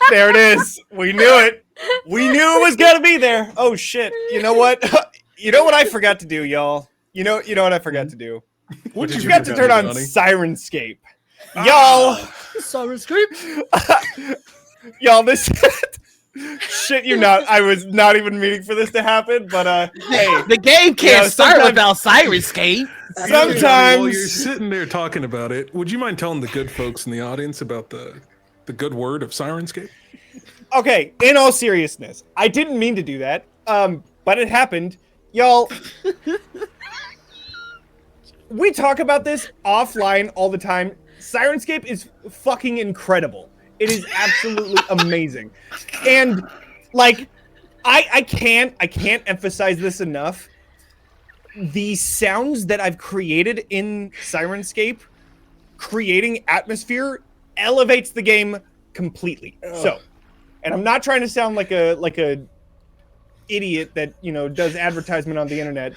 There it is. We knew it. We knew it was gonna be there. Oh shit! You know what? You know what I forgot to do, y'all. You know what I forgot to do. What did you forgot to turn on Johnny? Sirenscape, y'all. Sirenscape. Y'all, this shit. I was not even meaning for this to happen, but hey, The game can't start without Sirenscape. Sometimes, While you're sitting there talking about it, would you mind telling the good folks in the audience about the good word of Sirenscape? Okay, in all seriousness, I didn't mean to do that, but it happened. Y'all, we talk about this offline all the time. Sirenscape is fucking incredible. It is absolutely amazing. And, like, I can't emphasize this enough. The sounds that I've created in Sirenscape, creating atmosphere, elevates the game completely. So, and I'm not trying to sound like a idiot that, does advertisement on the internet.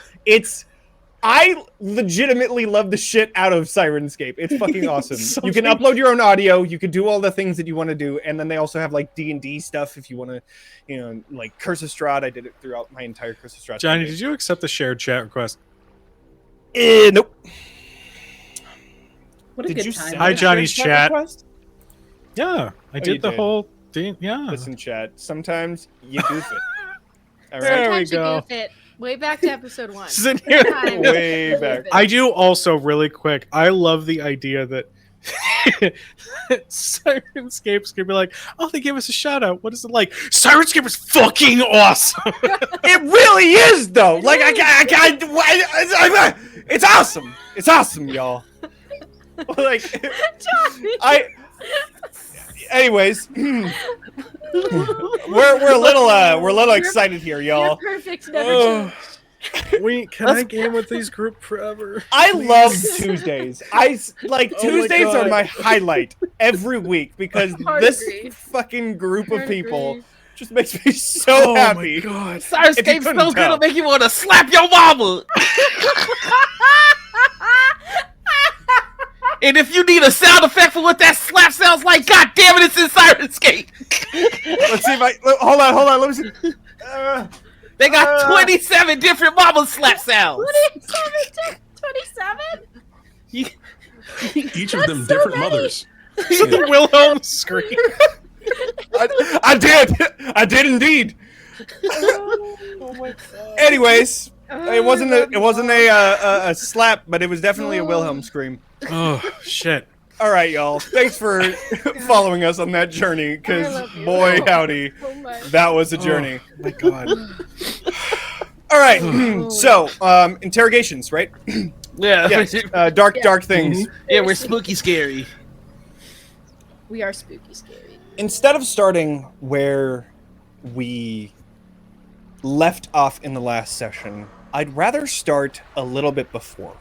I legitimately love the shit out of Sirenscape. It's fucking awesome. You can upload your own audio. You can do all the things that you want to do, and then they also have like D&D stuff if you want to, like Curse of Strahd. I did it throughout my entire Curse of Strahd. Johnny, did you accept the shared chat request? Nope. What a good time. Hi, Johnny's chat. Request? Yeah, I did the whole thing. Yeah. Listen, chat. Sometimes you goof it. All right. There we Sometimes go. you goof it. Way back to episode 1. Sitting here. Sometimes Way you back. goof it. I do also really quick. I love the idea that Sirenscape's gonna be like, oh, they gave us a shout out. What is it like? Sirenscape is fucking awesome. It really is, though. Like it's awesome. It's awesome, y'all. Like, Johnny. Anyways, we're a little excited here, You're y'all. perfect. Never change. Can I game with these group forever? I love Tuesdays. Tuesdays God. are my highlight every week because I this agree. fucking group of I people agree. just makes me so happy. God. If you Sirenscape's couldn't so good, tell. it'll make you want to slap your mama. And if you need a sound effect for what that slap sounds like, god damn it, it's in Sirenscape. Let's see if hold on. Let me see. They got 27 different mama slap sounds. 27? Each of them different many. mothers. The Wilhelm scream. I did indeed. Oh my god. Anyways, it wasn't a slap, but it was definitely a Wilhelm scream. Oh shit. All right, y'all. Thanks for following us on that journey, I because love you. boy howdy, Oh my. that was a journey. Oh my god. All right, so interrogations, right? Yeah. Yes, dark things. Yeah, we're spooky scary. We are spooky scary. Instead of starting where we left off in the last session, I'd rather start a little bit before.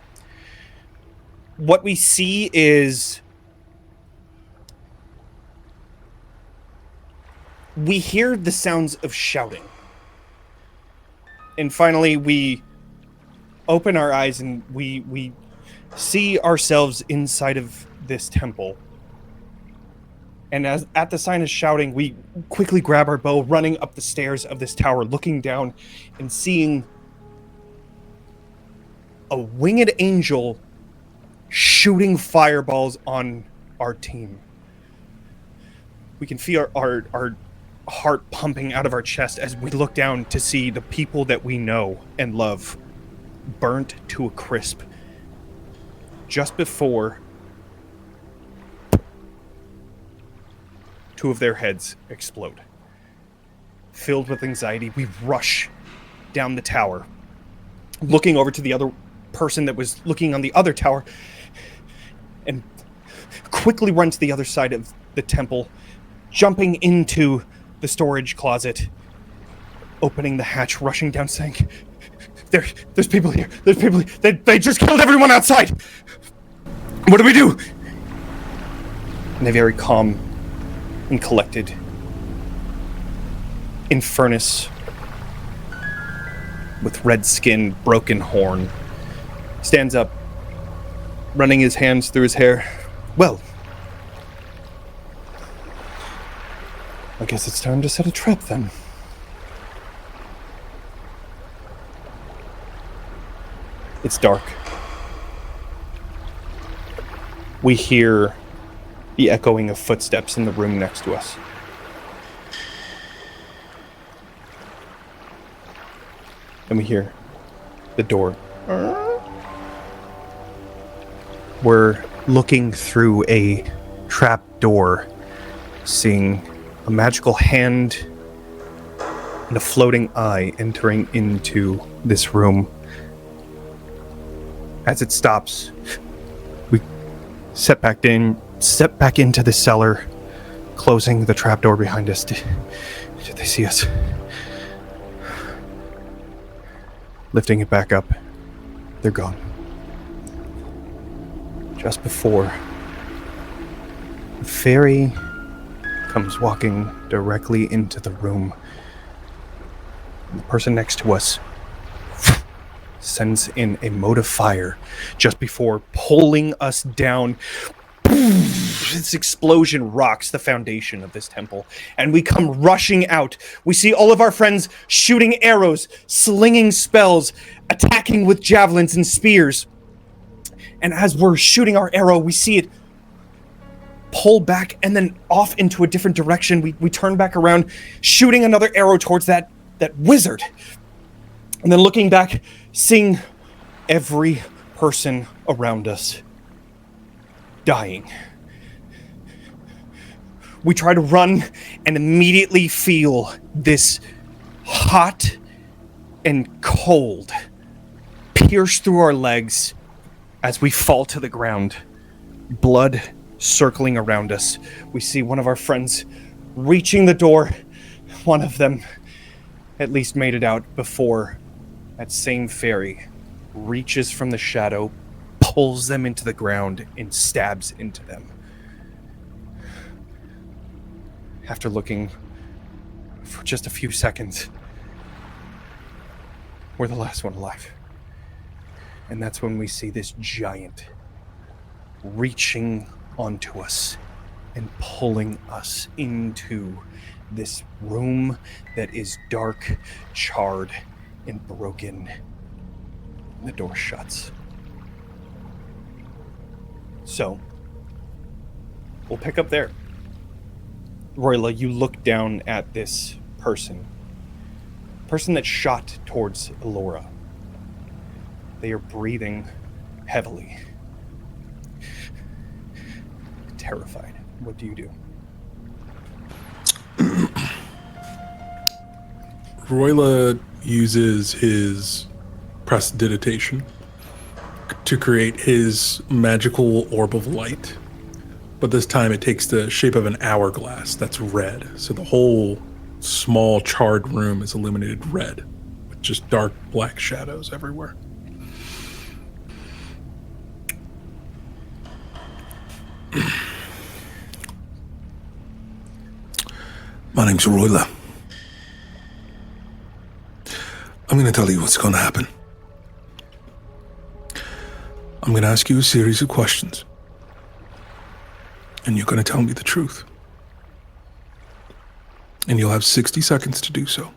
What we see is we hear the sounds of shouting. And finally we open our eyes and we see ourselves inside of this temple. And as at the sign of shouting, we quickly grab our bow, running up the stairs of this tower, looking down and seeing a winged angel shooting fireballs on our team. We can feel our heart pumping out of our chest as we look down to see the people that we know and love burnt to a crisp just before two of their heads explode. Filled with anxiety, we rush down the tower, looking over to the other person that was looking on the other tower, and quickly run to the other side of the temple, jumping into the storage closet, opening the hatch, rushing down, saying, there's people here. There's people here. They just killed everyone outside. What do we do? And a very calm and collected Infernus with red skin, broken horn, stands up, running his hands through his hair. Well, guess it's time to set a trap then. It's dark. We hear the echoing of footsteps in the room next to us. And we hear the door. We're looking through a trap door, seeing a magical hand and a floating eye entering into this room. As it stops, we step back into the cellar, closing the trapdoor behind us. Did they see us? Lifting it back up, they're gone. Just before, a fairy comes walking directly into the room. The person next to us sends in a mote of fire just before pulling us down. This explosion rocks the foundation of this temple, and we come rushing out. We see all of our friends shooting arrows, slinging spells, attacking with javelins and spears. And as we're shooting our arrow, we see it pull back and then off into a different direction. We turn back around, shooting another arrow towards that wizard. And then looking back, seeing every person around us dying. We try to run and immediately feel this hot and cold pierce through our legs as we fall to the ground. Blood circling around us. We see one of our friends reaching the door. One of them at least made it out before that same fairy reaches from the shadow, pulls them into the ground, and stabs into them. After looking for just a few seconds, we're the last one alive. And that's when we see this giant reaching onto us and pulling us into this room that is dark, charred, and broken. The door shuts. So, we'll pick up there. Roila, you look down at this person that shot towards Ilora. They are breathing heavily. Terrified. What do you do? Roila uses his prestidigitation to create his magical orb of light. But this time it takes the shape of an hourglass that's red. So the whole small charred room is illuminated red with just dark black shadows everywhere. My name's Roila. I'm going to tell you what's going to happen. I'm going to ask you a series of questions. And you're going to tell me the truth. And you'll have 60 seconds to do so.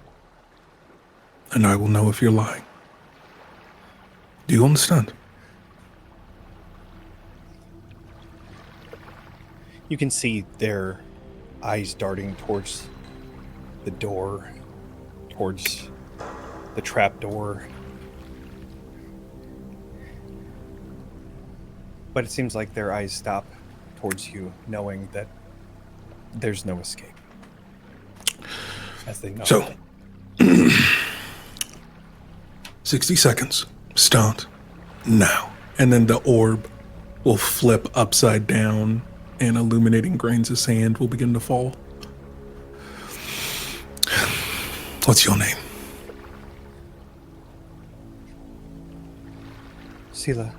And I will know if you're lying. Do you understand? You can see their eyes darting towards the door, towards the trap door. But it seems like their eyes stop towards you, knowing that there's no escape. As they know. So, 60 seconds. Start now. And then the orb will flip upside down and illuminating grains of sand will begin to fall. What's your name? Sela.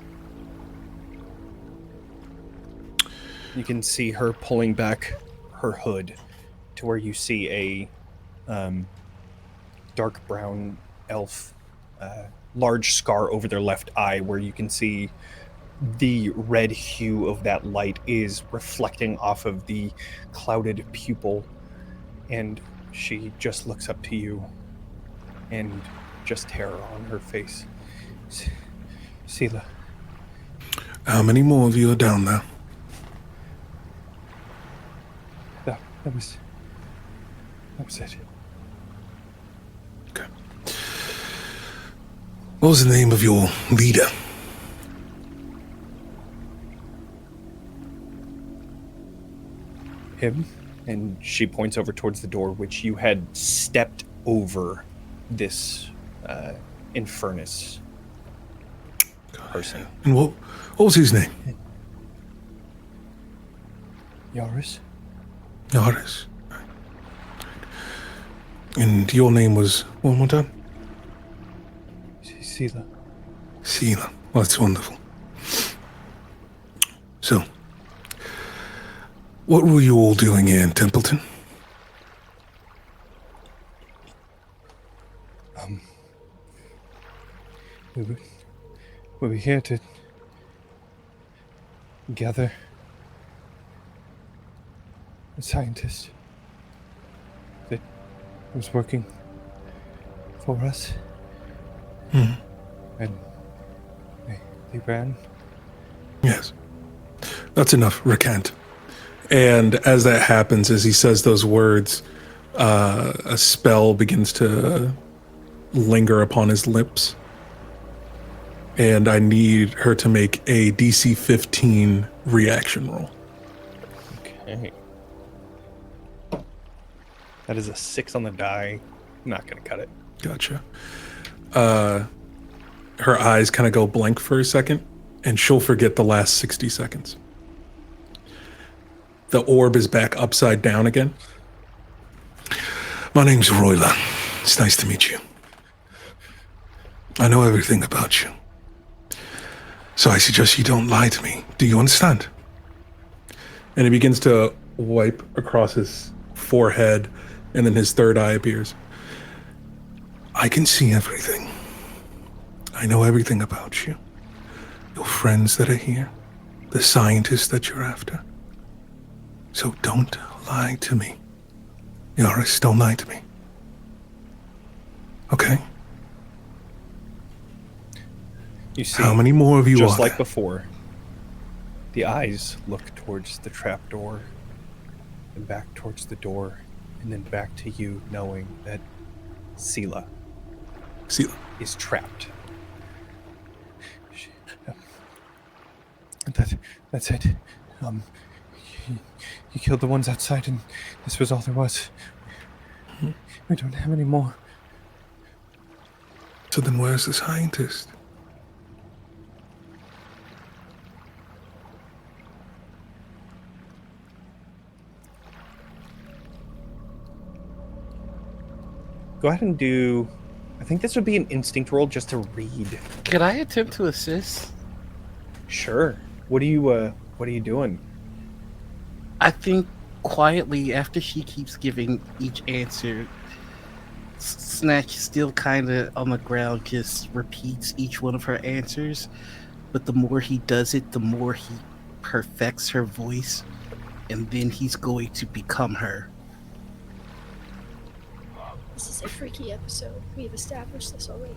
You can see her pulling back her hood to where you see a dark brown elf, large scar over their left eye, where you can see the red hue of that light is reflecting off of the clouded pupil, and she just looks up to you, and just terror on her face. Sela. How many more of you are down there? That was it. Okay. What was the name of your leader? Him, and she points over towards the door, which you had stepped over this infernus person. And what was his name? Yaris? Yaris. And your name was one more time? Sela. Sela. Well, that's wonderful. So, what were you all doing here in Templeton? We were here to gather a scientist that was working for us. Hmm. And they ran. Yes. That's enough. Recant. And as that happens, as he says those words, a spell begins to linger upon his lips. And I need her to make a DC 15 reaction roll. Okay. That is a 6 on the die. I'm not going to cut it. Gotcha. Her eyes kind of go blank for a second, and she'll forget the last 60 seconds. The orb is back upside down again. My name's Roila. It's nice to meet you. I know everything about you. So I suggest you don't lie to me. Do you understand? And he begins to wipe across his forehead, and then his third eye appears. I can see everything. I know everything about you. Your friends that are here. The scientists that you're after. So don't lie to me. Yaris, don't lie to me. Okay? You see, how many more of you just are like there? before, the eyes look towards the trapdoor, and back towards the door, and then back to you, knowing that Sela is trapped. That's it. You killed the ones outside, and this was all there was. We don't have any more. So then where's the scientist? Go ahead and do... I think this would be an instinct roll just to read. Could I attempt to assist? Sure. What are you doing? I think quietly, after she keeps giving each answer, Snatch still kind of on the ground just repeats each one of her answers. But the more he does it, the more he perfects her voice, and then he's going to become her. This is a freaky episode. We've established this already.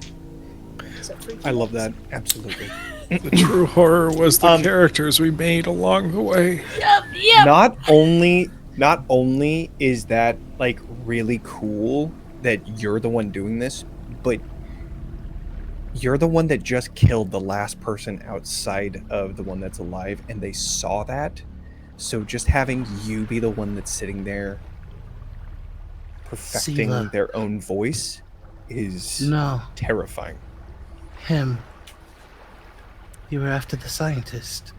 It's a freaky I love that. episode. Absolutely. The true horror was the characters we made along the way. Not only is that like really cool that you're the one doing this, but you're the one that just killed the last person outside of the one that's alive, and they saw that. So just having you be the one that's sitting there perfecting Sela. their own voice is No, terrifying. him. You were after the scientist.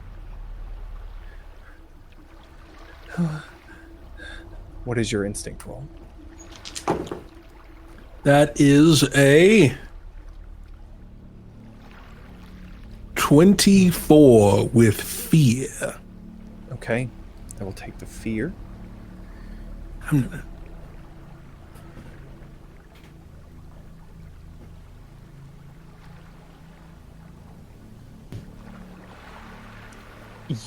What is your instinct roll? That is a 24 with fear. Okay, I will take the fear.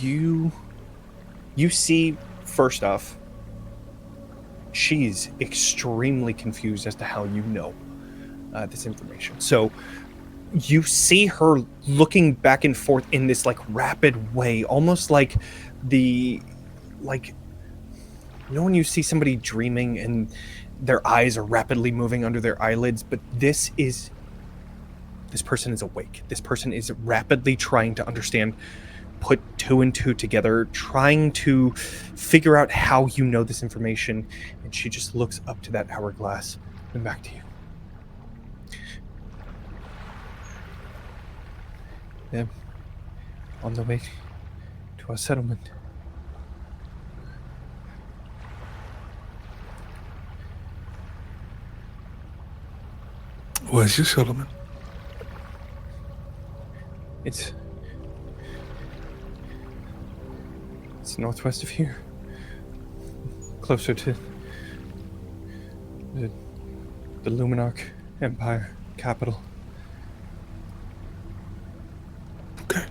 You see, first off, she's extremely confused as to how you know this information. So you see her looking back and forth in this like rapid way, almost like when you see somebody dreaming and their eyes are rapidly moving under their eyelids, but this person is awake. This person is rapidly trying to understand, put two and two together, trying to figure out how you know this information, and she just looks up to that hourglass and back to you. Them on the way to our settlement. Where's your settlement? It's northwest of here. Closer to the Luminarch Empire capital. Okay.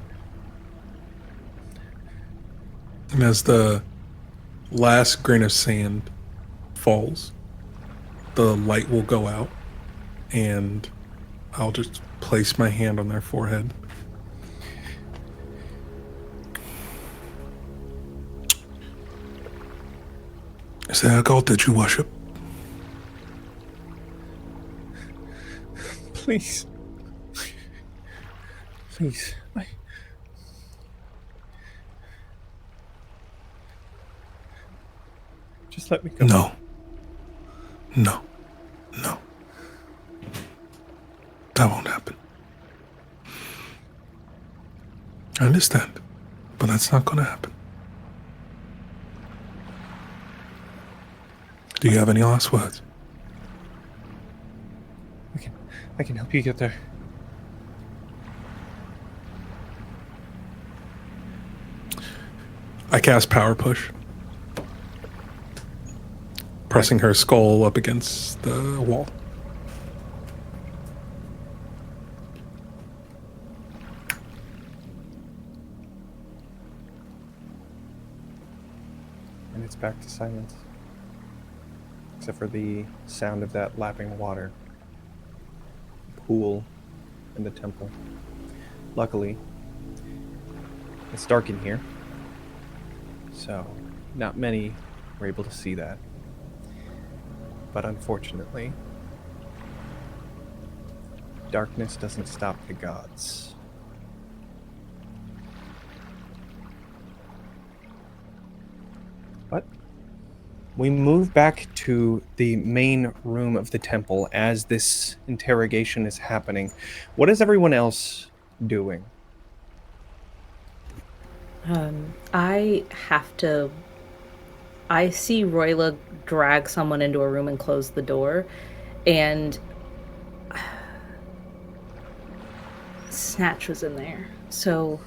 And as the last grain of sand falls, the light will go out, and I'll just place my hand on their forehead. Is there a god that you worship? Please. Please. Just let me go. No. No. No. That won't happen. I understand, but that's not going to happen. Do you have any last words? I can help you get there. I cast Power Push, pressing her skull up against the wall. And it's back to silence. Except for the sound of that lapping water. Pool in the temple. Luckily, it's dark in here. So, not many were able to see that. But unfortunately, darkness doesn't stop the gods. But we move back to the main room of the temple as this interrogation is happening. What is everyone else doing? I see Roila drag someone into a room and close the door, and Snatch was in there. So,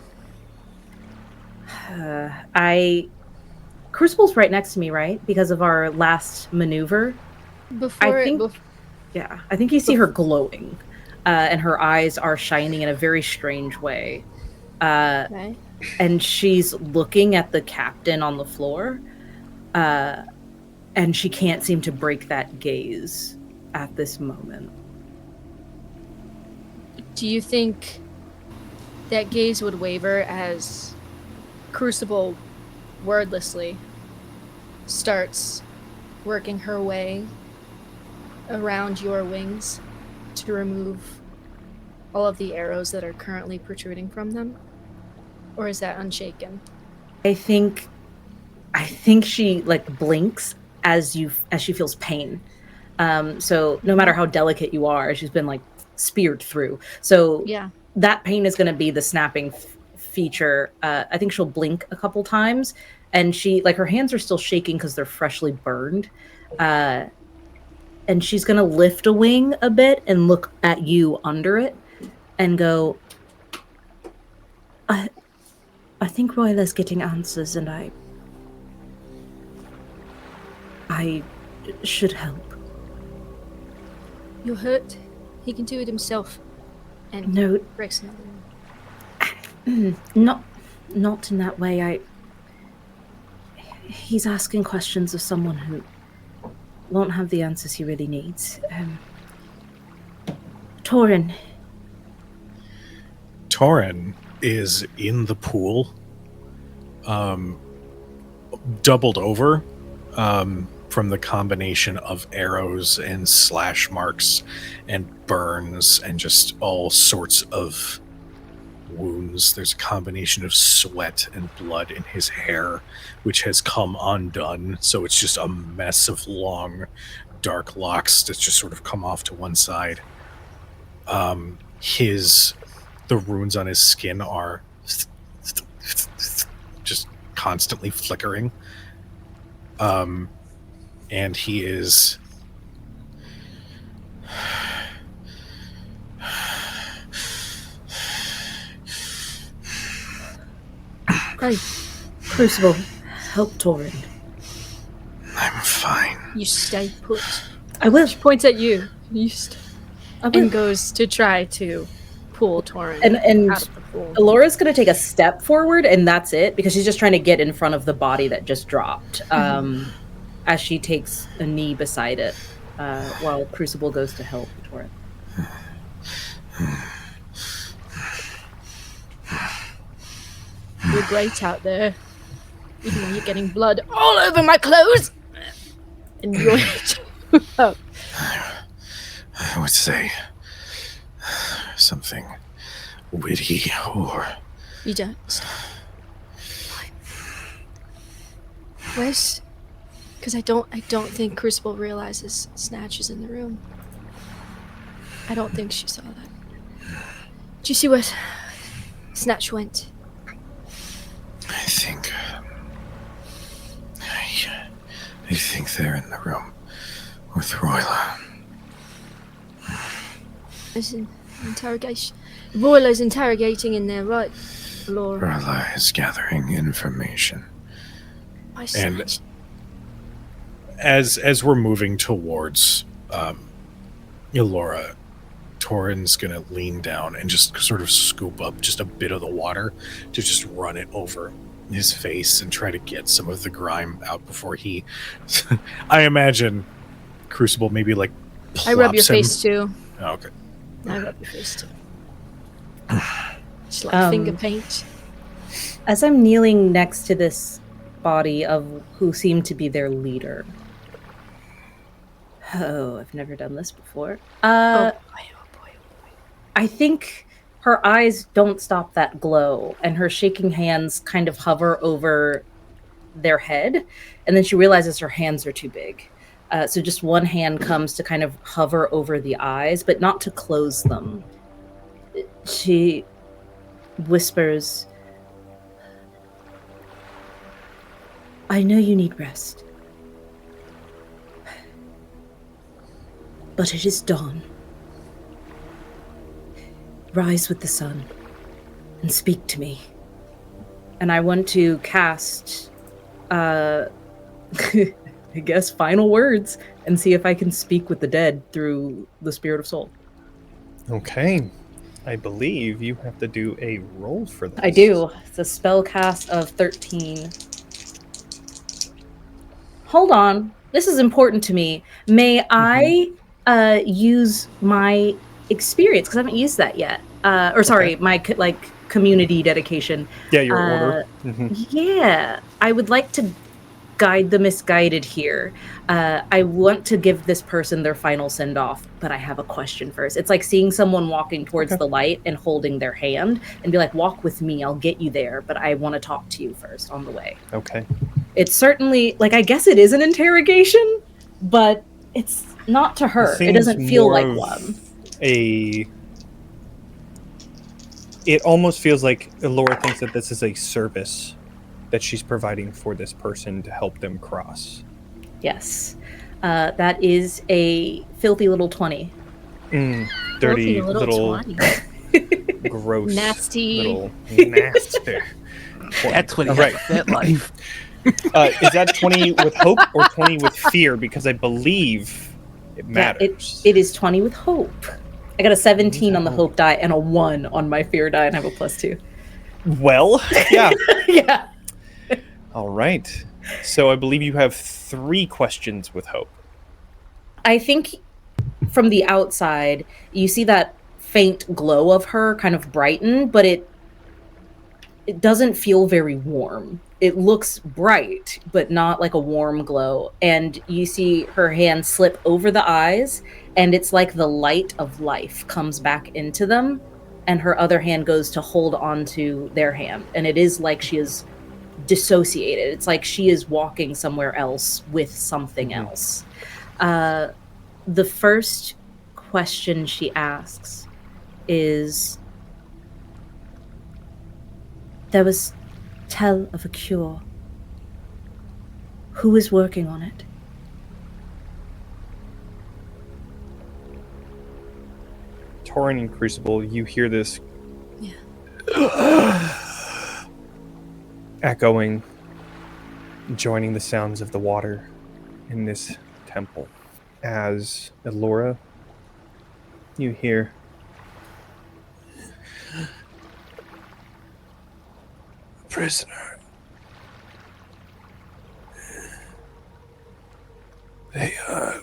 Crucible's right next to me, right? Because of our last maneuver. I think you see her glowing, and her eyes are shining in a very strange way. Okay. And she's looking at the captain on the floor, and she can't seem to break that gaze at this moment. Do you think that gaze would waver as Crucible wordlessly starts working her way around your wings to remove all of the arrows that are currently protruding from them? Or is that unshaken? I think she like blinks as she feels pain. So no matter how delicate you are, she's been like speared through. So Yeah. that pain is going to be the snapping feature. I think she'll blink a couple times, and she like her hands are still shaking because they're freshly burned. And she's going to lift a wing a bit and look at you under it and go, I think Roila's getting answers, and I should help. You're hurt. He can do it himself. And No, breaks another one. not in that way. He's asking questions of someone who won't have the answers he really needs. Torin. Torin is in the pool, doubled over from the combination of arrows and slash marks and burns and just all sorts of wounds. There's a combination of sweat and blood in his hair, which has come undone, so it's just a mess of long, dark locks that just sort of come off to one side. The runes on his skin are just constantly flickering. And he is... Right. Crucible, help Torin. I'm fine. You stay put. I will. She points at you. I will. And goes to try to pull Torin And out of the pool. Ilora's going to take a step forward, and that's it, because she's just trying to get in front of the body that just dropped. As she takes a knee beside it, while Crucible goes to help Torin. You're great out there. Even though you're getting blood all over my clothes. And you're oh. I would say something witty or... You don't. Where's... Because I don't think Crucible realizes Snatch is in the room. I don't think she saw that. Did you see where Snatch went? I think they're in the room with Roila. There's an interrogation. Roila's interrogating in there, right, Laura? Roila is gathering information. My And Snatch. as we're moving towards Ilora, Torin's gonna lean down and just sort of scoop up just a bit of the water to just run it over his face and try to get some of the grime out before he... I imagine Crucible maybe like I rub your plops him. face too. Oh, okay. I rub your face too. Just like finger paint. As I'm kneeling next to this body of who seemed to be their leader. Oh, I've never done this before. Oh boy. I think her eyes don't stop that glow, and her shaking hands kind of hover over their head, and then she realizes her hands are too big. So just one hand comes to kind of hover over the eyes, but not to close them. She whispers, I know you need rest, but it is dawn. Rise with the sun and speak to me. And I want to cast, I guess, final words and see if I can speak with the dead through the Spirit of Soul. Okay. I believe you have to do a roll for this. I do. It's a spell cast of 13. Hold on. This is important to me. May I use my experience, because I haven't used that yet. My community dedication. Yeah, your order. Yeah, I would like to guide the misguided here. I want to give this person their final send-off, but I have a question first. It's like seeing someone walking towards the light and holding their hand and be like, walk with me, I'll get you there, but I want to talk to you first on the way. Okay. It's certainly, I guess it is an interrogation, but it's not to her. It doesn't feel like one. It almost feels like Ilora thinks that this is a service that she's providing for this person to help them cross. Yes. That is a filthy little 20. Dirty little 20. gross. Nasty. Little nasty. That's what he Right. has that life. Is that 20 with hope or 20 with fear? Because I believe it matters. It is 20 with hope. I got a 17 on the hope die and a 1 on my fear die, and I have a +2. Well, yeah. Yeah. All right. So I believe you have 3 questions with hope. I think from the outside, you see that faint glow of her kind of brighten, but it doesn't feel very warm. It looks bright, but not like a warm glow. And you see her hand slip over the eyes, and it's like the light of life comes back into them, and her other hand goes to hold onto their hand. And it is like she is dissociated. It's like she is walking somewhere else with something else. The first question she asks is, there was tell of a cure. Who is working on it? Torin and Crucible, you hear this echoing, joining the sounds of the water in this temple. As Ilora, you hear Prisoner. They are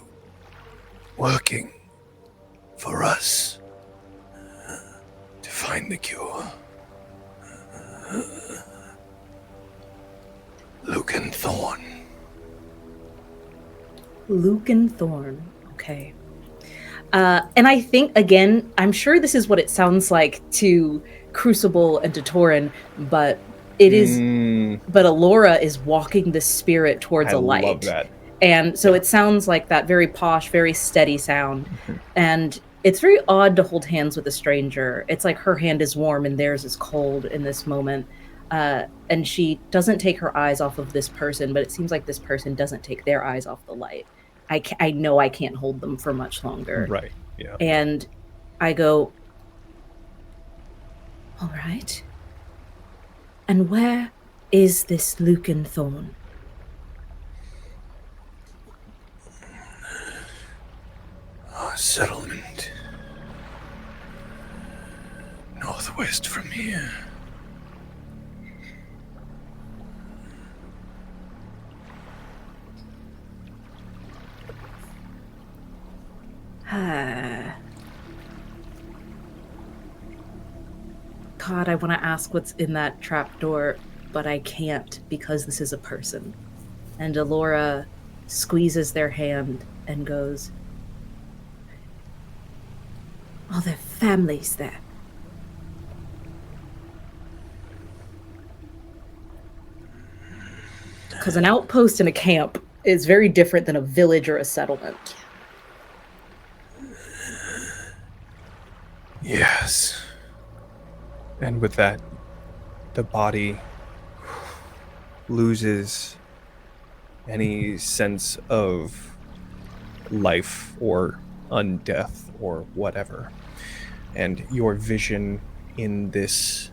working for us to find the cure. Luke and Thorn. Luke and Thorn. Okay. And I think, again, I'm sure this is what it sounds like to Crucible and to Torin, but it is. But Ilora is walking the spirit towards a light. I love that. And so it sounds like that very posh, very steady sound. And it's very odd to hold hands with a stranger. It's like her hand is warm and theirs is cold in this moment. And she doesn't take her eyes off of this person, but it seems like this person doesn't take their eyes off the light. I know I can't hold them for much longer. Right, yeah. And I go, all right. And where is this Luke and Thorn? Our settlement. Northwest from here. God, I want to ask what's in that trapdoor, but I can't because this is a person. And Ilora squeezes their hand and goes, are there families there? Because an outpost and a camp is very different than a village or a settlement. Yes. And with that, the body loses any sense of life or undeath or whatever. And your vision in this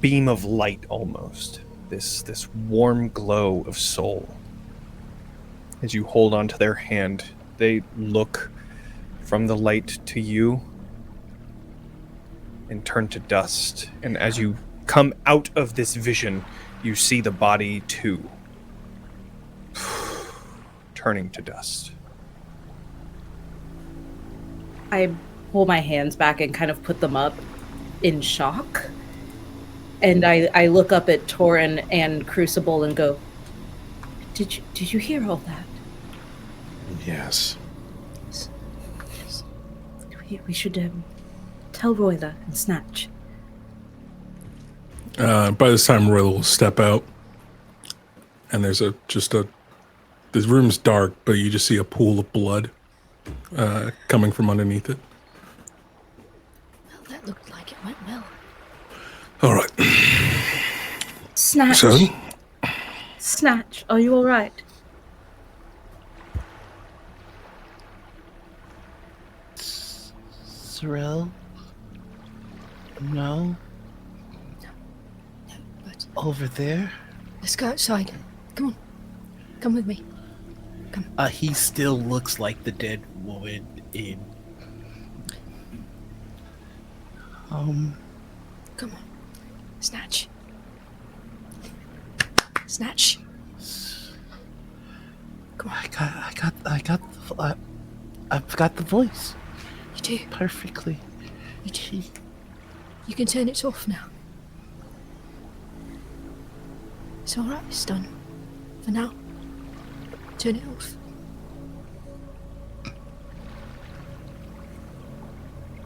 beam of light almost, this warm glow of soul. As you hold onto their hand, they look from the light to you and turn to dust. And as you come out of this vision, you see the body too turning to dust. I pull my hands back and kind of put them up in shock. And I look up at Torin and Crucible and go, Did you hear all that? Yes. We should tell Roila and Snatch. By this time, Roila will step out, and there's the room's dark, but you just see a pool of blood coming from underneath it. Well, that looked like it went well. All right. Snatch. So? Snatch, are you all right? Sorrel? No? No, but Over there? let's go outside. Come on. Come with me. He still looks like the dead woman in... Come on. Snatch. Come on. I've got the voice You do. perfectly. You do. You can turn it off now. It's alright, it's done. For now. Turn it off.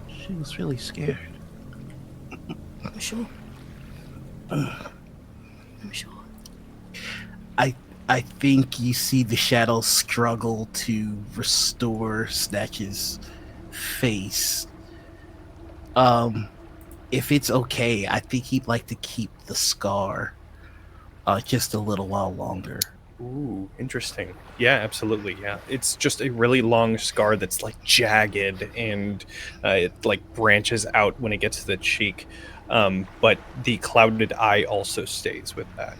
She was really scared. I'm sure. I'm sure. I think you see the shadow struggle to restore Snatch's face. If it's okay, I think he'd like to keep the scar just a little while longer. Ooh, interesting. Yeah, absolutely. Yeah, it's just a really long scar that's like jagged and it like branches out when it gets to the cheek. But the clouded eye also stays with that.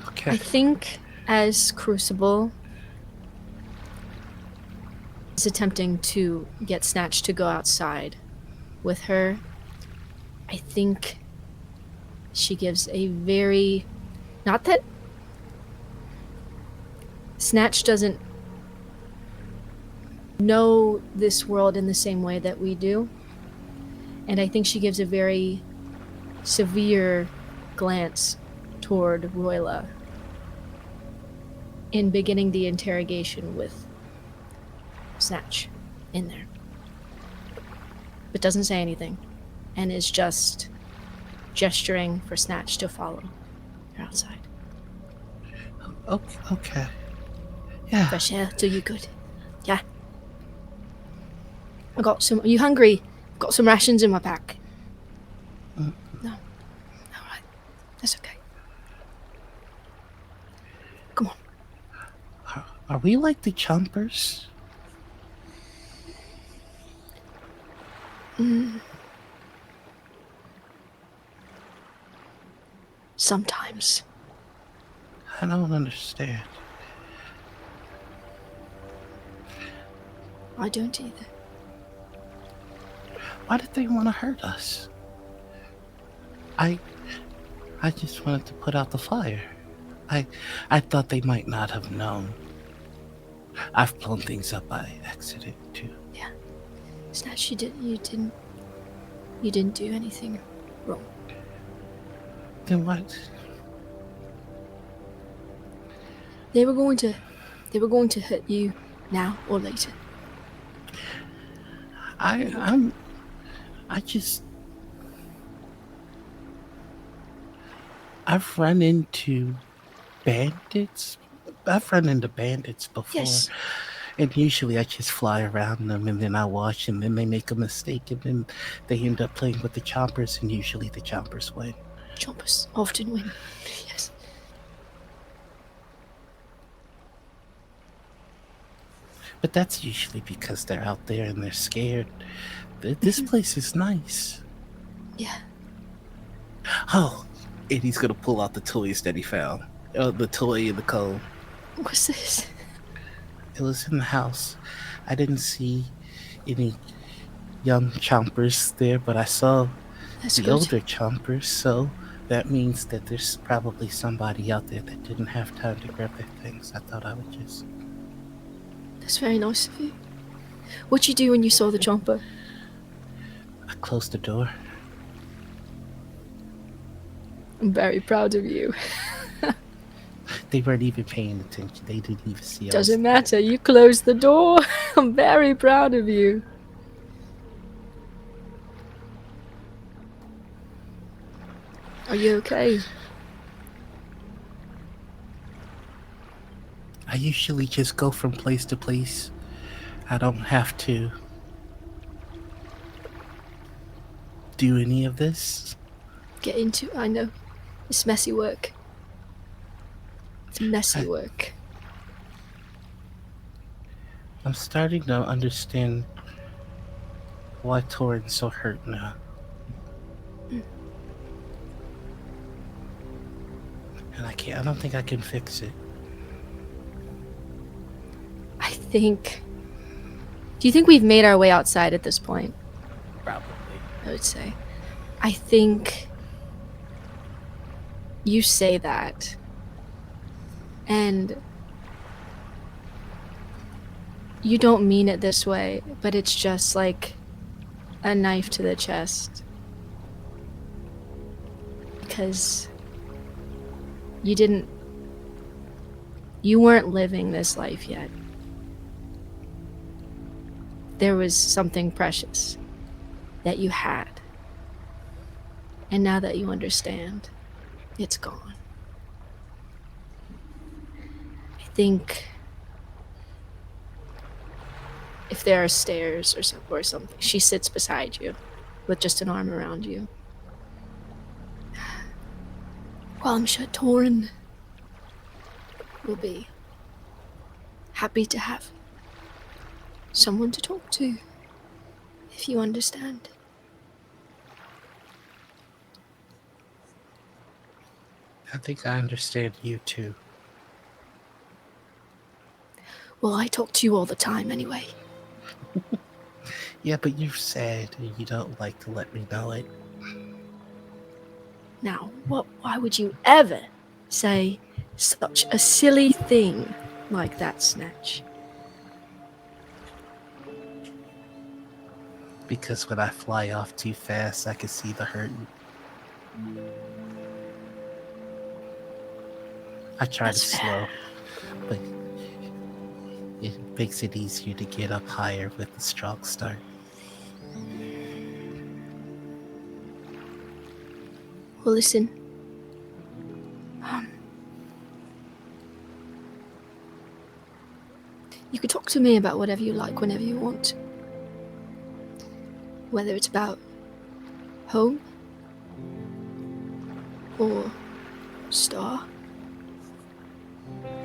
Okay. I think as Crucible is attempting to get Snatch to go outside with her, I think she gives a very... Not that Snatch doesn't know this world in the same way that we do. And I think she gives a very severe glance toward Roila in beginning the interrogation with Snatch in there. But doesn't say anything and is just gesturing for Snatch to follow her outside. Okay. Yeah. Fresh air do you good. Yeah. I got some. Are you hungry? Got some rations in my pack. No. Alright. That's okay. Come on. Are we like the Chompers? Sometimes. I don't understand. I don't either. Why did they want to hurt us? I just wanted to put out the fire. I thought they might not have known. I've blown things up by accident too. Yeah. Snatch, you didn't do anything wrong. Then what? They were going to hurt you now or later. I've run into bandits. I've run into bandits before. Yes. And usually I just fly around them and then I watch and then they make a mistake and then they end up playing with the Chompers and usually the Chompers win. Chompers often win. Yes. But that's usually because they're out there and they're scared. This place is nice. Yeah. Oh, and he's gonna pull out the toys that he found. The toy in the cone. What's this? It was in the house. I didn't see any young Chompers there, but I saw That's the good. older Chompers, so that means that there's probably somebody out there that didn't have time to grab their things. I thought I would just... That's very nice of you. What'd you do when you saw the Chomper? I closed the door. I'm very proud of you. They weren't even paying attention. They didn't even see us. Doesn't matter. You closed the door. I'm very proud of you. Are you okay? I usually just go from place to place. I don't have to do any of this. Get into I know. It's messy work. It's messy work. I'm starting to understand why Torin's so hurt now. And I don't think I can fix it. I think... Do you think we've made our way outside at this point? Probably. I would say. I think... You say that. And you don't mean it this way, but it's just like a knife to the chest. Because you weren't living this life yet. There was something precious that you had. And now that you understand, it's gone. I think if there are stairs or something, she sits beside you with just an arm around you. Well, I'm sure Torin will be happy to have someone to talk to, if you understand. I think I understand you too. Well, I talk to you all the time anyway. Yeah, but you're sad and you don't like to let me know it. Now, why would you ever say such a silly thing like that, Snatch? Because when I fly off too fast, I can see the hurt. I try That's to fair. slow, but it makes it easier to get up higher with a strong start. Well, listen. You could talk to me about whatever you like whenever you want. Whether it's about home or Star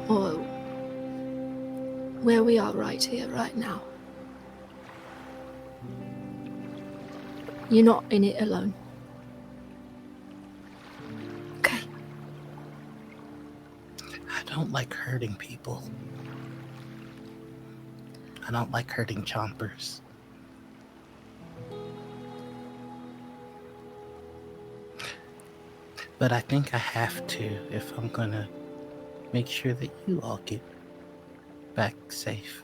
or where we are right here, right now. You're not in it alone. Okay. I don't like hurting people. I don't like hurting chompers. But I think I have to if I'm gonna make sure that you all get back safe.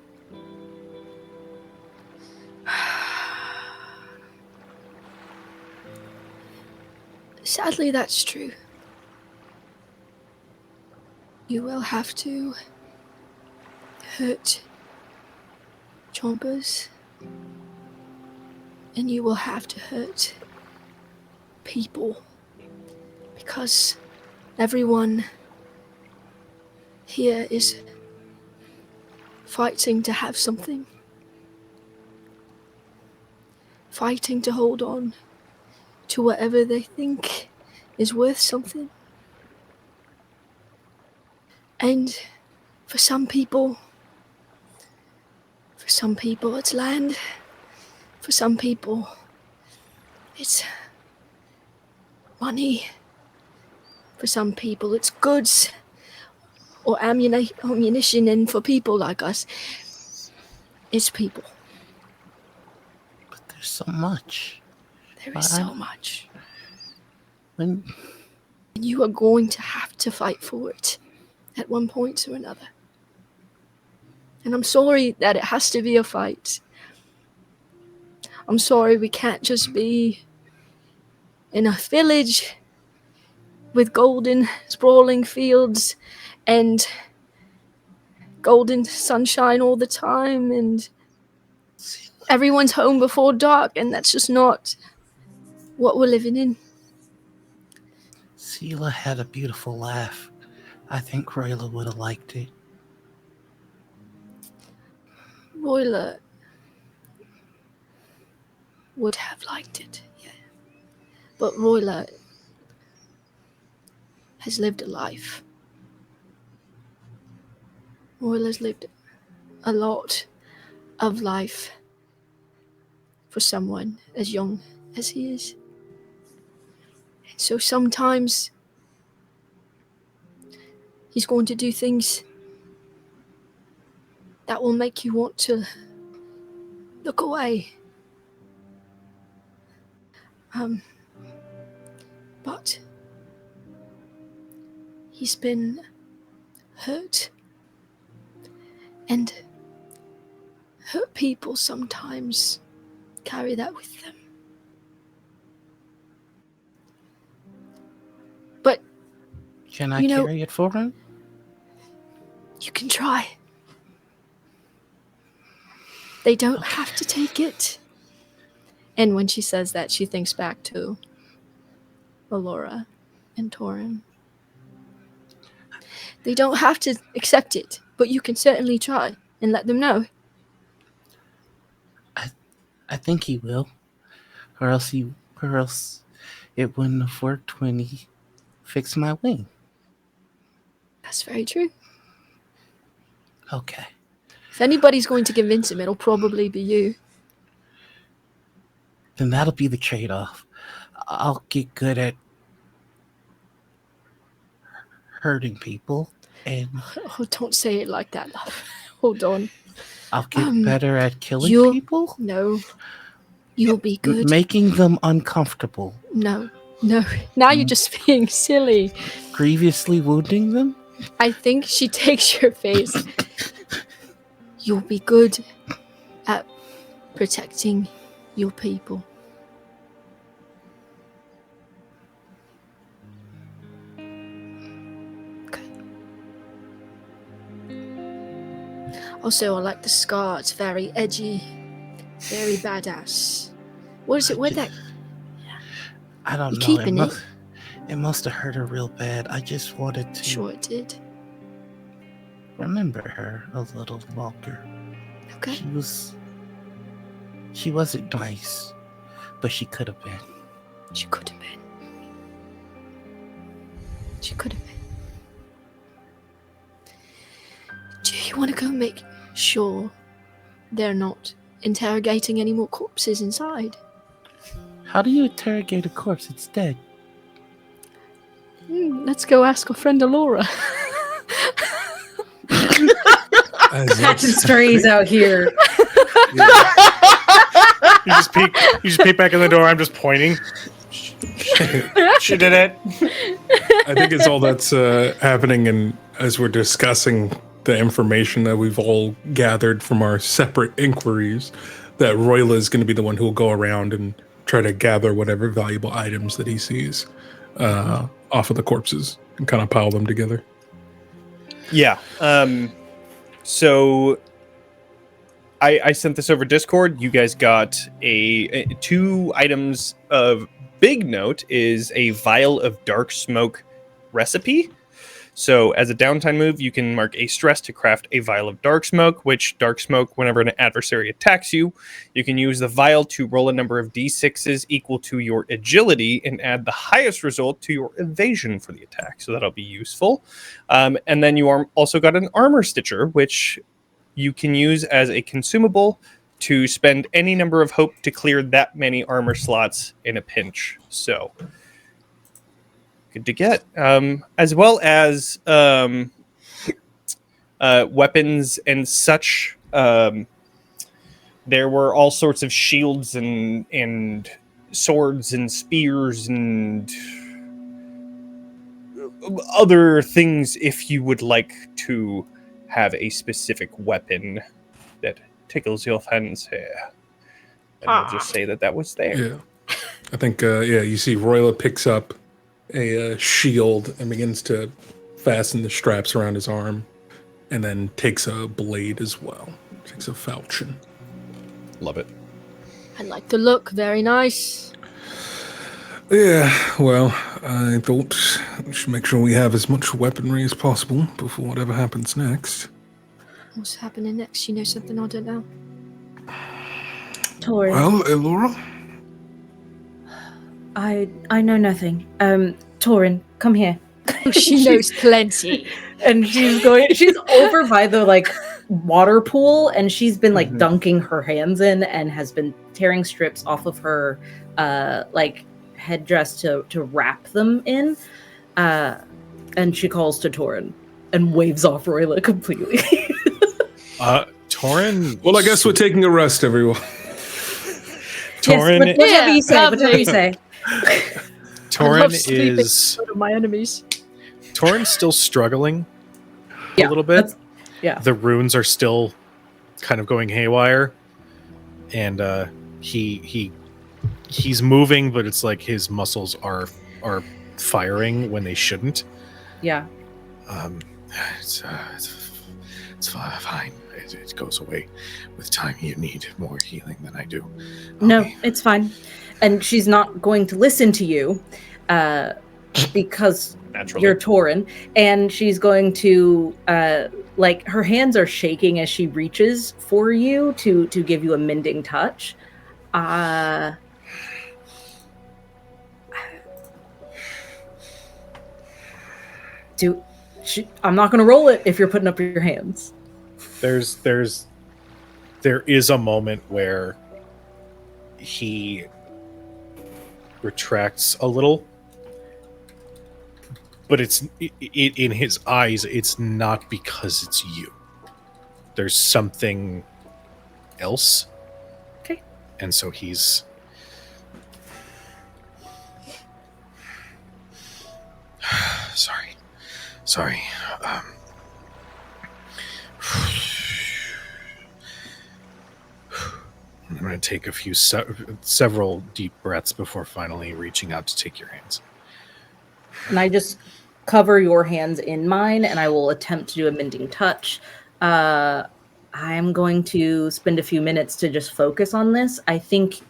Sadly, that's true. You will have to hurt chompers, and you will have to hurt people, because everyone here is fighting to have something, fighting to hold on to whatever they think is worth something. And for some people it's land. For some people it's money. For some people it's goods or ammunition, and for people like us, it's people. But there's so much. There is so much. When And you are going to have to fight for it at one point or another. And I'm sorry that it has to be a fight. I'm sorry we can't just be in a village with golden sprawling fields and golden sunshine all the time and everyone's home before dark, and that's just not what we're living in. Sela had a beautiful laugh. I think Roila would have liked it. Roila would have liked it, yeah. But Roila has lived a life. Roila's lived a lot of life for someone as young as he is. And so sometimes he's going to do things that will make you want to look away. But he's been hurt. And hurt people sometimes carry that with them. But Can I You know- carry it for him? you can try. They don't have to take it. And when she says that, she thinks back to Ilora and Torin. They don't have to accept it, but you can certainly try and let them know. I think he will. Or else it wouldn't have worked when he fixed my wing. That's very true. Okay. If anybody's going to convince him, it'll probably be you. Then that'll be the trade-off. I'll get good at hurting people, and Oh, don't say it like that, love. Hold on. I'll get better at killing you'll- people, No. You'll be good. making them uncomfortable, No. Now you're just being silly. grievously wounding them. I think she takes your face. You'll be good at protecting your people. Okay. Also, I like the scar. It's very edgy, very badass. What is it? Where'd that? I don't You know. keeping it? It must have hurt her real bad. I just wanted to Sure, it did. remember her a little longer. Okay. She wasn't nice, but she could have been. She could have been. She could have been. Do you want to go make sure they're not interrogating any more corpses inside? How do you interrogate a corpse? It's dead. Let's go ask our friend Ilora. Catching strays out here. You just peek back in the door. I'm just pointing. She did it. I think it's all that's happening, and as we're discussing the information that we've all gathered from our separate inquiries, that Roila is going to be the one who will go around and try to gather whatever valuable items that he sees off of the corpses and kind of pile them together. Yeah. So I sent this over Discord. You guys got a 2 items of big note is a vial of dark smoke recipe. So as a downtime move, you can mark a stress to craft a vial of dark smoke, which dark smoke, whenever an adversary attacks you, you can use the vial to roll a number of d6s equal to your agility and add the highest result to your evasion for the attack. So that'll be useful. And then you also got an armor stitcher, which you can use as a consumable to spend any number of hope to clear that many armor slots in a pinch. So good to get, as well as weapons and such. There were all sorts of shields and swords and spears and other things if you would like to have a specific weapon that tickles your fancy. And I'll just say that was there. Yeah. I think, you see Roila picks up a shield and begins to fasten the straps around his arm, and then takes a blade as well. Takes a falchion. Love it. I like the look. Very nice. Yeah, well, I thought we should make sure we have as much weaponry as possible before whatever happens next. What's happening next? You know something I don't know? Torin. Well, Ilora? I know nothing. Torin, come here. Oh, she knows plenty. And she's over by the water pool, and she's been dunking her hands in and has been tearing strips off of her headdress to wrap them in. And she calls to Torin and waves off Roila completely. Torin. Well, I guess we're taking a rest, everyone. Torin. Yes, whatever you say. Torin I love sleeping is. with my enemies. Torin's still struggling, a little bit. Yeah. The runes are still kind of going haywire, and he's moving, but it's like his muscles are firing when they shouldn't. Yeah. It's fine. It goes away with time. You need more healing than I do. No, it's fine. And she's not going to listen to you because Naturally. you're Torin. And she's going to, like, her hands are shaking as she reaches for you to give you a mending touch. I'm not going to roll it if you're putting up your hands. There is a moment where he retracts a little, but it's in his eyes. It's not because it's you. There's something else. Okay. And so he's sorry. I'm going to take a few several deep breaths before finally reaching out to take your hands. And I just cover your hands in mine, and I will attempt to do a mending touch. I'm going to spend a few minutes to just focus on this. I think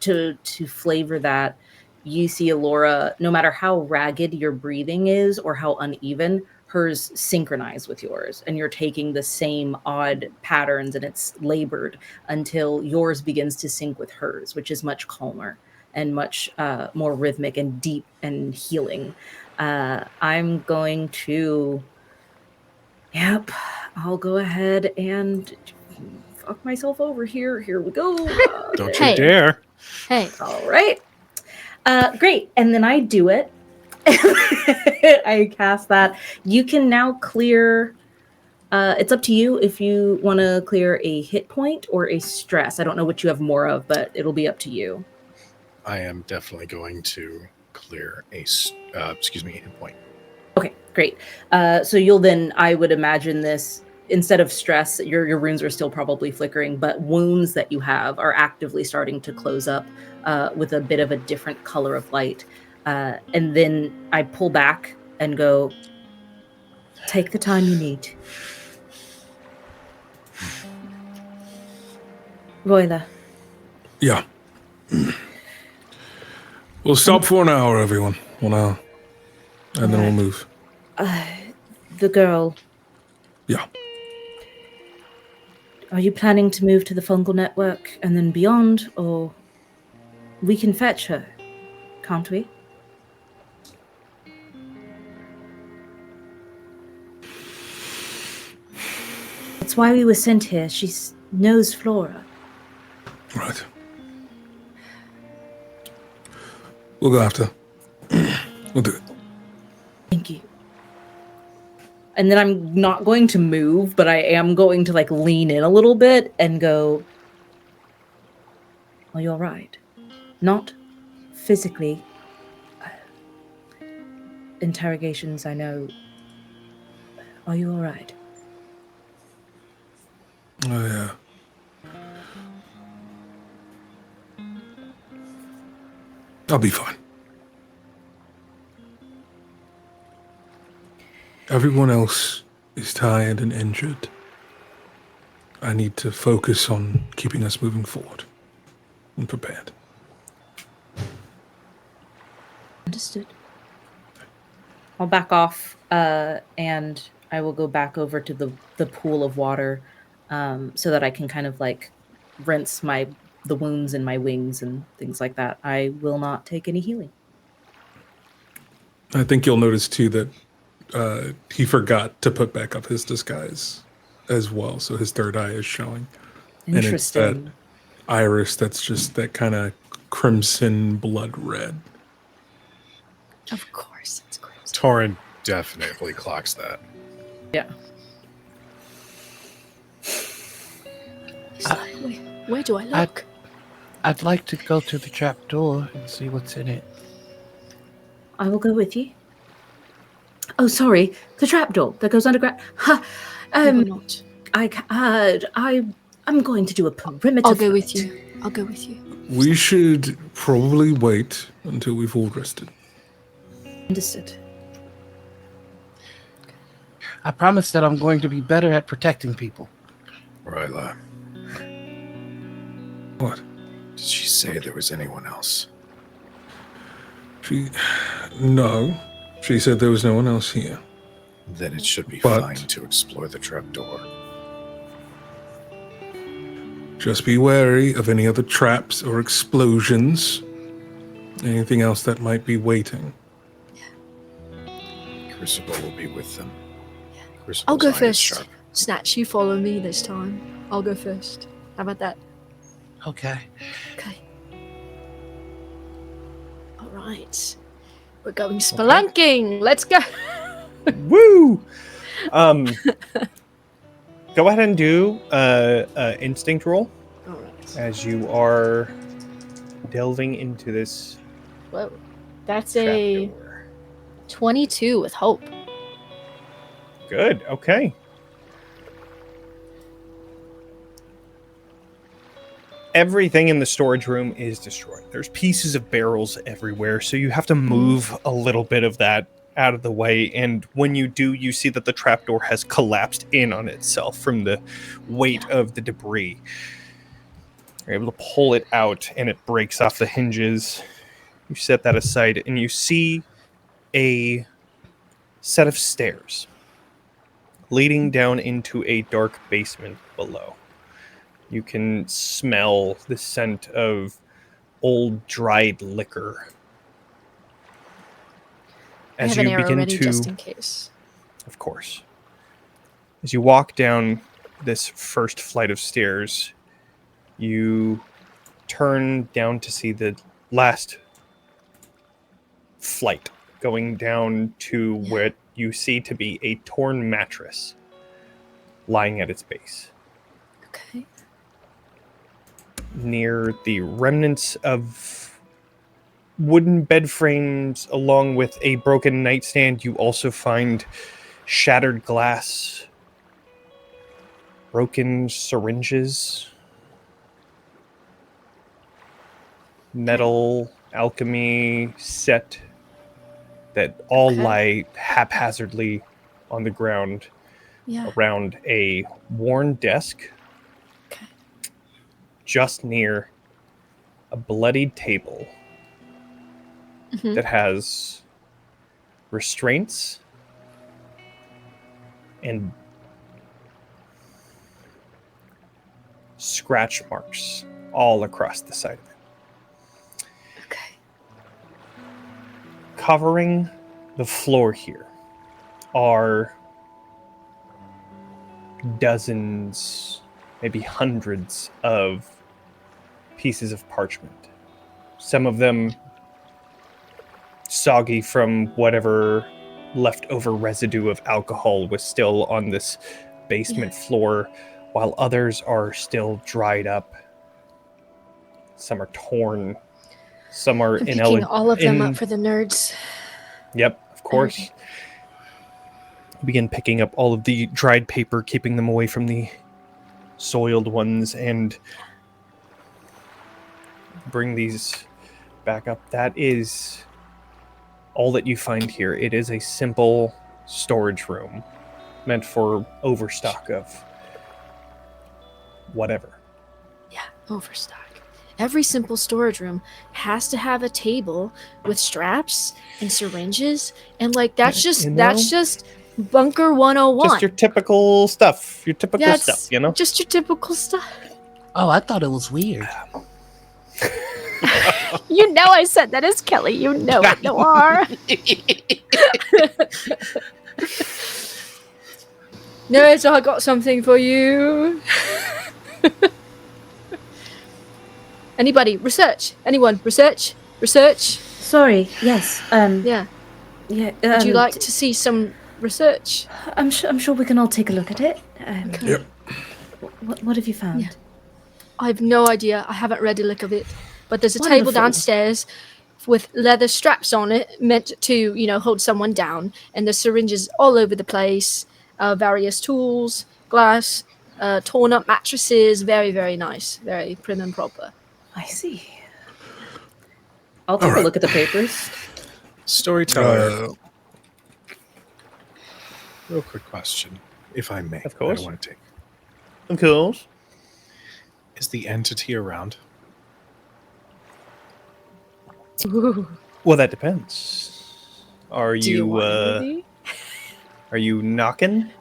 to flavor that, you see Ilora, no matter how ragged your breathing is or how uneven, hers synchronized with yours, and you're taking the same odd patterns, and it's labored until yours begins to sync with hers, which is much calmer and much more rhythmic and deep and healing. I'm going to, I'll go ahead and fuck myself over here. Here we go. Don't you dare. Hey. All right. Great. And then I do it. I cast that. You can now clear. It's up to you if you want to clear a hit point or a stress. I don't know what you have more of, but it'll be up to you. I am definitely going to clear a hit point. Okay, great. So you'll then, I would imagine this, instead of stress, your runes are still probably flickering, but wounds that you have are actively starting to close up with a bit of a different color of light. And then I pull back and go, take the time you need. Roila. Yeah. We'll stop for an hour, everyone. 1 hour. And then we'll move. The girl. Yeah. Are you planning to move to the fungal network and then beyond, or we can fetch her, can't we? That's why we were sent here. She knows Flora. Right. We'll go after. We'll do it. Thank you. And then I'm not going to move, but I am going to lean in a little bit and go, are you all right? Not physically. Interrogations, I know. Are you all right? Oh, yeah. I'll be fine. Everyone else is tired and injured. I need to focus on keeping us moving forward and prepared. Understood. I'll back off, and I will go back over to the pool of water, so that I can kind of rinse the wounds in my wings and things like that. I will not take any healing. I think you'll notice too that he forgot to put back up his disguise as well, so his third eye is showing. Interesting. And it's that iris that's just that kind of crimson blood red. Of course, it's crimson. Torin definitely clocks that. Yeah. Where do I look? I'd like to go to the trap door and see what's in it. I will go with you. Oh, sorry. The trapdoor that goes underground. Or not. I'm going to do a perimeter. I'll go with flight. you. I'll go with you. We should probably wait until we've all rested. Understood. I promise that I'm going to be better at protecting people. Roila, What? did she say there was anyone else? No. She said there was no one else here. Then it should be But- fine to explore the trapdoor. Just be wary of any other traps or explosions. Anything else that might be waiting. Crucible will be with them. Crucible's I'll go eye is first. sharp. Snatch, you follow me this time. I'll go first. How about that? Okay. Okay. All right. We're going spelunking. Let's go. Woo! Go ahead and do a instinct roll All right. as you are delving into this. Whoa. That's a trapdoor. 22 with hope. Good. Okay. Everything in the storage room is destroyed. There's pieces of barrels everywhere, so you have to move a little bit of that out of the way. And when you do, you see that the trapdoor has collapsed in on itself from the weight of the debris. You're able to pull it out, and it breaks off the hinges. You set that aside, and you see a set of stairs leading down into a dark basement below. You can smell the scent of old dried liquor. I have an arrow ready just in case. Of course. As you walk down this first flight of stairs, you turn down to see the last flight going down to what you see to be a torn mattress lying at its base. Okay. Near the remnants of wooden bed frames, along with a broken nightstand, you also find shattered glass, broken syringes, metal alchemy set that all Okay. lie haphazardly on the ground Yeah. around a worn desk Okay. just near a bloodied table Mhm. that has restraints and scratch marks all across the side of it. Okay. Covering the floor here are dozens, maybe hundreds of pieces of parchment. Some of them soggy from whatever leftover residue of alcohol was still on this basement floor, while others are still dried up. Some are torn. Some are I'm picking all of them up for the nerds. Yep, of course. Okay. Begin picking up all of the dried paper, keeping them away from the soiled ones, and bring these back up. That is all that you find here. It is a simple storage room meant for overstock of whatever. Yeah, overstock. Every simple storage room has to have a table with straps and syringes, and like that's You know? just bunker 101. Just your typical stuff. Your typical Yeah, it's stuff, you know? Just your typical stuff. Oh, I thought it was weird. You know I said that as Kelly. You know it, Noir. Nerds, I got something for you. Anybody? Research? Anyone? Research? Research? Sorry. Yes. Yeah. Yeah. Would you like to see some research? I'm sure we can all take a look at it. Yep. What have you found? Yeah. I have no idea. I haven't read a lick of it. But there's a table Wonderful. downstairs with leather straps on it, meant to, hold someone down, and the syringes all over the place, various tools, glass, torn up mattresses, very, very nice, very prim and proper. I see. I'll take a look at the papers. Storyteller. Real quick question, if I may. Of course. I want to take. Of course. Is the entity around? Ooh. Well, that depends. Are Do you want you me? are you knocking?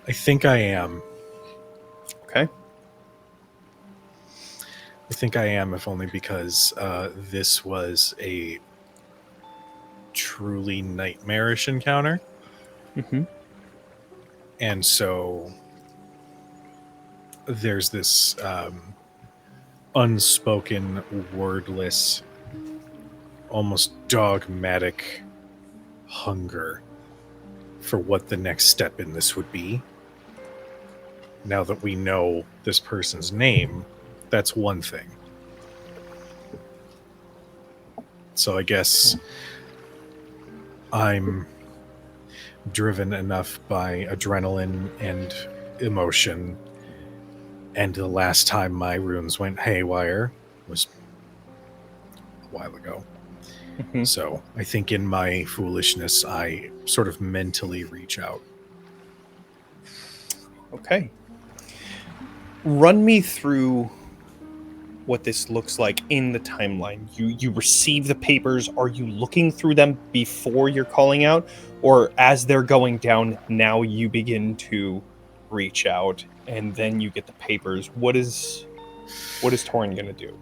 I think I am. Okay. I think I am, if only because this was a truly nightmarish encounter. Mm-hmm. And so there's this unspoken, wordless, almost dogmatic hunger for what the next step in this would be. Now that we know this person's name, that's one thing. So I guess I'm driven enough by adrenaline and emotion, and the last time my runes went haywire was a while ago. Mm-hmm. So I think in my foolishness, I sort of mentally reach out. Okay. Run me through what this looks like in the timeline. You receive the papers. Are you looking through them before you're calling out? Or as they're going down, now you begin to reach out and then you get the papers. What is Torin going to do?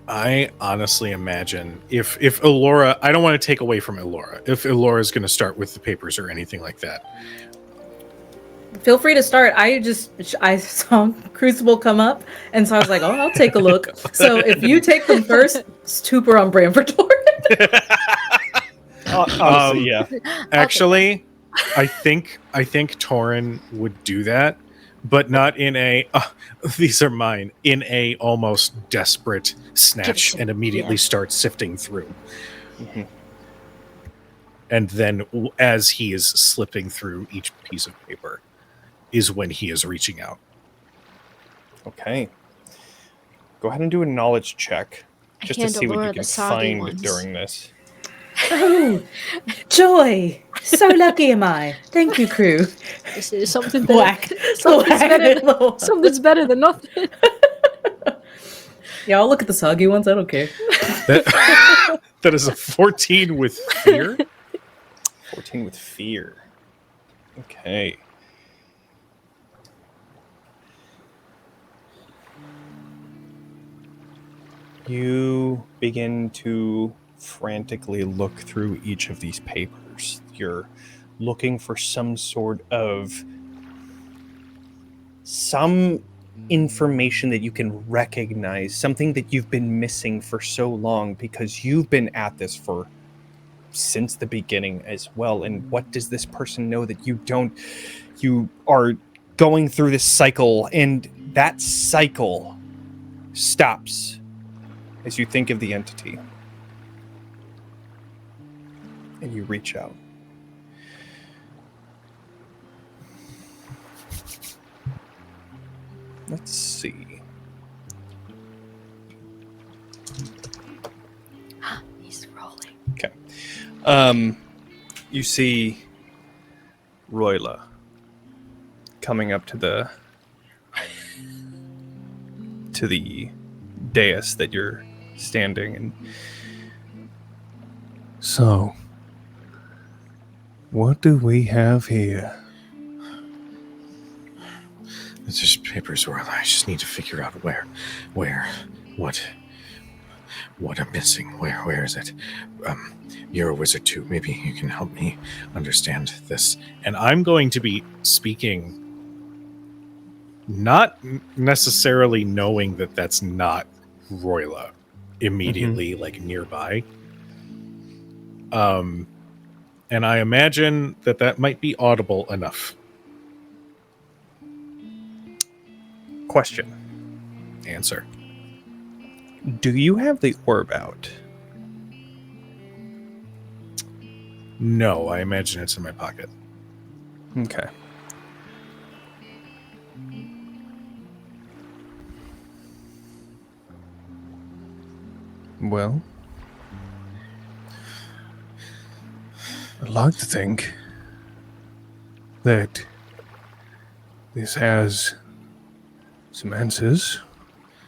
I honestly imagine if Ilora, I don't want to take away from Ilora, if Ilora is going to start with the papers or anything like that. Feel free to start. I saw Crucible come up, and so I was like, oh, I'll take a look. So if you take them first, super on brand for Torin. Honestly, yeah. Actually, I think Torin would do that, but not in a these are mine, in a almost desperate snatch and immediately start sifting through. Mm-hmm. And then as he is slipping through each piece of paper is when he is reaching out. Okay. Go ahead and do a knowledge check just to see what you Ilora can the soggy find ones. during this. Oh, joy! So lucky am I. Thank you, crew. This is something better. Whack. Something's better than nothing. Yeah, I'll look at the soggy ones. I don't care. That is a 14 with fear. 14 with fear. Okay. You begin to frantically look through each of these papers. You're looking for some information that you can recognize, something that you've been missing for so long because you've been at this since the beginning as well. And what does this person know that you don't? You are going through this cycle, and that cycle stops as you think of the entity. And you reach out. Let's see. He's rolling. Okay. You see Roila coming up to the dais that you're standing in. So, what do we have here? It's just papers, Roila. I just need to figure out where, what I'm missing. Where is it? You're a wizard too. Maybe you can help me understand this. And I'm going to be speaking, not necessarily knowing that that's not Roila immediately, like nearby. And I imagine that might be audible enough. Question. Answer. Do you have the orb out? No, I imagine it's in my pocket. Okay. Well, I'd like to think that this has some answers,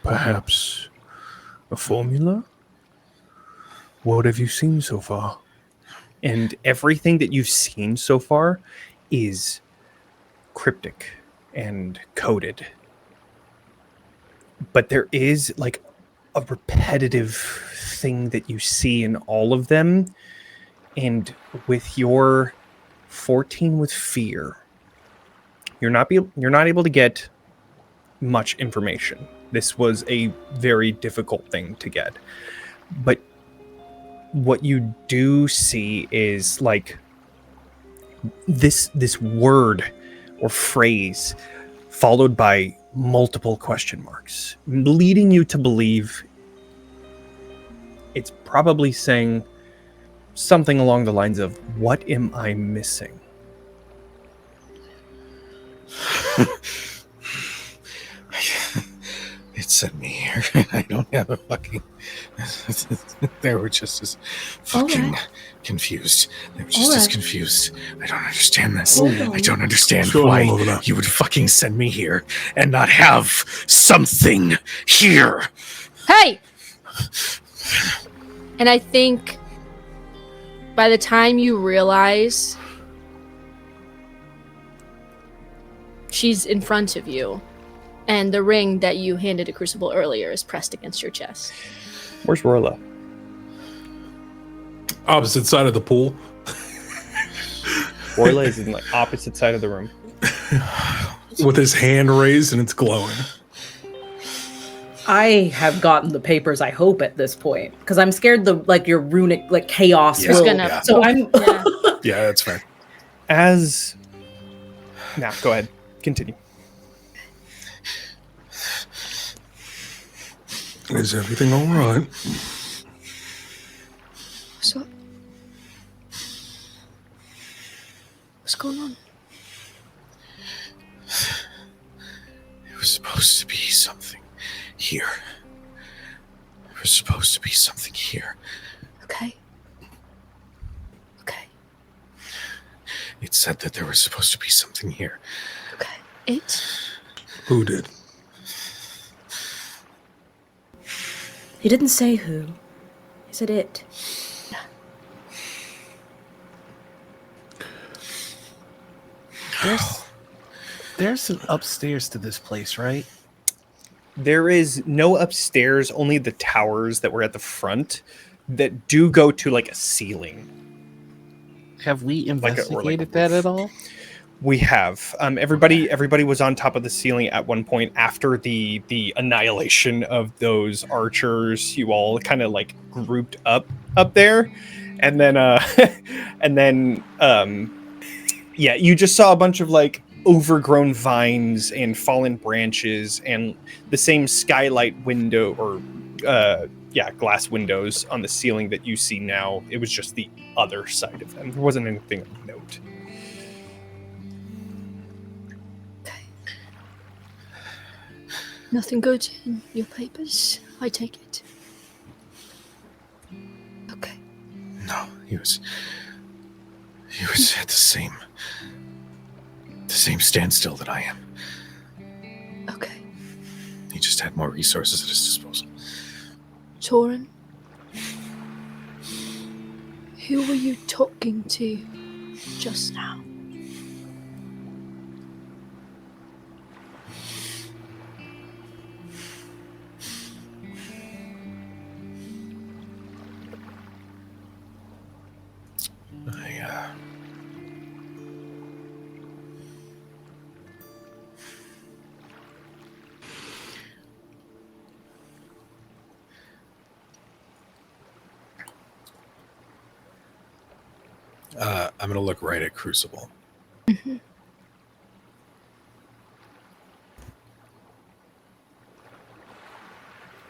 perhaps a formula. What have you seen so far? And everything that you've seen so far is cryptic and coded. But there is like a repetitive thing that you see in all of them. And with your 14 with fear, you're not able to get much information. This was a very difficult thing to get. But what you do see is like this word or phrase followed by multiple question marks, leading you to believe it's probably saying something along the lines of, what am I missing? It sent me here. I don't have a fucking... They were just as fucking confused. They were just as confused. I don't understand this. I don't understand why you would fucking send me here and not have something here. Hey! And I think by the time you realize she's in front of you, and the ring that you handed to Crucible earlier is pressed against your chest. Where's Roila? Opposite side of the pool. Roila is in the opposite side of the room. With his hand raised and it's glowing. I have gotten the papers, I hope, at this point. Because I'm scared your runic, chaos Yeah. will... Yeah. So I'm... Yeah, that's fair. Now, go ahead. Continue. Is everything all right? What's going on? It was supposed to be something here. There was supposed to be something here. Okay. It said that there was supposed to be something here. Okay. It? Who did? He didn't say who. He said it. There's an upstairs to this place, right? There is no upstairs, only the towers that were at the front that do go to like a ceiling. Have we investigated a that roof. at all? We have. Everybody was on top of the ceiling at one point after the annihilation of those archers. You all kind of like grouped up there, and then yeah, you just saw a bunch of like overgrown vines and fallen branches and the same skylight window or glass windows on the ceiling that you see now. It was just the other side of them. There wasn't anything of note. Nothing good in your papers, I take it. Okay. No, he was at the same standstill that I am. Okay. He just had more resources at his disposal. Torin? Who were you talking to just now? I'm going to look right at Crucible. Mm-hmm.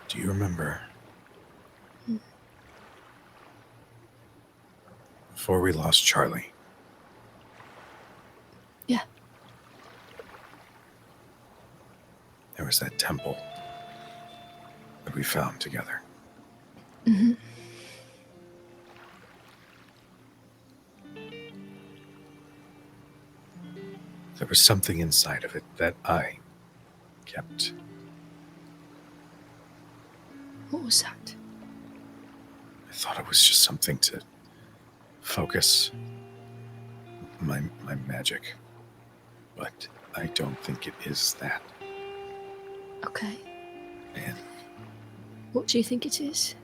Do you remember before we lost Charlie. Yeah. There was that temple that we found together. Mm-hmm. There was something inside of it that I kept. What was that? I thought it was just something to focus my magic. But I don't think it is that. Okay. And What do you think it is?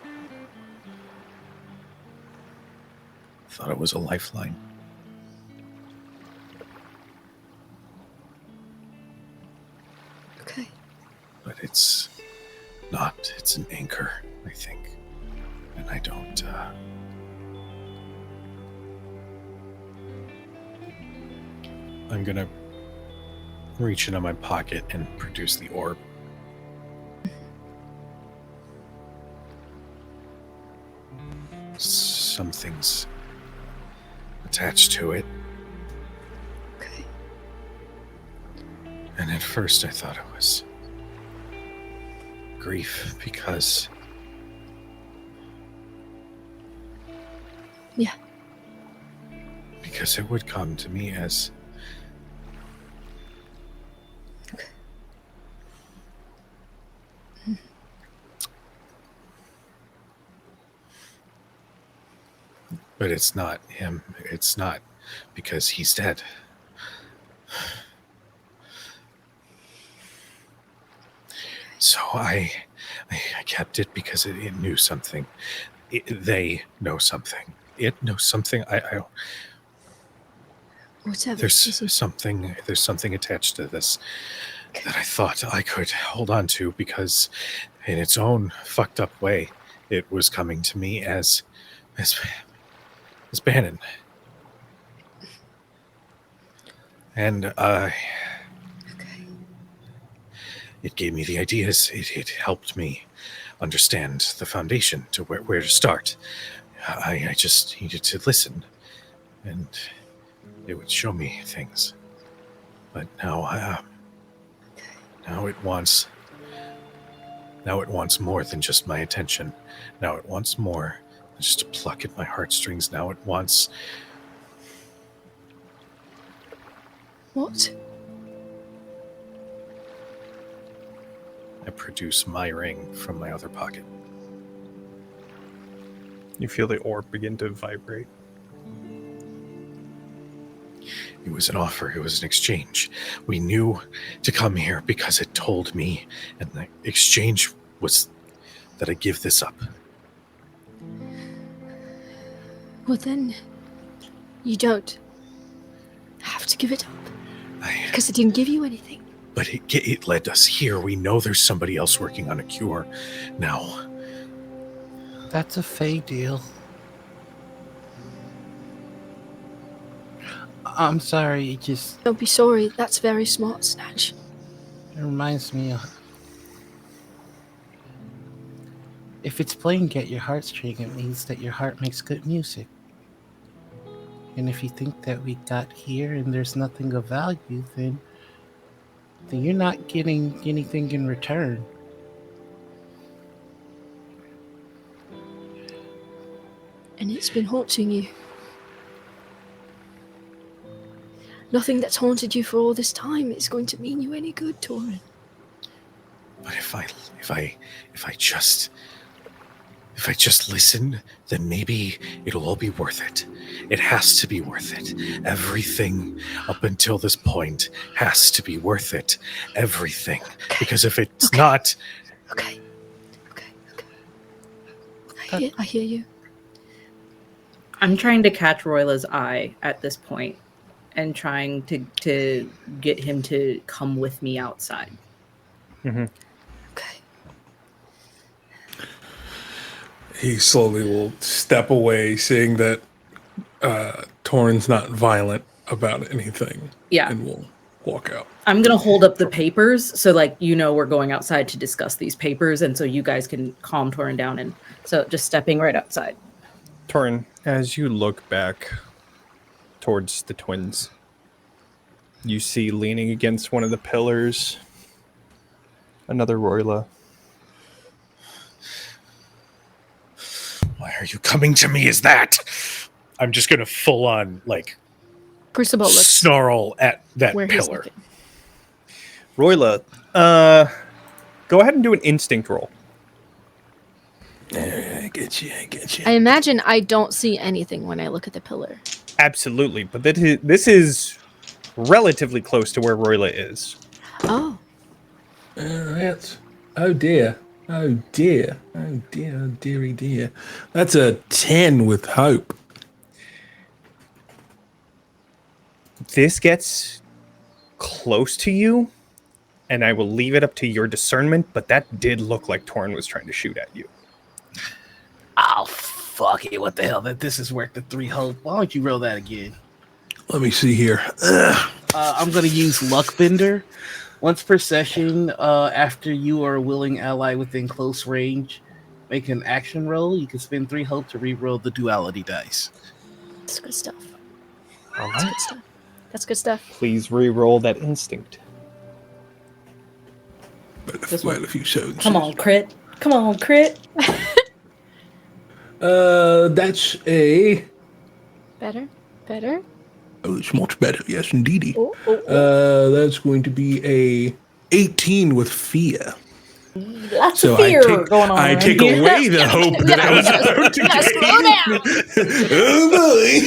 I thought it was a lifeline. Okay. But it's not. It's an anchor, I think. And I don't, I'm gonna reach into my pocket and produce the orb. Something's attached to it. Okay. And at first I thought it was grief because... Yeah. Because it would come to me as... Okay. But it's not him. It's not because he's dead. So I kept it because it knew something. They know something. It knows something. Whatever. There's something attached to this that I thought I could hold on to because in its own fucked up way, it was coming to me as Bannon. And Okay. it gave me the ideas. It helped me understand the foundation to where to start. I just needed to listen, and it would show me things. But now, now it wants more than just my attention. Now it wants more than just to pluck at my heartstrings. Now it wants... What? I produce my ring from my other pocket. You feel the orb begin to vibrate. It was an offer. It was an exchange. We knew to come here because it told me, and the exchange was that I give this up. Well then, you don't have to give it up. Because it didn't give you anything. But it led us here. We know there's somebody else working on a cure now. That's a Fae deal. I'm sorry, it just Don't be sorry, that's very smart, Snatch. it reminds me of... If it's playing Get Your Heartstring, it means that your heart makes good music. And if you think that we got here and there's nothing of value, then you're not getting anything in return. And it's been haunting you. Nothing that's haunted you for all this time is going to mean you any good, Torin. But if I just listen, then maybe it'll all be worth it. It has to be worth it. Everything up until this point has to be worth it. Everything. Okay. Because if it's not... Okay. I hear you. I'm trying to catch Roila's eye at this point and trying to get him to come with me outside. Mm-hmm. Okay. He slowly will step away, seeing that Torin's not violent about anything. Yeah. And will walk out. I'm gonna hold up the papers so like we're going outside to discuss these papers, and so you guys can calm Torin down. And so just stepping right outside. Torin, as you look back towards the twins, you see leaning against one of the pillars another Roila. Why are you coming to me as that? I'm just gonna full on Crucible looks snarl at that where he's pillar. looking. Roila, go ahead and do an instinct roll. I get you. I imagine I don't see anything when I look at the pillar. Absolutely, but this is relatively close to where Roila is. Oh. That's... Oh dear. Oh dear. Oh dear. Oh dearie dear. That's a 10 with hope. This gets close to you, and I will leave it up to your discernment, but that did look like Torin was trying to shoot at you. Oh, fuck it. What the hell? This is worth the 3 hope. Why don't you roll that again? Let me see here. I'm going to use Luckbender. Once per session, after you are a willing ally within close range, make an action roll. You can spend 3 hope to re-roll the duality dice. That's good stuff. All That's right. good stuff. That's good stuff. Please re-roll that instinct. Well, a few shows. Come on, crit. Come on, crit. That's a... Better? Better? Oh, it's much better. Yes, indeedy. Oh. That's going to be a 18 with fear. Lots So of fear going on. I around take here. away the hope that I was about to Yeah, slow down. Oh boy!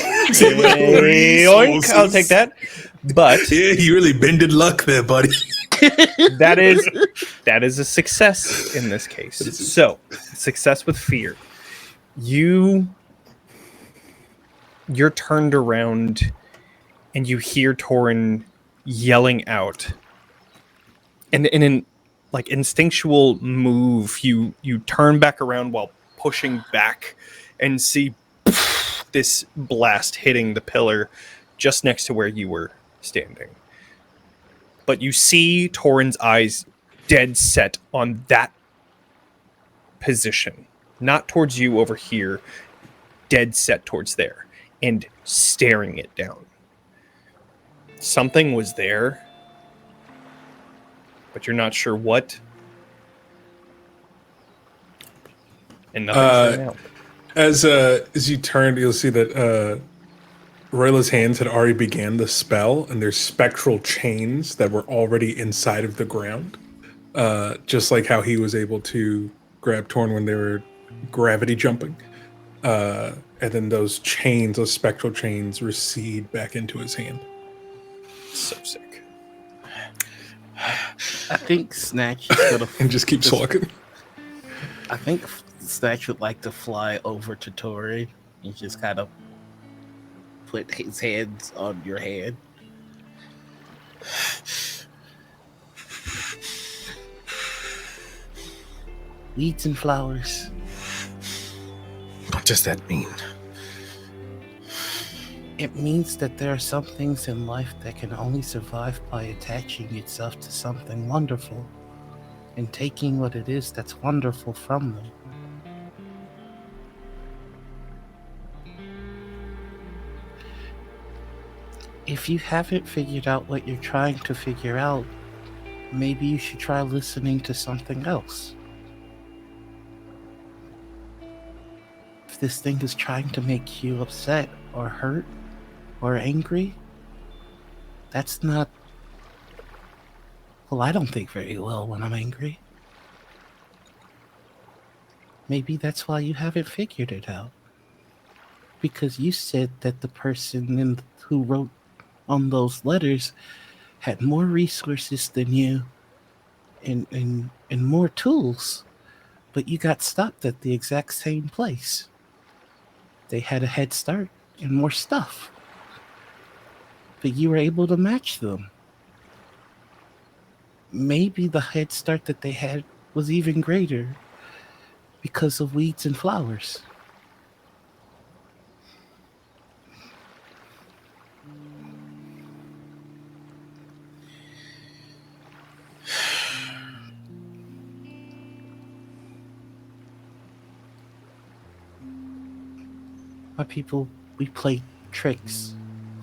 Yoink, I'll take that. But Yeah, you really bended luck there, buddy. that is a success in this case. So, success with fear. You're turned around and you hear Torin yelling out. And in an instinctual move, you turn back around while pushing back and see this blast hitting the pillar just next to where you were standing. But you see Torin's eyes dead set on that position, not towards you over here, dead set towards there, and staring it down. Something was there, but you're not sure what. And nothing's there now. As you turn, you'll see that Roila's hands had already began the spell, and there's spectral chains that were already inside of the ground. Just like how he was able to grab Torin when they were gravity jumping. And then those chains, those spectral chains, recede back into his hand. So sick. I think Snatch is going to... And just keeps walking. I think Snatch would like to fly over to Torin and just kind of put his hands on your hand. Weeds and flowers. What does that mean? It means that there are some things in life that can only survive by attaching itself to something wonderful and taking what it is that's wonderful from them. If you haven't figured out what you're trying to figure out, maybe you should try listening to something else. If this thing is trying to make you upset or hurt or angry, that's not... Well, I don't think very well when I'm angry. Maybe that's why you haven't figured it out. Because you said that the person who wrote on those letters had more resources than you and more tools, but you got stopped at the exact same place. They had a head start and more stuff, but you were able to match them. Maybe the head start that they had was even greater because of weeds and flowers. My people, we play tricks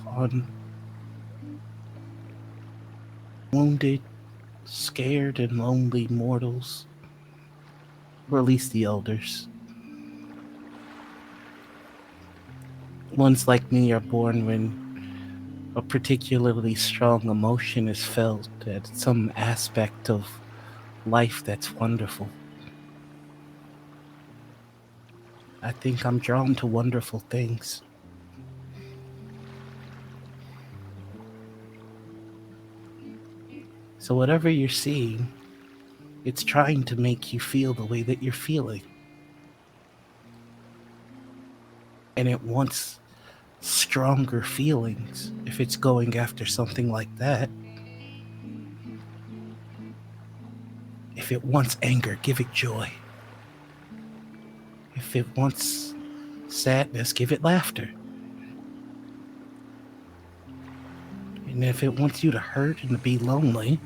on wounded, scared, and lonely mortals. Or at least the elders. Ones like me are born when a particularly strong emotion is felt at some aspect of life that's wonderful. I think I'm drawn to wonderful things. So whatever you're seeing, it's trying to make you feel the way that you're feeling. And it wants stronger feelings if it's going after something like that. If it wants anger, give it joy. If it wants sadness, give it laughter. And if it wants you to hurt and to be lonely,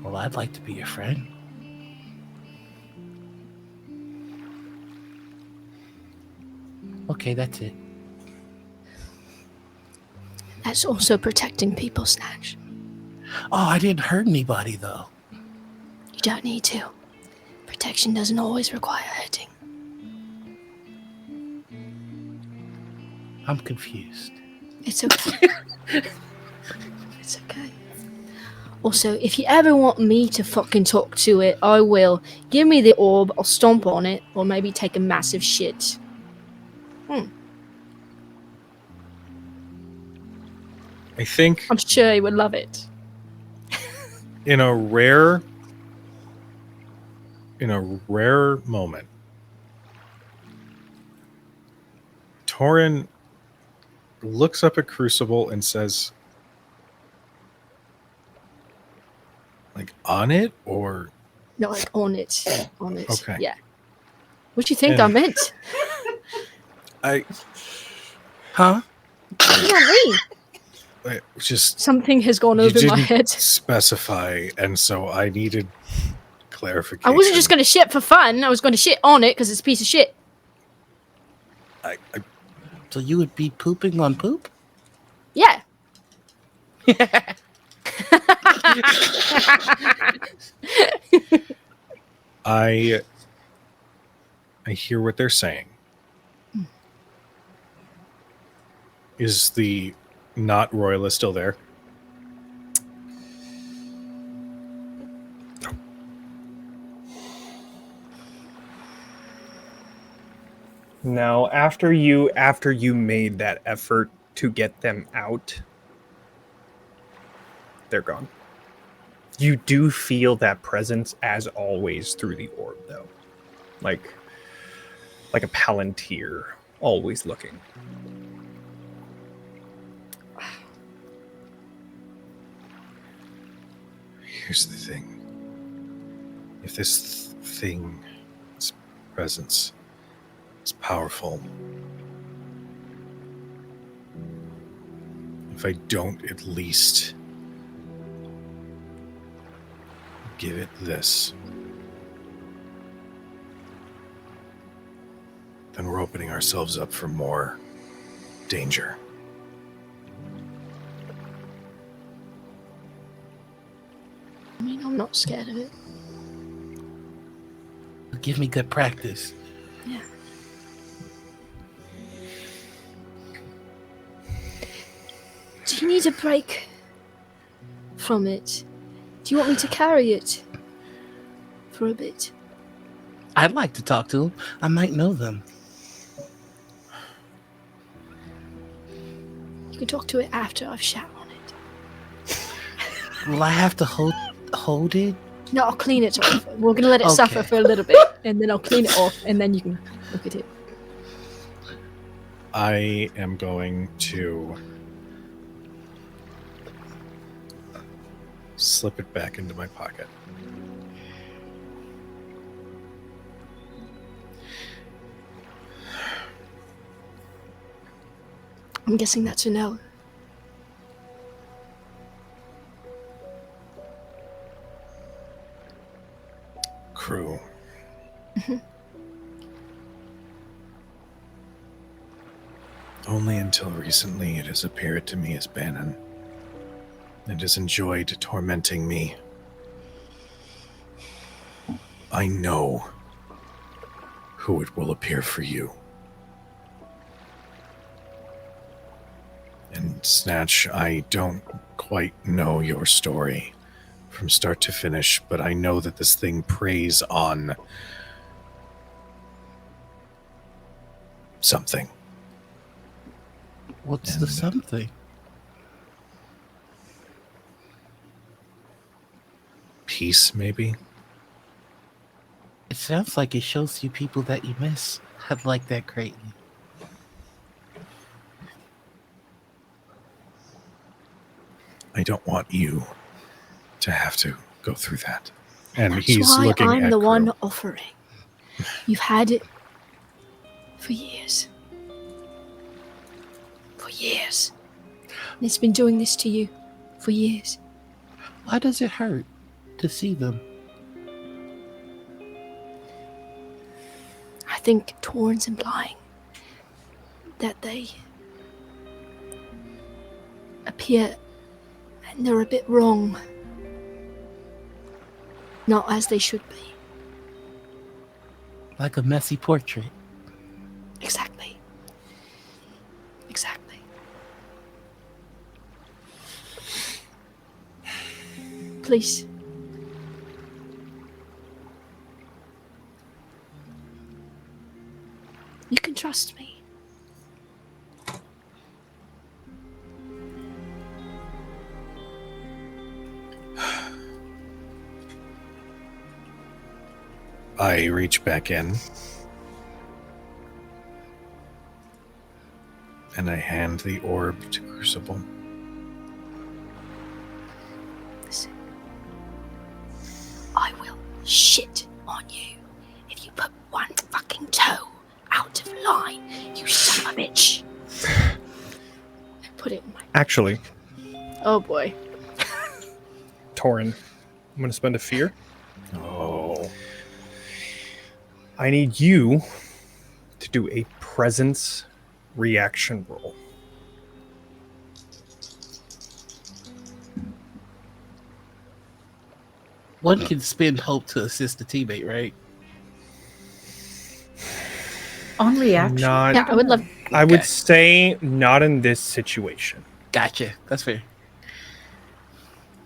well, I'd like to be your friend. Okay, that's it. That's also protecting people, Snatch. Oh, I didn't hurt anybody, though. You don't need to. Protection doesn't always require hurting. I'm confused. It's okay. It's okay. Also, if you ever want me to fucking talk to it, I will. Give me the orb, I'll stomp on it, or maybe take a massive shit. I think I'm sure he would love it. in a rare moment, Torin looks up at Crucible and says, like, on it or Not like on it. On it. Okay. Yeah. What do you think Yeah. I meant? Huh? Not me. I just Something has gone you over my didn't head. specify, and so I needed clarification. I wasn't just going to shit for fun. I was going to shit on it because it's a piece of shit. I So you would be pooping on poop? Yeah. I hear what they're saying. Is the not Roila still there? No, after you made that effort to get them out, they're gone. You do feel that presence as always through the orb, though. Like a palantir, always looking. Here's the thing. If this thing, this presence, is powerful, if I don't at least give it this, then we're opening ourselves up for more danger. I mean, I'm not scared of it. Give me good practice. Yeah. Do you need a break from it? Do you want me to carry it for a bit? I'd like to talk to them. I might know them. You can talk to it after I've shat on it. Will I have to hold it? No, I'll clean it off. We're going to let it suffer Okay. for a little bit, and then I'll clean it off, and then you can look at it. I am going to slip it back into my pocket. I'm guessing that's a no. Crew. Only until recently it has appeared to me as Bannon. It has enjoyed tormenting me. I know who it will appear for you. And Snatch, I don't quite know your story from start to finish, but I know that this thing preys on something. What's the something? Peace, maybe? It sounds like it shows you people that you miss. I'd like that greatly. I don't want you to have to go through that. And That's he's why looking I'm at the Crow. one offering. You've had it for years. For years. And it's been doing this to you for years. Why does it hurt to see them? I think Torin's implying that they appear and they're a bit wrong. Not as they should be. Like a messy portrait. Exactly. Exactly. Please. You can trust me. I reach back in and I hand the orb to Crucible. Listen. I will shit on you if you put one fucking toe out of line, you son of a bitch. Put it in my... Actually, Oh boy. Torin, I'm going to spend a fear. Oh. I need you to do a presence reaction roll. One can spend hope to assist a teammate, right? On reaction. Not, Yeah, I would love... I would Okay. say not in this situation. Gotcha. That's fair.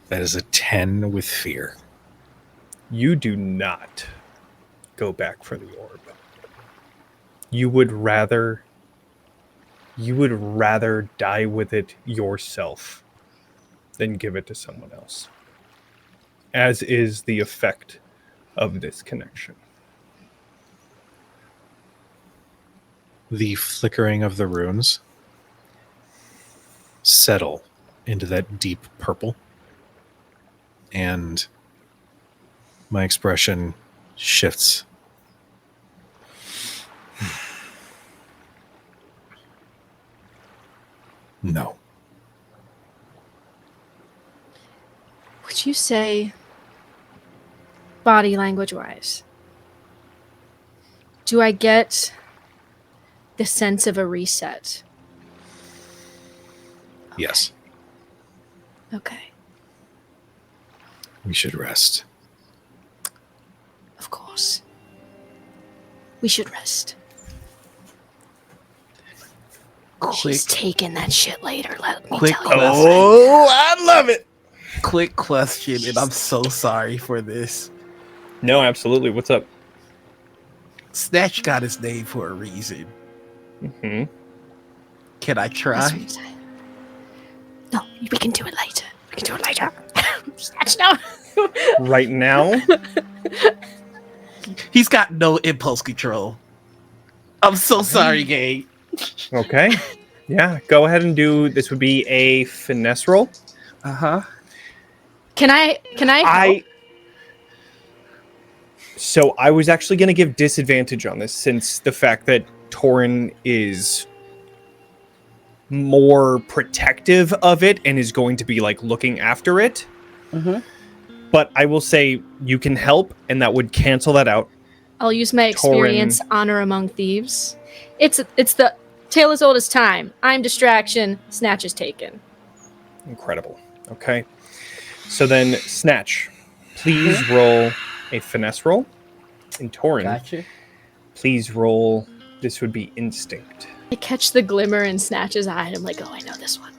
That is a 10 with fear. You do not go back for the orb. You would rather die with it yourself than give it to someone else. As is the effect of this connection. The flickering of the runes settle into that deep purple, and my expression shifts. No. Would you say, body language wise, do I get the sense of a reset? Yes, Okay, we should rest. of course. We should rest. Quick, She's taking that shit later, let me Quick tell you. question. Oh, I love it. quick question, and I'm so sorry for this. No, absolutely. What's up? Snatch got his name for a reason. Mm-hmm. Can I That's try? what you say. No, we can do it later. We can do it later. Snatch now. Right now, He's got no impulse control. I'm so sorry, gang. okay. Yeah, go ahead and do. This would be a finesse roll. Uh-huh. Can I help? So I was actually going to give disadvantage on this since the fact that Torin is more protective of it and is going to be like looking after it. Mm-hmm. But I will say you can help, and that would cancel that out. I'll use my experience, honor among thieves. It's the Tale as old as time. I'm distraction. Snatch is taken. Incredible. Okay. So then, Snatch, please roll a finesse roll. And Torin, Gotcha. please roll. This would be instinct. I catch the glimmer in Snatch's eye, and I'm like, oh, I know this one.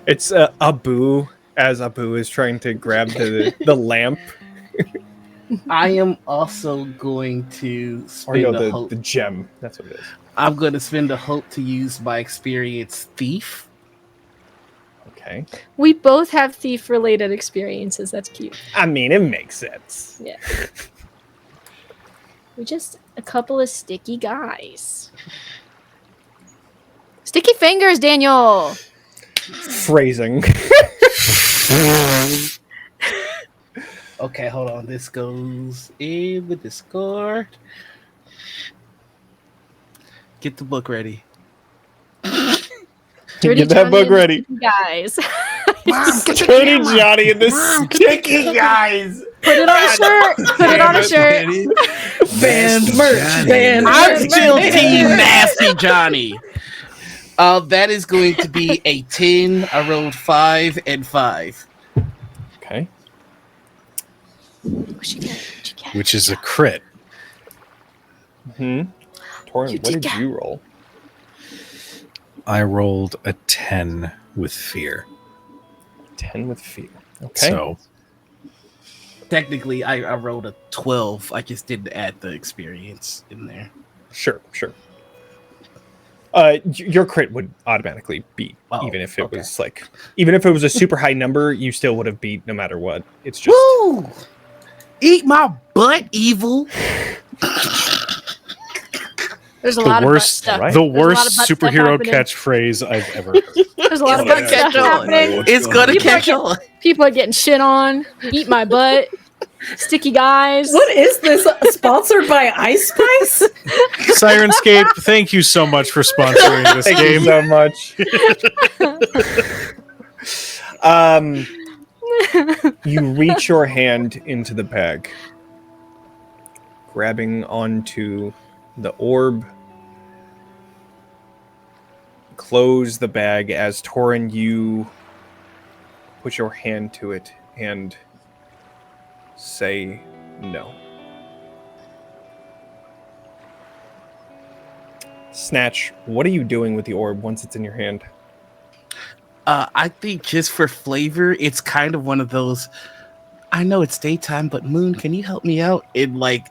It's Abu, as Abu is trying to grab the lamp. I am also going to Or spend no, a hope. the gem. That's what it is. I'm going to spend a hope to use my experience thief. Okay. We both have thief-related experiences. That's cute. I mean, it makes sense. Yeah. We're just a couple of sticky guys. Sticky fingers, Daniel! Phrasing. Okay, hold on. This goes in the Discord. Get the book ready. Dirty Get that Johnny book and the ready. sticky guys. Dirty Johnny and the sticky guys. Put it on a shirt! Put it on a shirt! Band merch. Band I'm merch. still Team Nasty Johnny. That is going to be a 10. I rolled 5 and 5. Okay. What'd you get? Which is a crit. Torin, what did you roll? I rolled a 10 with fear. 10 with fear. Okay. So Technically, I rolled a 12. I just didn't add the experience in there. Sure. Your crit would automatically beat, even if it was even if it was a super high number, you still would have beat no matter what. It's just Woo! Eat my butt, evil. There's a the lot of butt worst, stuff. right? the There's a lot worst of butt stuff superhero happening. catchphrase I've ever heard. There's a lot of It's butt gonna stuff catch on. happening. It's gonna People catch are on. People are getting shit on. Eat my butt. Sticky guys. What is this? Sponsored by Ice Spice? Sirenscape, thank you so much for sponsoring this Thank you game. so much. You reach your hand into the bag, grabbing onto the orb. Close the bag as Torin, you put your hand to it and say no. Snatch, what are you doing with the orb once it's in your hand? I think just for flavor, it's kind of one of those. I know it's daytime, but Moon, can you help me out? And like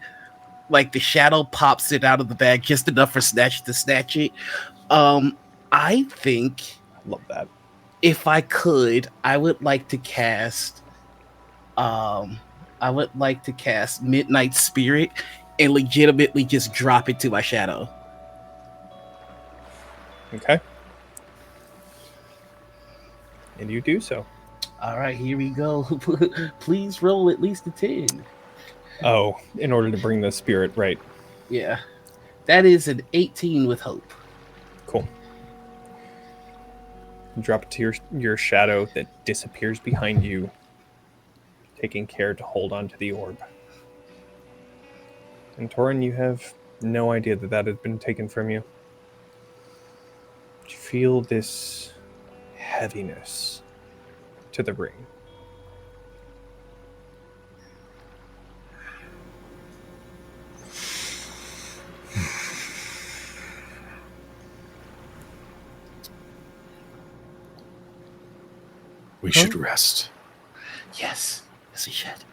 the shadow pops it out of the bag just enough for Snatch to snatch it. I think Love that. if I could, I would like to cast. I would like to cast Midnight Spirit and legitimately just drop it to my shadow. Okay. And you do so. All right, here we go. Please roll at least a 10. Oh, in order to bring the spirit, right. Yeah. That is an 18 with hope. Cool. You drop it to your shadow that disappears behind you, taking care to hold on to the orb. And Torin, you have no idea that had been taken from you. You feel this heaviness to the ring. We should rest. Yes. Yes, we should.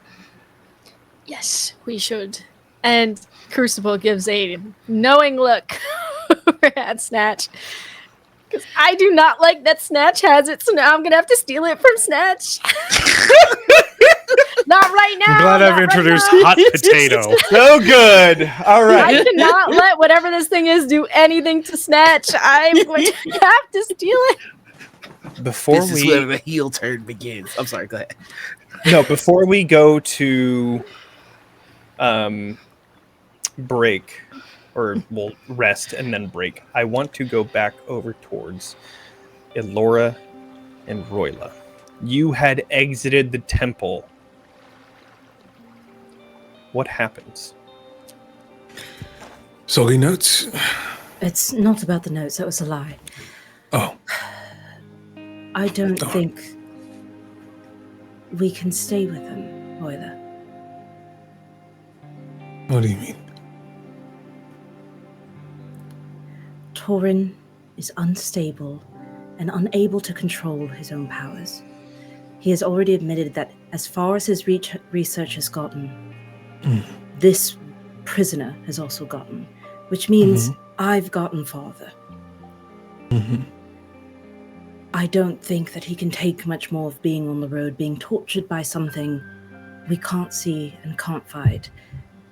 Yes, we should. And Crucible gives a knowing look over at Snatch. Because I do not like that Snatch has it, so now I'm going to have to steal it from Snatch. Not right now. I'm glad I've not introduced right now. hot potato. So good. All right. I cannot let whatever this thing is do anything to Snatch. I'm going to have to steal it. Before This is where the heel turn begins. I'm sorry, go ahead. before we go to break, or we'll rest and then break, I want to go back over towards Ilora and Roila. You had exited the temple. What happens? Soggy notes? It's not about the notes. That was a lie. Oh. I don't Darn. think we can stay with them, Roila. What do you mean? Torin is unstable and unable to control his own powers. He has already admitted that as far as his research has gotten, this prisoner has also gotten, which means I've gotten farther. I don't think that he can take much more of being on the road, being tortured by something we can't see and can't fight.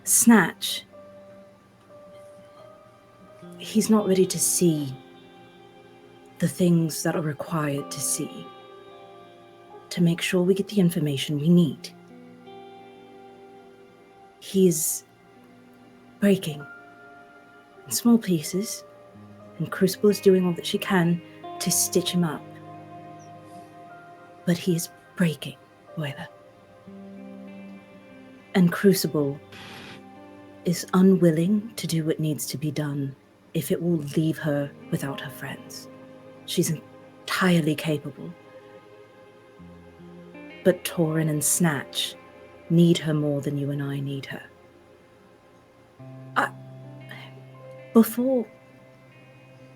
Snatch, he's not ready to see the things that are required to see to make sure we get the information we need. He's breaking in small pieces, and Crucible is doing all that she can to stitch him up. But he is breaking, Roila. And Crucible is unwilling to do what needs to be done if it will leave her without her friends. She's entirely capable. But Torin and Snatch need her more than you and I need her. Before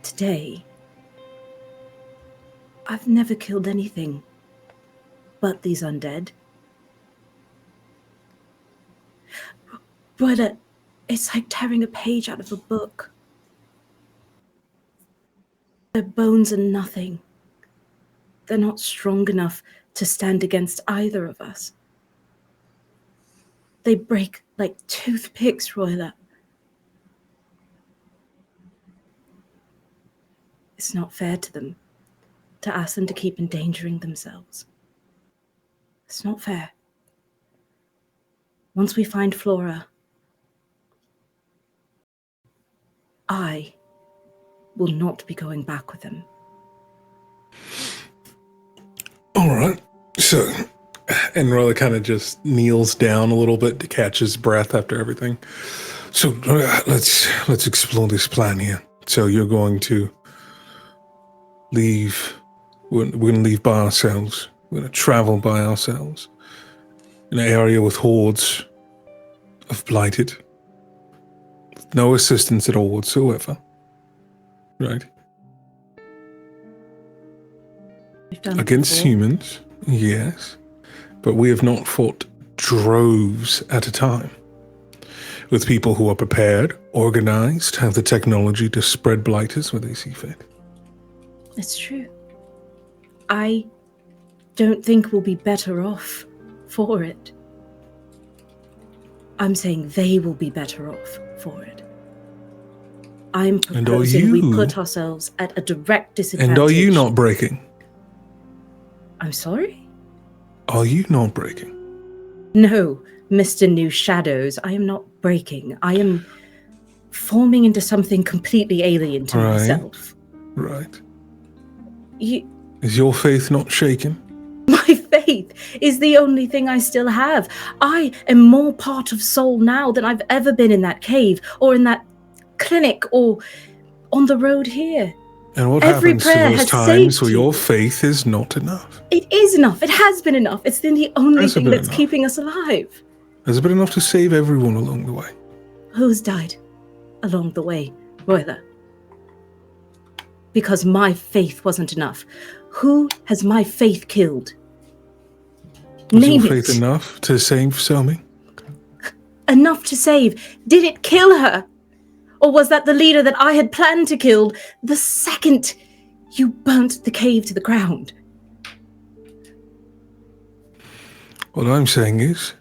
today, I've never killed anything but these undead. Roila, it's like tearing a page out of a book. Their bones are nothing. They're not strong enough to stand against either of us. They break like toothpicks, Roila. It's not fair to them to ask them to keep endangering themselves. It's not fair. Once we find Flora, I will not be going back with them. All right. So, and Roila kind of just kneels down a little bit to catch his breath after everything. So let's explore this plan here. So you're going to leave. We're going to leave by ourselves. We're going to travel by ourselves in an area with hordes of blighted, with no assistance at all whatsoever. Right? Against humans, yes, but we have not fought droves at a time. With people who are prepared, organized, have the technology to spread blighters where they see fit. It's true. I don't think we'll be better off for it. I'm saying they will be better off for it. I'm proposing we put ourselves at a direct disadvantage. And are you not breaking? I'm sorry? Are you not breaking? No, Mr. New Shadows, I am not breaking. I am forming into something completely alien to myself. Right. Is your faith not shaken? My faith is the only thing I still have. I am more part of Soul now than I've ever been in that cave, or in that clinic, or on the road here. And what happens to those times where your faith is not enough? It is enough. It has been enough. It's been the only thing that's keeping us alive. Has it been enough to save everyone along the way? Who's died along the way, Roila? Because my faith wasn't enough. Who has my faith killed? Was your faith enough to save Somi? Enough to save. Did it kill her? Or was that the leader that I had planned to kill the second you burnt the cave to the ground? What I'm saying is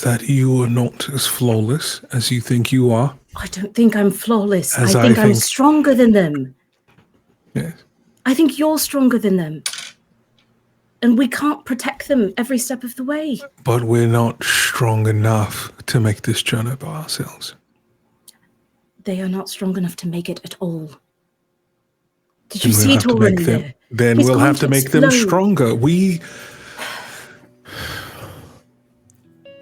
that you are not as flawless as you think you are. I don't think I'm flawless. I think I'm stronger than them. Yes. I think you're stronger than them. And we can't protect them every step of the way. But we're not strong enough to make this journey by ourselves. They are not strong enough to make it at all. Did you see Torin in there? Then we'll have to make them stronger.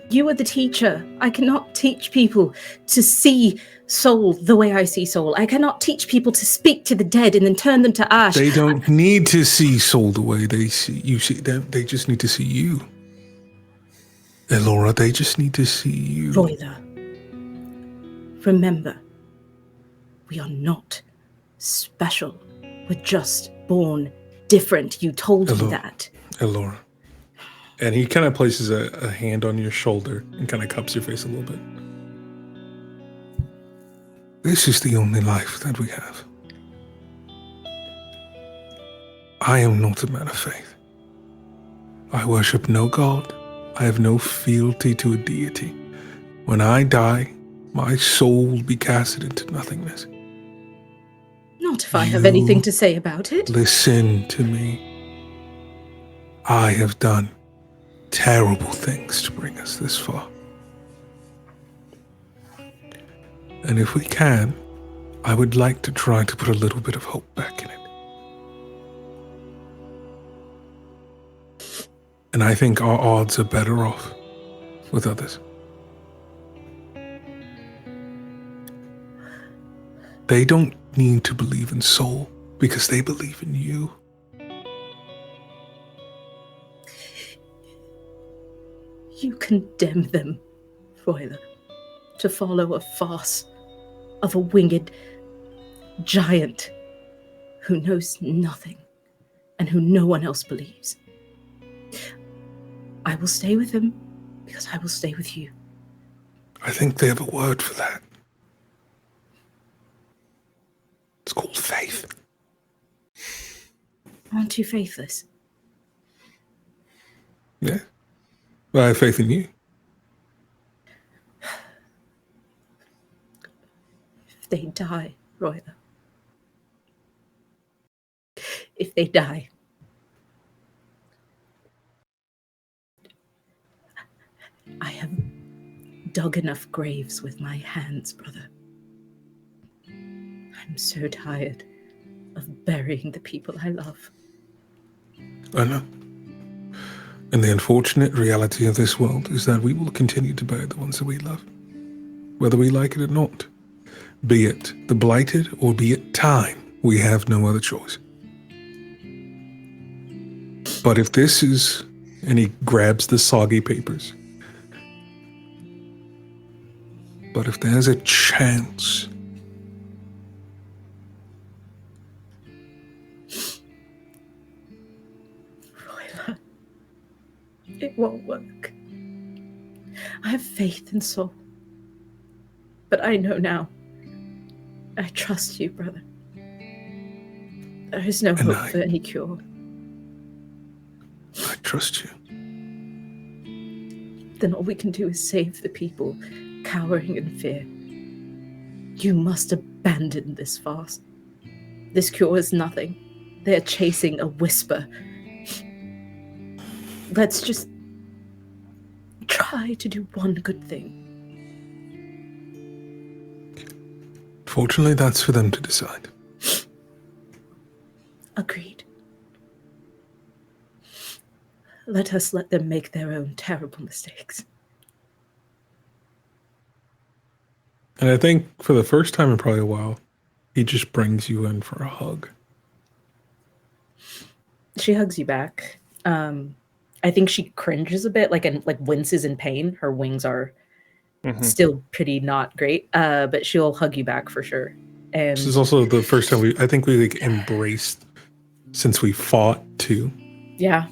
You are the teacher. I cannot teach people to see soul the way I see soul. I cannot teach people to speak to the dead and then turn them to ash. They don't need to see soul the way they see you. See them. They just need to see you. Ilora, they just need to see you. Roila, remember, we are not special. We're just born different. You told me that. Ilora. And he kind of places a hand on your shoulder and kind of cups your face a little bit. This is the only life that we have. I am not a man of faith. I worship no god. I have no fealty to a deity. When I die, my soul will be casted into nothingness. Not if I have anything to say about it. Listen to me. I have done terrible things to bring us this far. And if we can, I would like to try to put a little bit of hope back in it. And I think our odds are better off with others. They don't need to believe in soul because they believe in you. You condemn them, Roila, to follow a farce of a winged giant who knows nothing and who no one else believes. I will stay with him because I will stay with you. I think they have a word for that. It's called faith. Aren't you faithless? Yeah. Well, I have faith in you. If they die, Roila. If they die, I have dug enough graves with my hands, brother. I'm so tired of burying the people I love. I know. And the unfortunate reality of this world is that we will continue to bury the ones that we love, whether we like it or not. Be it the blighted or be it time, we have no other choice. But if this is, and he grabs the soggy papers, but if there's a chance it won't work. I have faith in soul. But I know now. I trust you, brother. There is no hope for any cure. I trust you. Then all we can do is save the people cowering in fear. You must abandon this farce. This cure is nothing. They are chasing a whisper. Let's just try to do one good thing. Fortunately, that's for them to decide. Agreed. Let us let them make their own terrible mistakes. And I think for the first time in probably a while, he just brings you in for a hug. She hugs you back. I think she cringes a bit, like winces in pain. Her wings are still pretty not great, but she'll hug you back for sure. And this is also the first time we like embraced since we fought too. Yeah,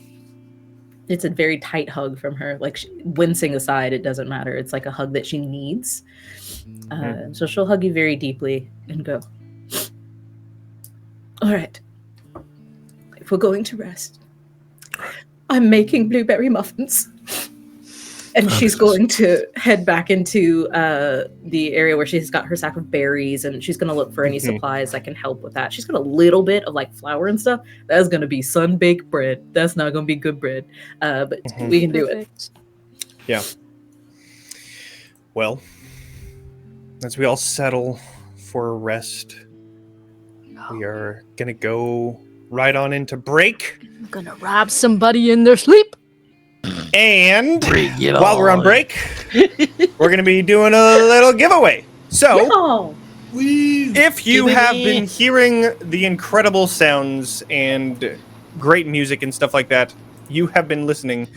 it's a very tight hug from her. Like wincing aside, it doesn't matter. It's like a hug that she needs. So she'll hug you very deeply and go, all right, if we're going to rest, I'm making blueberry muffins. And she's going to head back into the area where she's got her sack of berries, and she's going to look for any supplies that can help with that. She's got a little bit of like flour and stuff. That's going to be sun-baked bread. That's not going to be good bread, but we can do it. Yeah. Well, as we all settle for a rest, we are going to go right on into break. I'm going to rob somebody in their sleep. And while we're on break, we're going to be doing a little giveaway. So, Oh, if you have been hearing the incredible sounds and great music and stuff like that, you have been listening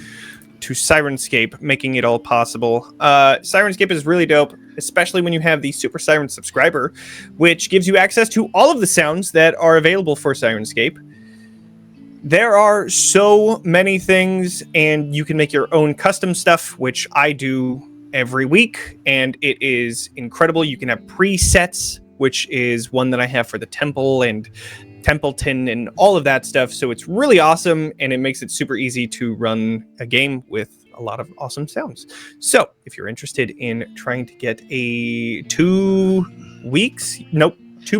to Sirenscape, making it all possible. Sirenscape is really dope, especially when you have the Super Siren subscriber, which gives you access to all of the sounds that are available for Sirenscape. There are so many things, and you can make your own custom stuff, which I do every week, and it is incredible. You can have presets, which is one that I have for the temple and Templeton and all of that stuff. So it's really awesome, and it makes it super easy to run a game with a lot of awesome sounds. So if you're interested in trying to get a 2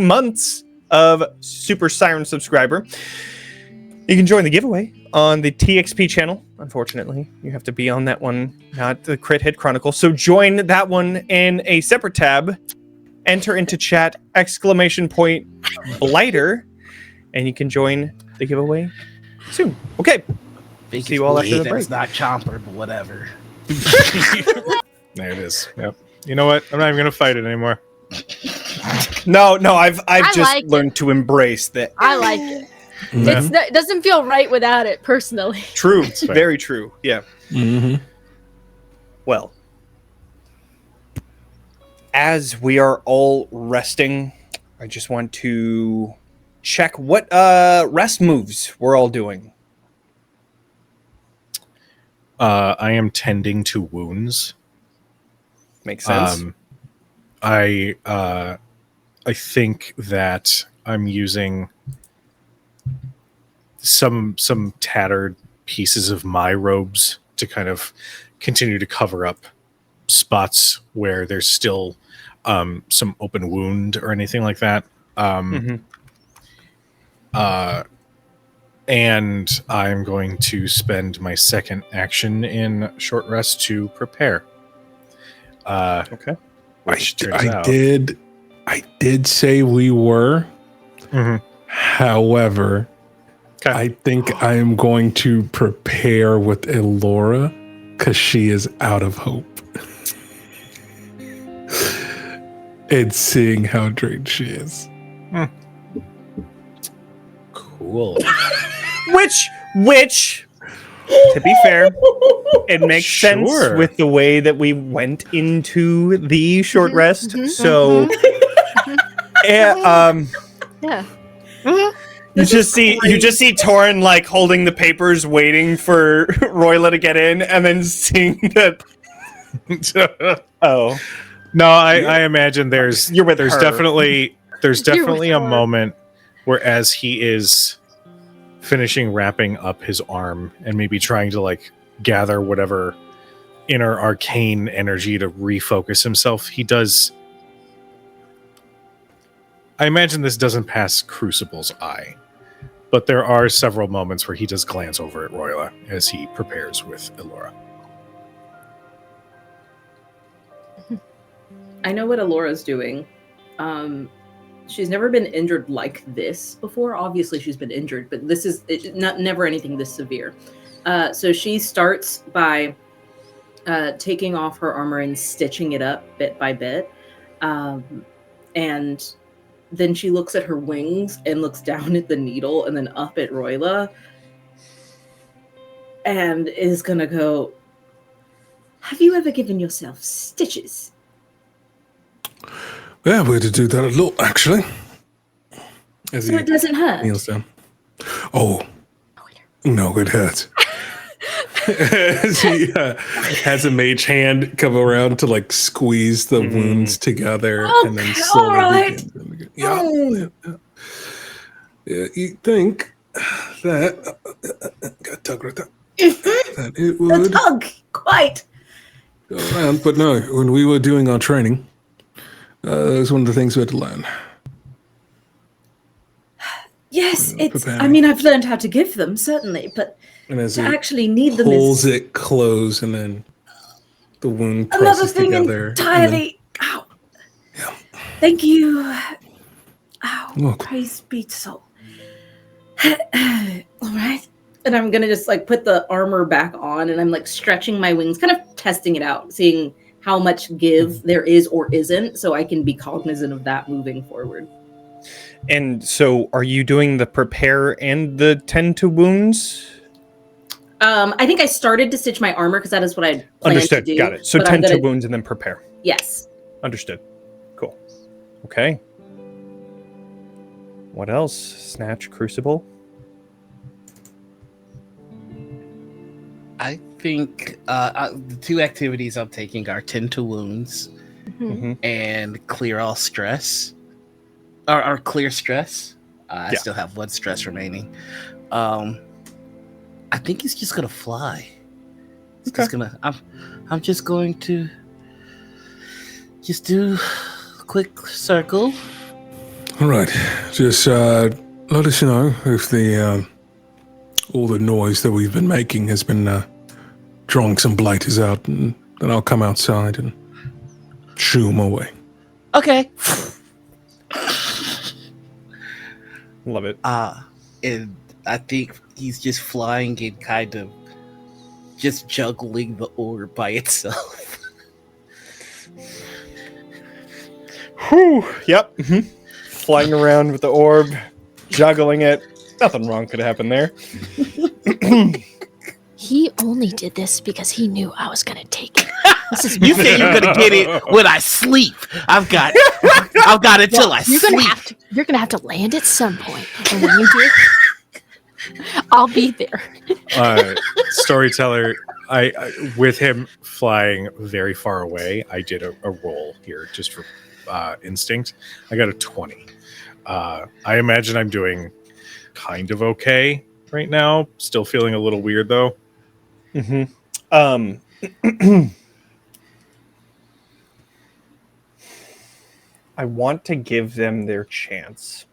months of Super Siren subscriber, you can join the giveaway on the TXP channel. Unfortunately, you have to be on that one, not the Crit Hit Chronicle. So join that one in a separate tab. Enter into chat !Blighter, and you can join the giveaway soon. Okay. See you all after the break. It's not Chomper, but whatever. There it is. Yep. You know what? I'm not even gonna fight it anymore. No, I've just like learned to embrace that. I like it. Yeah. It doesn't feel right without it, personally. True. fair. Very true. Yeah. Mm-hmm. Well, as we are all resting, I just want to check what rest moves we're all doing. I am tending to wounds. Makes sense. I think that I'm using some tattered pieces of my robes to kind of continue to cover up spots where there's still some open wound or anything like that. And I'm going to spend my second action in short rest to prepare. Okay. Which turns I out- did say we were. Mhm. However, Okay. I think I am going to prepare with Ilora because she is out of hope. And seeing how drained she is. Cool. Which, to be fair, it makes sense Sure. with the way that we went into the short rest. So, Yeah. You just see Torin like holding the papers, waiting for Roila to get in, and then seeing that. Oh, No, I imagine there's You're with her. definitely a her. moment where as he is finishing wrapping up his arm and maybe trying to like gather whatever inner arcane energy to refocus himself, he does. I imagine this doesn't pass Crucible's eye, but there are several moments where he does glance over at Roila as he prepares with Ilora. I know what Elora's doing. She's never been injured like this before. Obviously, she's been injured, but this is never anything this severe. So she starts by taking off her armor and stitching it up bit by bit. And then she looks at her wings and looks down at the needle and then up at Roila and is going to go, "Have you ever given yourself stitches?" Yeah, we had to do that a lot, actually. As So he it doesn't hurt. kneels down. Oh, no, it hurts. As he has a mage hand come around to like squeeze the wounds together and then Okay, slowly all right. begin them again. Yeah, you think that got tug right there. That it The would tug, quite. go around, but no, when we were doing our training, that was one of the things we had to learn. Yes, it's. preparing. I mean, I've learned how to give them certainly, but And as to he actually need them pulls is it close, and then the wound another presses thing together. entirely. Ow. Yeah. Thank you. Ow. Welcome. Praise be to soul. All right. And I'm gonna just like put the armor back on, and I'm like stretching my wings, kind of testing it out, seeing how much give there is or isn't, so I can be cognizant of that moving forward. And so, are you doing the prepare and the tend to wounds? I think I started to stitch my armor because that is what I planned Understood. to do. Got it. So tend to wounds and then prepare. Yes. Understood. Cool. Okay. What else? Snatch, Crucible. I think the two activities I'm taking are tend to wounds and clear all stress. Or clear stress. I still have one stress remaining. I think he's just gonna fly. He's just gonna. I'm just going to just do a quick circle. All right, just let us know if the all the noise that we've been making has been drawing some blighters out, and then I'll come outside and shoo them away. Okay. Love it. And I think he's just flying and kind of just juggling the orb by itself. Whew. Yep. Mm-hmm. Flying around with the orb, juggling it. Nothing wrong could happen there. He only did this because he knew I was gonna take it. You say you're gonna get it when I sleep. I've got it till I sleep. You're gonna have to land at some point, and when you do, I'll be there. Storyteller, I with him flying very far away, I did a roll here just for instinct. I got a 20. I imagine I'm doing kind of okay right now. Still feeling a little weird though. I want to give them their chance.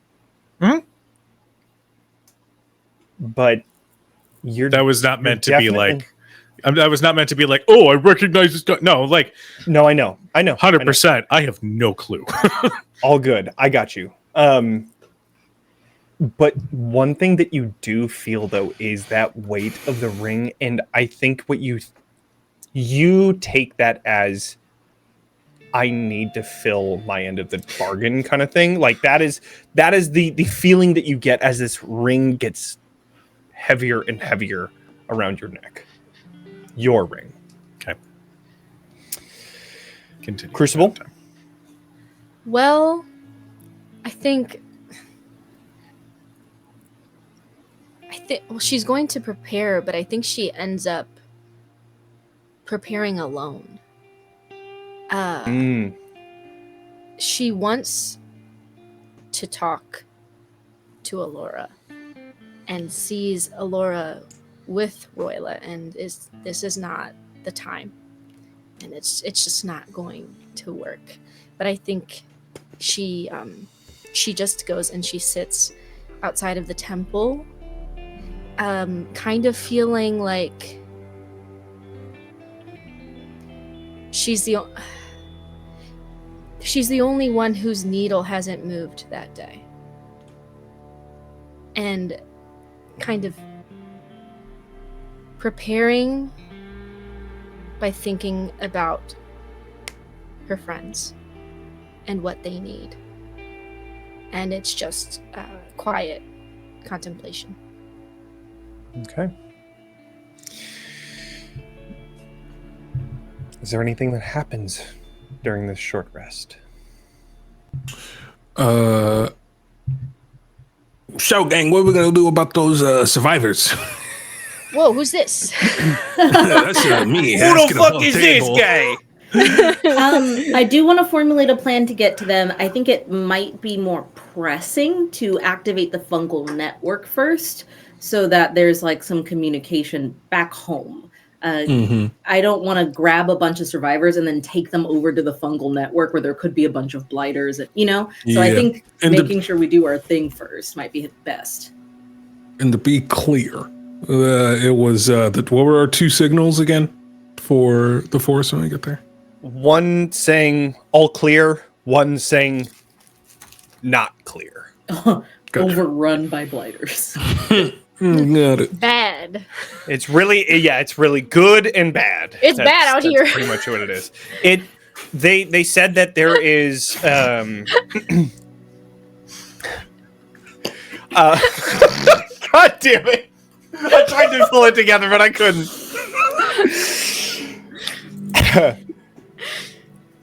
But that was not meant to be like. That was not meant to be like. Oh, I recognize this guy. No, like. No, I know. 100%. I have no clue. All good. I got you. But one thing that you do feel though is that weight of the ring, and I think what you take that as I need to fill my end of the bargain kind of thing. Like that is the feeling that you get as this ring gets heavier and heavier around your neck. Your ring. Okay. Continue. Crucible. Well, I think she's going to prepare, but I think she ends up preparing alone. She wants to talk to Ilora and sees Ilora with Roila, and this is not the time, and it's just not going to work. But I think she just goes and she sits outside of the temple, kind of feeling like she's the only one whose needle hasn't moved that day, and kind of preparing by thinking about her friends and what they need. And it's just quiet contemplation. Okay. Is there anything that happens during this short rest? So, gang, what are we gonna do about those survivors? Whoa, who's this? That's me. Who the fuck is this guy? I do want to formulate a plan to get to them. I think it might be more pressing to activate the fungal network first, so that there's like some communication back home. I don't want to grab a bunch of survivors and then take them over to the fungal network where there could be a bunch of blighters, So I think making sure we do our thing first might be best. And to be clear, it was what were our two signals again for the force when we get there? One saying all clear, one saying not clear. Overrun by blighters. Got it. Bad. It's really good and bad. It's bad out here. That's pretty much what it is. They said that there is God damn it. I tried to pull it together, but I couldn't.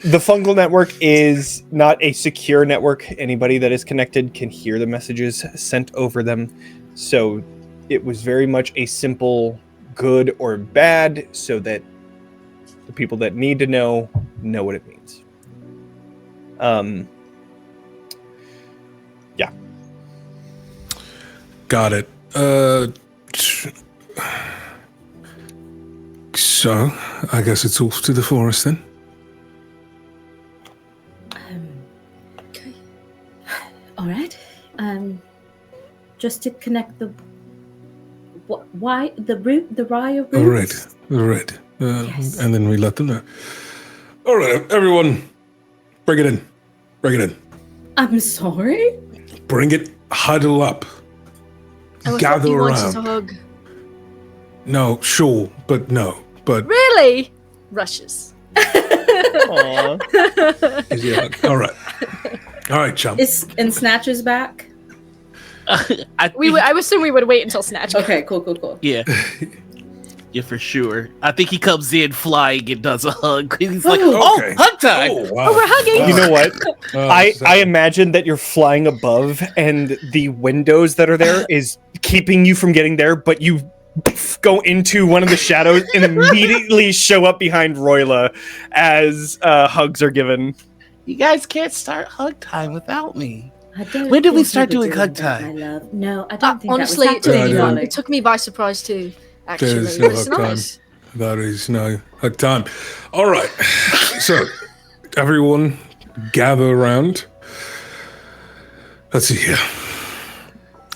The fungal network is not a secure network. Anybody that is connected can hear the messages sent over them. So it was very much a simple good or bad so that the people that need to know what it means. Yeah. Got it. So, I guess it's off to the forest then. Okay. All right. Just to connect the Raya roots. Right. Yes. And then we let them know. All right, everyone, bring it in. I'm sorry. Bring it. Huddle up. I Gather thought you wanted around. to hug. No, sure, but no. But Really? Rushes. Aww. all right, chump. Is Snatch back? I assume we would wait until Snatch. Okay, cool. Yeah. Yeah, for sure. I think he comes in flying and does a hug. He's like, Okay. hug time! wow. Oh, we're hugging. You know what? Oh, I imagine that you're flying above and the windows that are there is keeping you from getting there, but you go into one of the shadows and immediately show up behind Roila as hugs are given. You guys can't start hug time without me. I don't When did we think start you were doing hug that, time? my love. No, I don't think Honestly, that was happening, Yeah, it took me by surprise too. Actually, There's it no was hug time. nice. That is no hug time. All right. So, everyone gather around. Let's see here.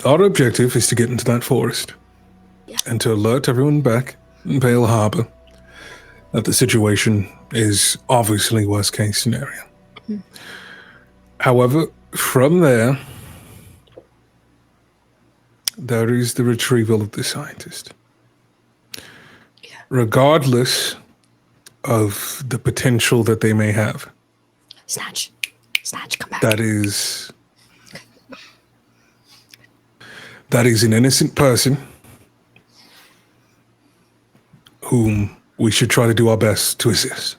Our objective is to get into that forest and to alert everyone back in Pale Harbor that the situation is obviously worst case scenario. However, from there is the retrieval of the scientist. Regardless of the potential that they may have. Snatch, come back. That is an innocent person whom we should try to do our best to assist.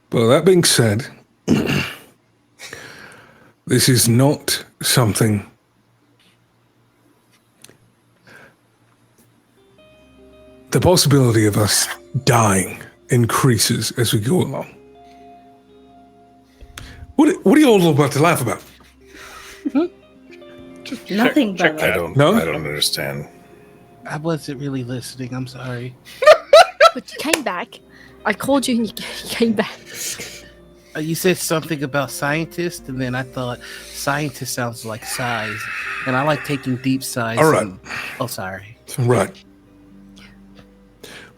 But that being said, this is not something the possibility of us dying increases as we go along. What are you all about to laugh about? Nothing, I brother. don't understand. I wasn't really listening. I'm sorry. But you came back. I called you and you came back. You said something about scientist, and then I thought scientist sounds like sighs, and I like taking deep sighs. All right. Oh, sorry. Right.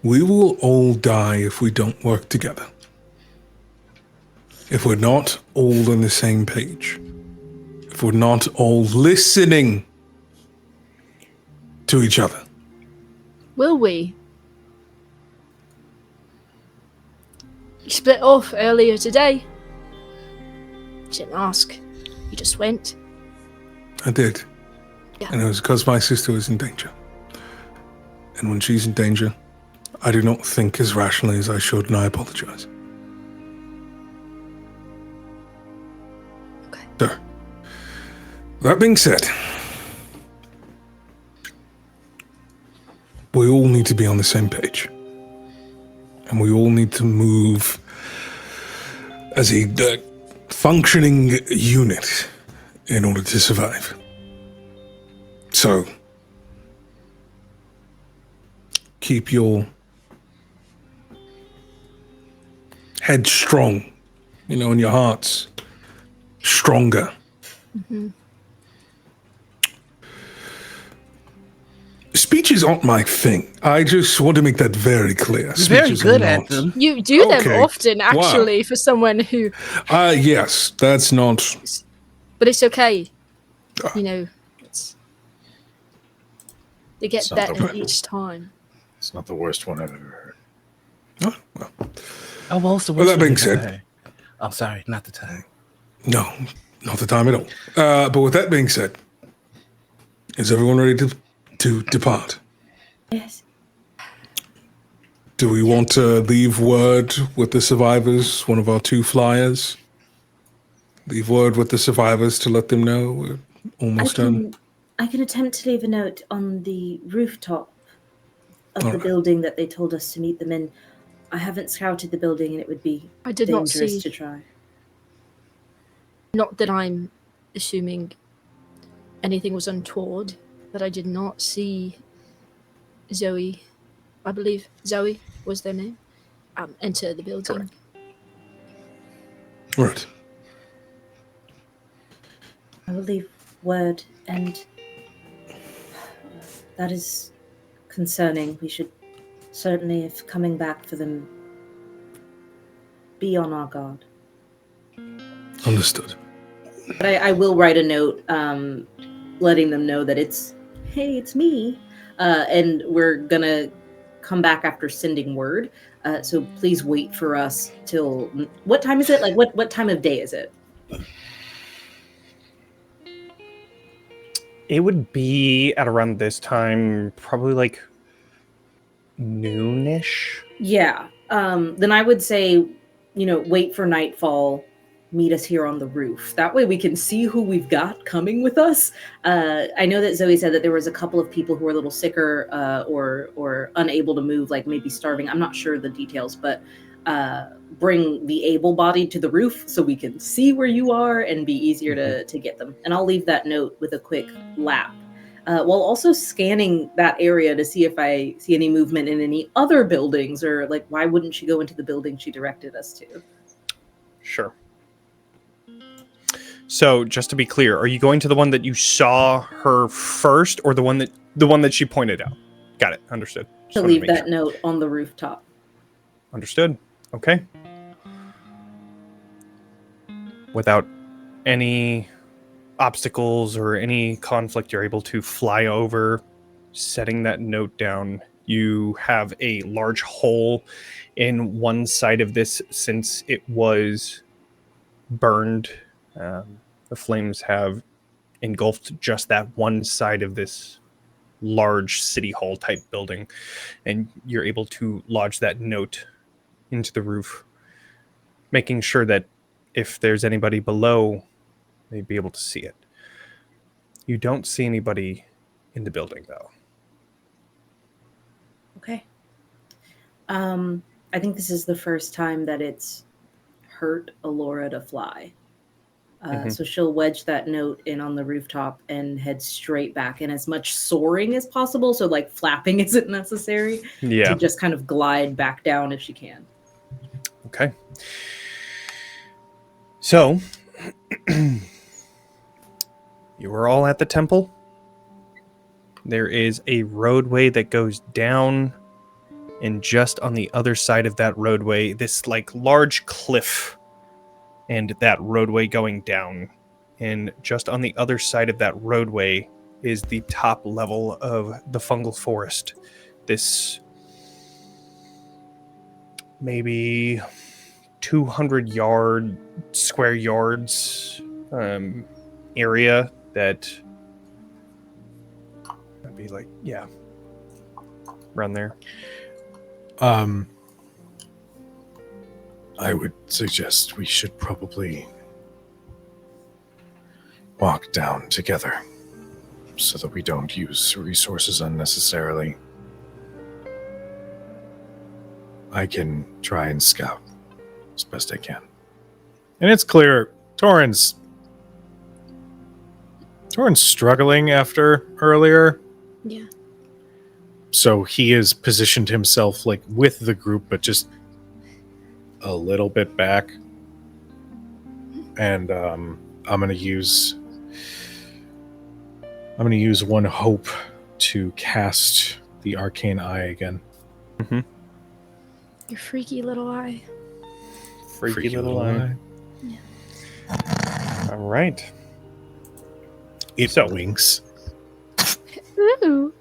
We will all die if we don't work together. If we're not all on the same page. If we're not all listening to each other. Will we? You split off earlier today. You didn't ask. You just went. I did. Yeah. And it was because my sister was in danger. And when she's in danger, I do not think as rationally as I should, and I apologize. Okay. So, that being said, we all need to be on the same page. And we all need to move as a functioning unit in order to survive. So, keep your head strong, and your hearts stronger. Mm-hmm. Speeches aren't my thing. I just want to make that very clear. You're very Speeches good are at not. them. You do them Okay. often, actually, for someone who. Yes, that's not. But it's okay. It's They get It's not the better way. each time. It's not the worst one I've ever heard. Oh, well, Oh, well, it's the Well, worst that being one said- today. I'm sorry, not the time. no, not the time at all. But with that being said, is everyone ready to depart? Yes. Do we want to leave word with the survivors, one of our 2 flyers? Leave word with the survivors to let them know we're almost done? I can attempt to leave a note on the rooftop of All the right. building that they told us to meet them in. I haven't scouted the building, and it would be I did not dangerous see. to try. Not that I'm assuming anything was untoward, but I did not see Zoe. I believe Zoe was their name. Enter the building. Right. I will leave word, and that is concerning. We should certainly, if coming back for them, be on our guard. Understood. But I will write a note letting them know that it's me. And we're going to come back after sending word. So please wait for us till... What time is it? Like, what time of day is it? It would be at around this time, probably like noonish. Yeah. Then I would say, wait for nightfall. Meet us here on the roof. That way we can see who we've got coming with us. I know that Zoe said that there was a couple of people who were a little sicker or unable to move, like maybe starving. I'm not sure the details, but bring the able-bodied to the roof so we can see where you are and be easier to get them. And I'll leave that note with a quick lap. While also scanning that area to see if I see any movement in any other buildings, or like, why wouldn't she go into the building she directed us to? Sure. So, just to be clear, are you going to the one that you saw her first, or the one that she pointed out? Got it. Understood. Just To wanted leave make that sure. note on the rooftop. Understood. Okay. Without any obstacles or any conflict, you're able to fly over, setting that note down. You have a large hole in one side of this since it was burned. The flames have engulfed just that one side of this large city hall type building, and you're able to lodge that note into the roof, making sure that if there's anybody below, they'd be able to see it. You don't see anybody in the building, though. Okay. I think this is the first time that it's hurt Ilora to fly. So she'll wedge that note in on the rooftop and head straight back. And as much soaring as possible, so like flapping isn't necessary, Yeah. to just kind of glide back down if she can. Okay. So, you were all at the temple. There is a roadway that goes down, and just on the other side of that roadway, this like large cliff, and that roadway going down. And just on the other side of that roadway is the top level of the fungal forest. This maybe 200 square yards area that would be like, yeah, around there. I would suggest we should probably walk down together so that we don't use resources unnecessarily. I can try and scout as best I can. And it's clear Torin's struggling after earlier. Yeah. So he has positioned himself like with the group, but just a little bit back. And I'm gonna use one hope to cast the arcane eye again. Your freaky little eye. Freaky little eye. All right. It winks. Ooh.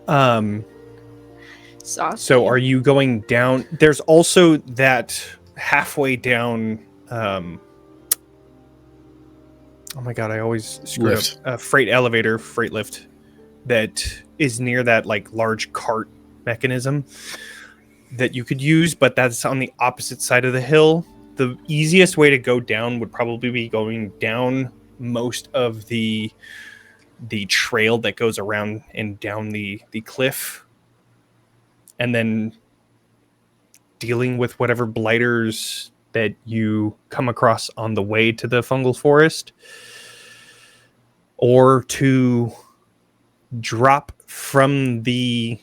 Saucy. So are you going down? There's also that halfway down. Oh my god, I always screw Lift. up. Freight elevator, freight lift, that is near that like large cart mechanism that you could use, but that's on the opposite side of the hill. The easiest way to go down would probably be going down most of the trail that goes around and down the cliff, and then dealing with whatever blighters that you come across on the way to the fungal forest, or to drop from the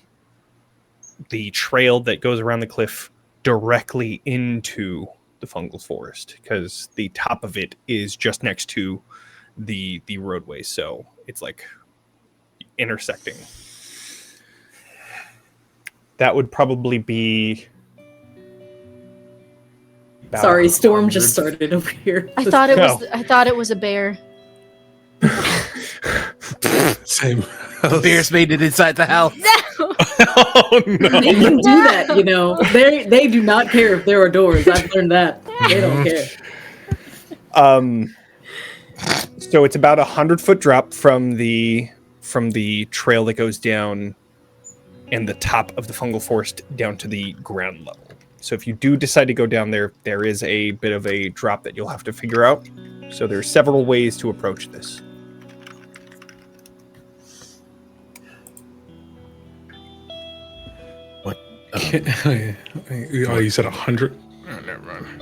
trail that goes around the cliff directly into the fungal forest, because the top of it is just next to the roadway, so it's like intersecting. That would probably be about Sorry, Storm 100. just started over here. I thought it was a bear. Same. The bears made it inside the house. Oh no! They can do that, you know. They do not care if there are doors. I've learned that. They don't care. So it's about 100-foot drop from the trail that goes down and the top of the fungal forest down to the ground level. So if you do decide to go down there, there is a bit of a drop that you'll have to figure out. So there's several ways to approach this. What? Oh, you said 100? Oh, never mind.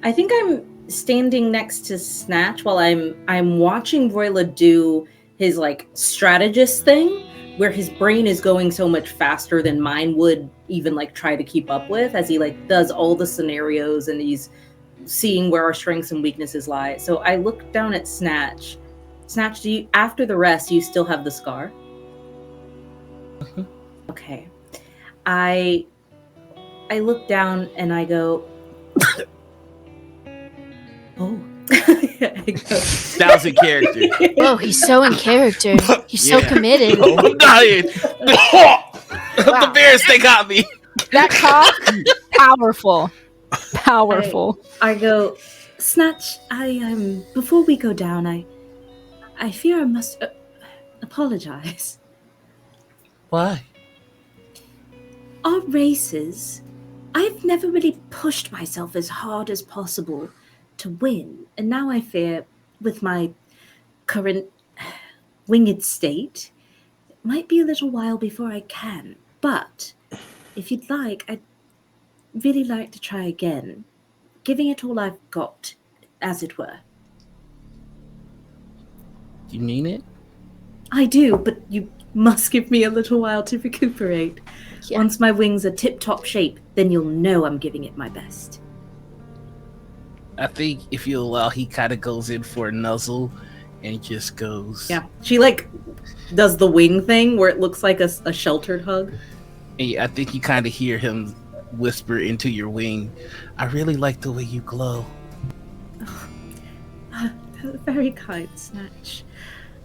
I think I'm standing next to Snatch while I'm watching Roila do his like strategist thing, where his brain is going so much faster than mine would even like try to keep up with, as he like does all the scenarios and he's seeing where our strengths and weaknesses lie. So I look down at Snatch. Snatch, do you, after the rest, do you still have the scar? Mhm. Okay. I look down and I go, oh. That was in character. Whoa, he's so in character. He's so Yeah. committed. I'm dying. The bears, they got me. That cough, powerful. Powerful. I go, Snatch, before we go down, I fear I must apologize. Why? Our races, I've never really pushed myself as hard as possible to win, and now I fear, with my current winged state, it might be a little while before I can. But if you'd like, I'd really like to try again, giving it all I've got, as it were. You mean it? I do, but you must give me a little while to recuperate. Yeah. Once my wings are tip-top shape, then you'll know I'm giving it my best. I think if you allow, he kind of goes in for a nuzzle and just goes. Yeah, she like does the wing thing where it looks like a sheltered hug. And I think you kind of hear him whisper into your wing, I really like the way you glow. Very kind, Snatch.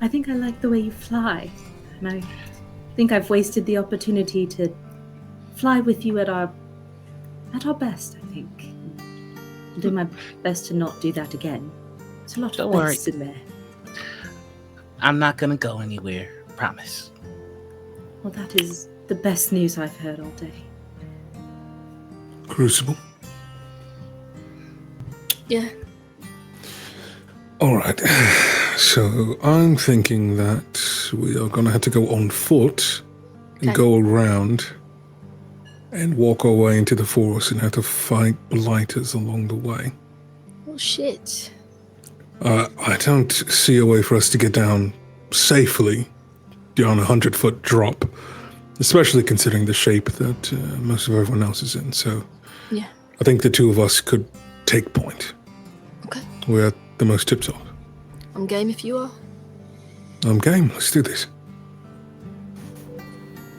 I think I like the way you fly, and I think I've wasted the opportunity to fly with you at our best, I think. I'll do my best to not do that again. There's a lot Don't of worry. bests in there. I'm not gonna go anywhere. Promise. Well, that is the best news I've heard all day. Crucible. Yeah. All right. So I'm thinking that we are going to have to go on foot and Okay. go around and walk our way into the forest and have to fight blighters along the way. Oh shit. I don't see a way for us to get down safely down a 100-foot drop, especially considering the shape that most of everyone else is in. So Yeah. I think the two of us could take point. Okay. We're the most tip-top. I'm game if you are. I'm game. Let's do this.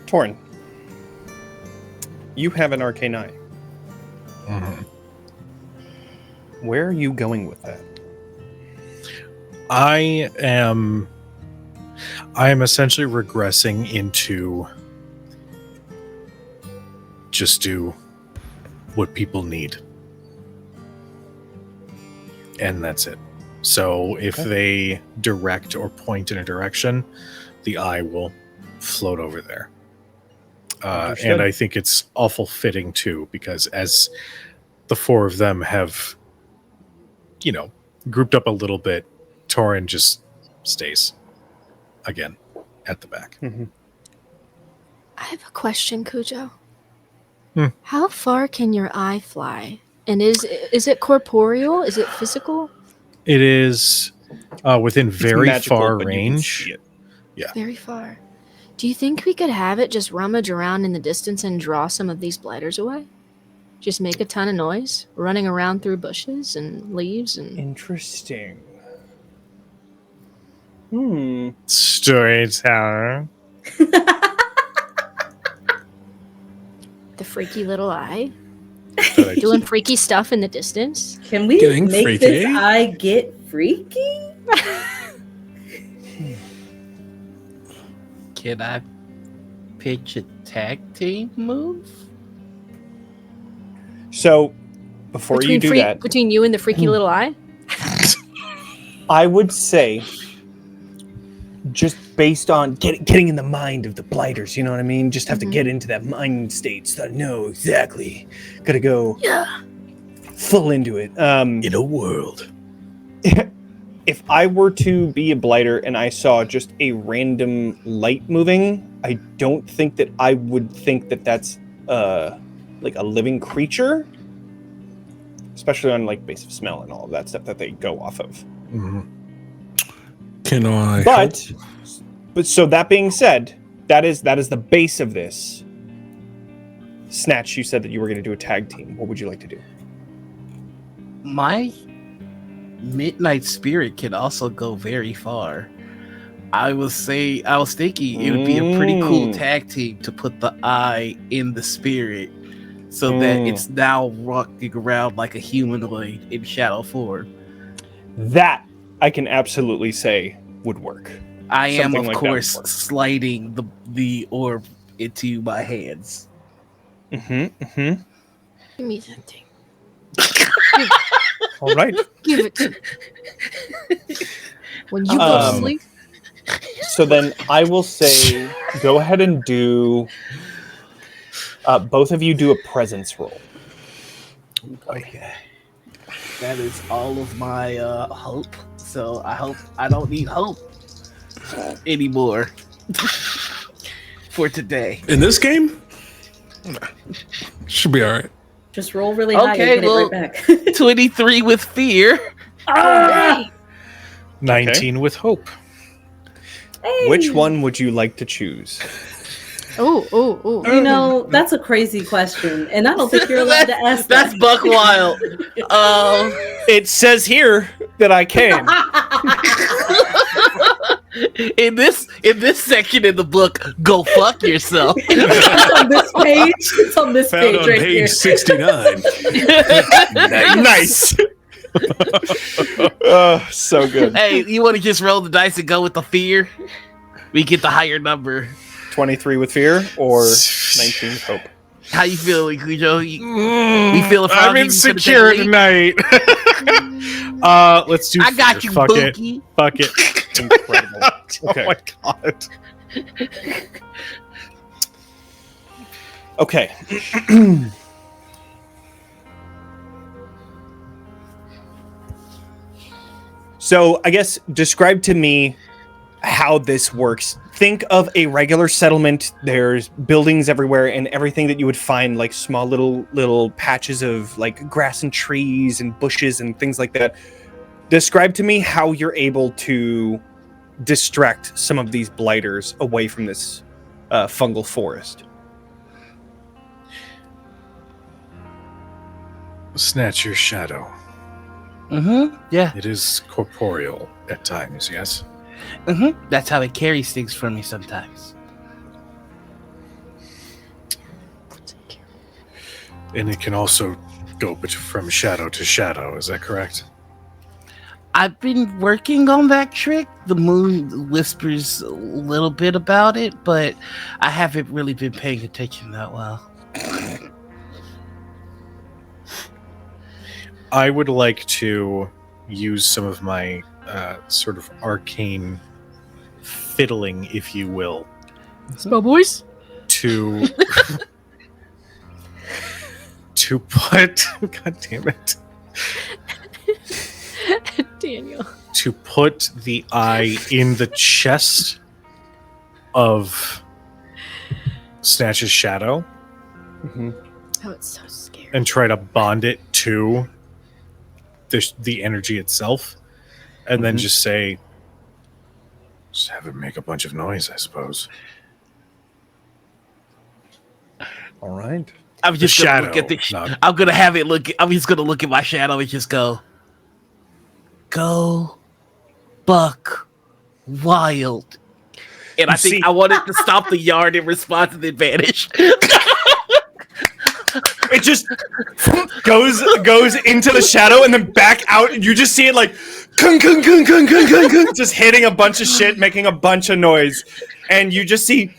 Torin, you have an arcane eye. Mhm. Where are you going with that? I am I am essentially regressing into just do what people need. And that's it. So if they direct or point in a direction, the eye will float over there. And I think it's awful fitting too, because as the four of them have, grouped up a little bit, Torin just stays again at the back. Mm-hmm. I have a question, Kujo. Hmm. How far can your eye fly? And is it corporeal? Is it physical? It is within very magical, far but you can range. see it. Yeah. Very far. Do you think we could have it just rummage around in the distance and draw some of these blighters away? Just make a ton of noise, running around through bushes and leaves and... Interesting. Storyteller. The freaky little eye? But I Doing freaky stuff in the distance? Can we Getting make freaky? this eye get freaky? Can I pitch a tag team move? So, before you do that, Between you and the freaky little eye? I would say, just based on getting in the mind of the blighters, you know what I mean? Just have to get into that mind state so that I know exactly. Gotta go full into it. in a world. If I were to be a blighter and I saw just a random light moving, I don't think that I would think that that's like a living creature, especially on like base of smell and all of that stuff that they go off of. Mm-hmm. Can I? But so that being said, that is the base of this. Snatch, you said that you were going to do a tag team. What would you like to do? My midnight spirit can also go very far. I was thinking it would be a pretty cool tag team to put the eye in the spirit so that it's now walking around like a humanoid in shadow form. That I can absolutely say would work. I am, Something of like that would course, work. sliding the orb into my hands. Give me that thing. All right. Give it to me. When you go to sleep, So then I will say, go ahead and do. Both of you do a presence roll. Okay. That is all of my hope. So I hope I don't need hope anymore for today. In this game? Should be all right. Just roll really high Okay, and get well- it right back. 23 with fear. Ah! 19 with hope. Hey! Which one would you like to choose? oh. You know, that's a crazy question, and I don't think you're allowed to ask That's that. buck wild. It says here that I can. In this section in the book, go fuck yourself. It's on this page. It's on this Found page on right here. page 69. Nice. So good. Hey, you want to just roll the dice and go with the fear? We get the higher number. 23 with fear or 19 with hope? How you feeling, Kujo? We feel a I'm froggy insecure tonight. Let's do I got fear. you, Fuck it. Bookie. Fuck it. Incredible. Okay. Oh my god. Okay. So I guess describe to me how this works. Think of a regular settlement. There's buildings everywhere and everything that you would find, like small little patches of like grass and trees and bushes and things like that. Describe to me how you're able to distract some of these blighters away from this fungal forest. Snatch your shadow. Mm-hmm. Yeah. It is corporeal at times, yes? Mm-hmm. That's how it carries things for me sometimes. And it can also go from shadow to shadow, is that correct? I've been working on that trick. The moon whispers a little bit about it, but I haven't really been paying attention that well. I would like to use some of my sort of arcane fiddling, if you will, Spell boys. to to put God damn it. Daniel. To put the eye in the chest of Snatch's shadow Oh, it's so scary. and try to bond it to the energy itself, and then just say, just have it make a bunch of noise, I suppose. All right. I'm just gonna shadow, look at the. not- I'm gonna have it look. I'm just gonna look at my shadow and just go buck wild. And I think see- I wanted to stop the yarn in response to the advantage. It just goes into the shadow and then back out, and you just see it like kung, kung, kung, kung, kung, kung, kung, just hitting a bunch of shit, making a bunch of noise, and you just see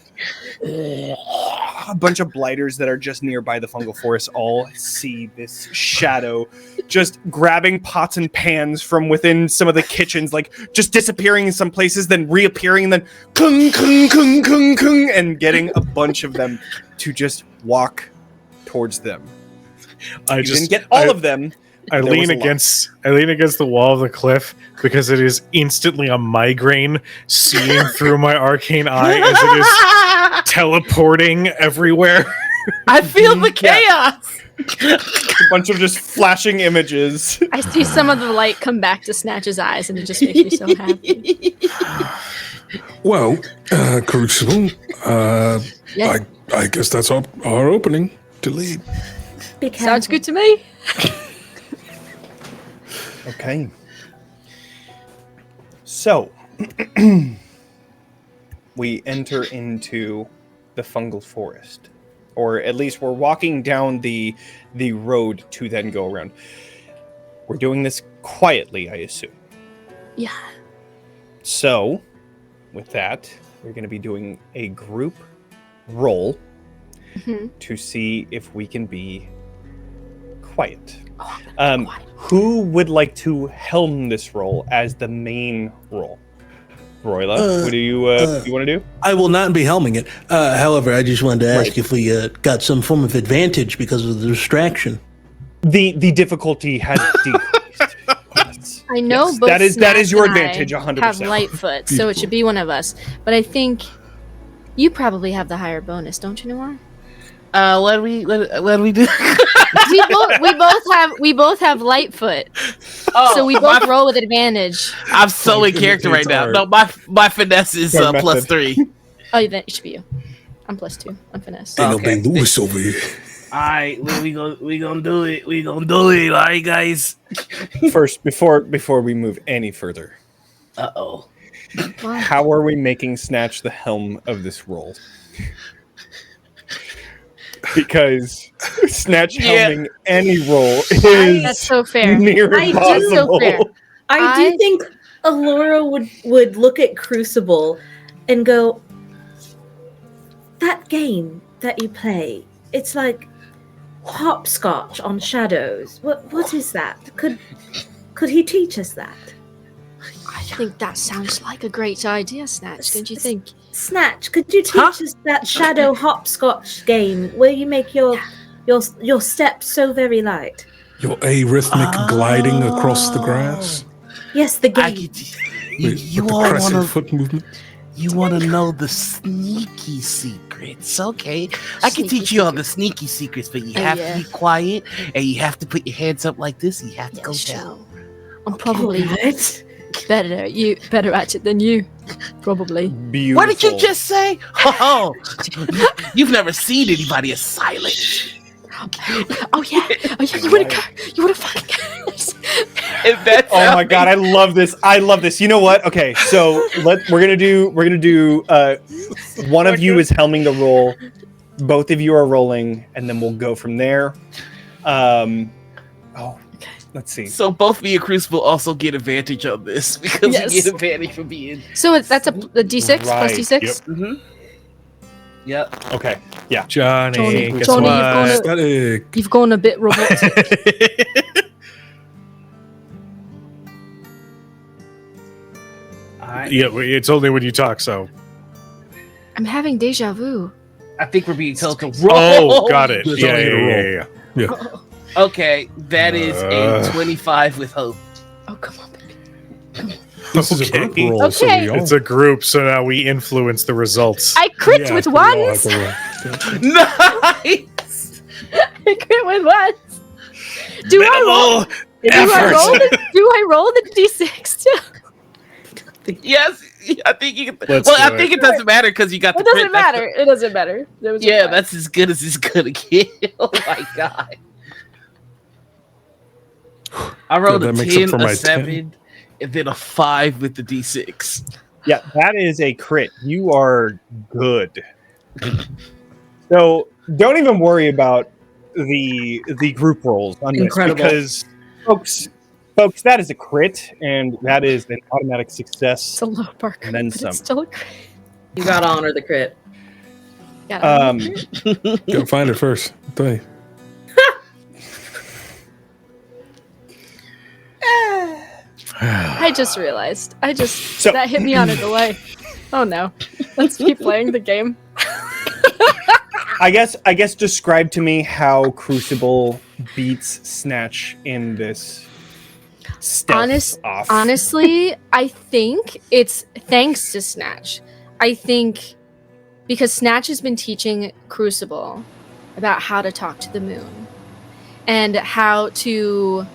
a bunch of blighters that are just nearby the fungal forest all see this shadow just grabbing pots and pans from within some of the kitchens, like just disappearing in some places, then reappearing, and then kung, kung, kung, kung, kung, and getting a bunch of them to just walk towards them. I You just didn't get all of them. I There lean was a lot. against the wall of the cliff because it is instantly a migraine seeing through my arcane eye as it is teleporting everywhere. I feel the chaos. A bunch of just flashing images. I see some of the light come back to Snatch's eyes, and it just makes me so happy. Well, Crucible, Yeah. I guess that's our opening to leave. Be Sounds careful. good to me. Okay. So, we enter into the fungal forest. Or at least we're walking down the road to then go around. We're doing this quietly, I assume. Yeah. So, with that, we're going to be doing a group roll to see if we can be quiet. Who would like to helm this role as the main role? Roila, what do you want to do? I will not be helming it. However, I just wanted to ask if we got some form of advantage because of the distraction. The difficulty has decreased. Yes. I know Yes, both that is Snatch your and I advantage, 100%. have Lightfoot, so it should be one of us. But I think you probably have the higher bonus, don't you, Noir? Let me do. we both have Lightfoot, Oh, so we both roll with advantage. I'm so in character right now. No, my finesse is Our plus method. 3. Oh, then it should be you. I'm +2 on finesse. Ain't Okay. no Big Lewis over here. All right, we gonna do it. We gonna do it. All right, guys. First, before we move any further, Uh-oh. how are we making Snatch the helm of this role? Because Snatch Yeah. helming any role is That's so fair. near I do- impossible. so fair. I do think Ilora would look at Crucible and go, that game that you play, it's like hopscotch on shadows. What is that? Could he teach us that? I think that sounds like a great idea, Snatch. Don't you think? Snatch, could you teach Huh? us that shadow hopscotch game where you make your steps so very light? Your arrhythmic gliding across the grass. Yes, the I game. get you. with You the all crescent wanna foot movement. you wanna know the sneaky secrets? Okay, I can Sneaky teach you all the sneaky secrets, but you Oh, have yeah. to be quiet and you have to put your hands up like this. And you have to go Yes, down. I'm probably What? better at it than you. Probably. Beautiful. What did you just say? Oh, you've never seen anybody as silent. Oh yeah. You wanna go? You wanna fucking go? And that's Oh my god, I love this. I love this. You know what? Okay, so we're gonna do one of you is helming the roll, both of you are rolling, and then we'll go from there. Let's see. So both me and Crucible also get advantage on this because Yes. we get advantage for being. So that's a D6 plus Right. D6. Yep. Mm-hmm. Yep. Okay. Yeah. Johnny, Johnny, guess Johnny, what? Static. You've gone a bit robotic. Yeah, it's only when you talk. So. I'm having deja vu. I think we're being told to roll. Oh, got it. It's Yeah, only yeah, a yeah, roll. yeah. Okay, that is a 25 with hope. Oh, come on, baby. This is a Okay. group roll, so Okay. we all. It's a group, so now we influence the results. I crit Yeah, with we all have ones. to roll. Nice. I crit with ones. Do I roll? Minimal Do I roll? effort. Do I roll the D6 too? Yes, I think you. Let's Well, do I think it. it doesn't matter because you got the It doesn't crit. That's matter. It doesn't matter. There was a Yeah, five. that's as good as it's gonna get. Oh my god! I rolled Yeah, a that makes up 10, for a my 7, and then a 5 with the D6. Yeah, that is a crit. You are good. So don't even worry about the group rolls on Incredible. this because folks, that is a crit and that is an automatic success. It's a low bar crit, And then but some. it's still a crit. You gotta honor the crit. Yeah, Gotta find it first. I'll tell you. I just realized. So- That hit me on a delay. Oh no. Let's keep playing the game. I guess describe to me how Crucible beats Snatch in this stealth off. Honestly, I think it's thanks to Snatch. I think because Snatch has been teaching Crucible about how to talk to the moon and how to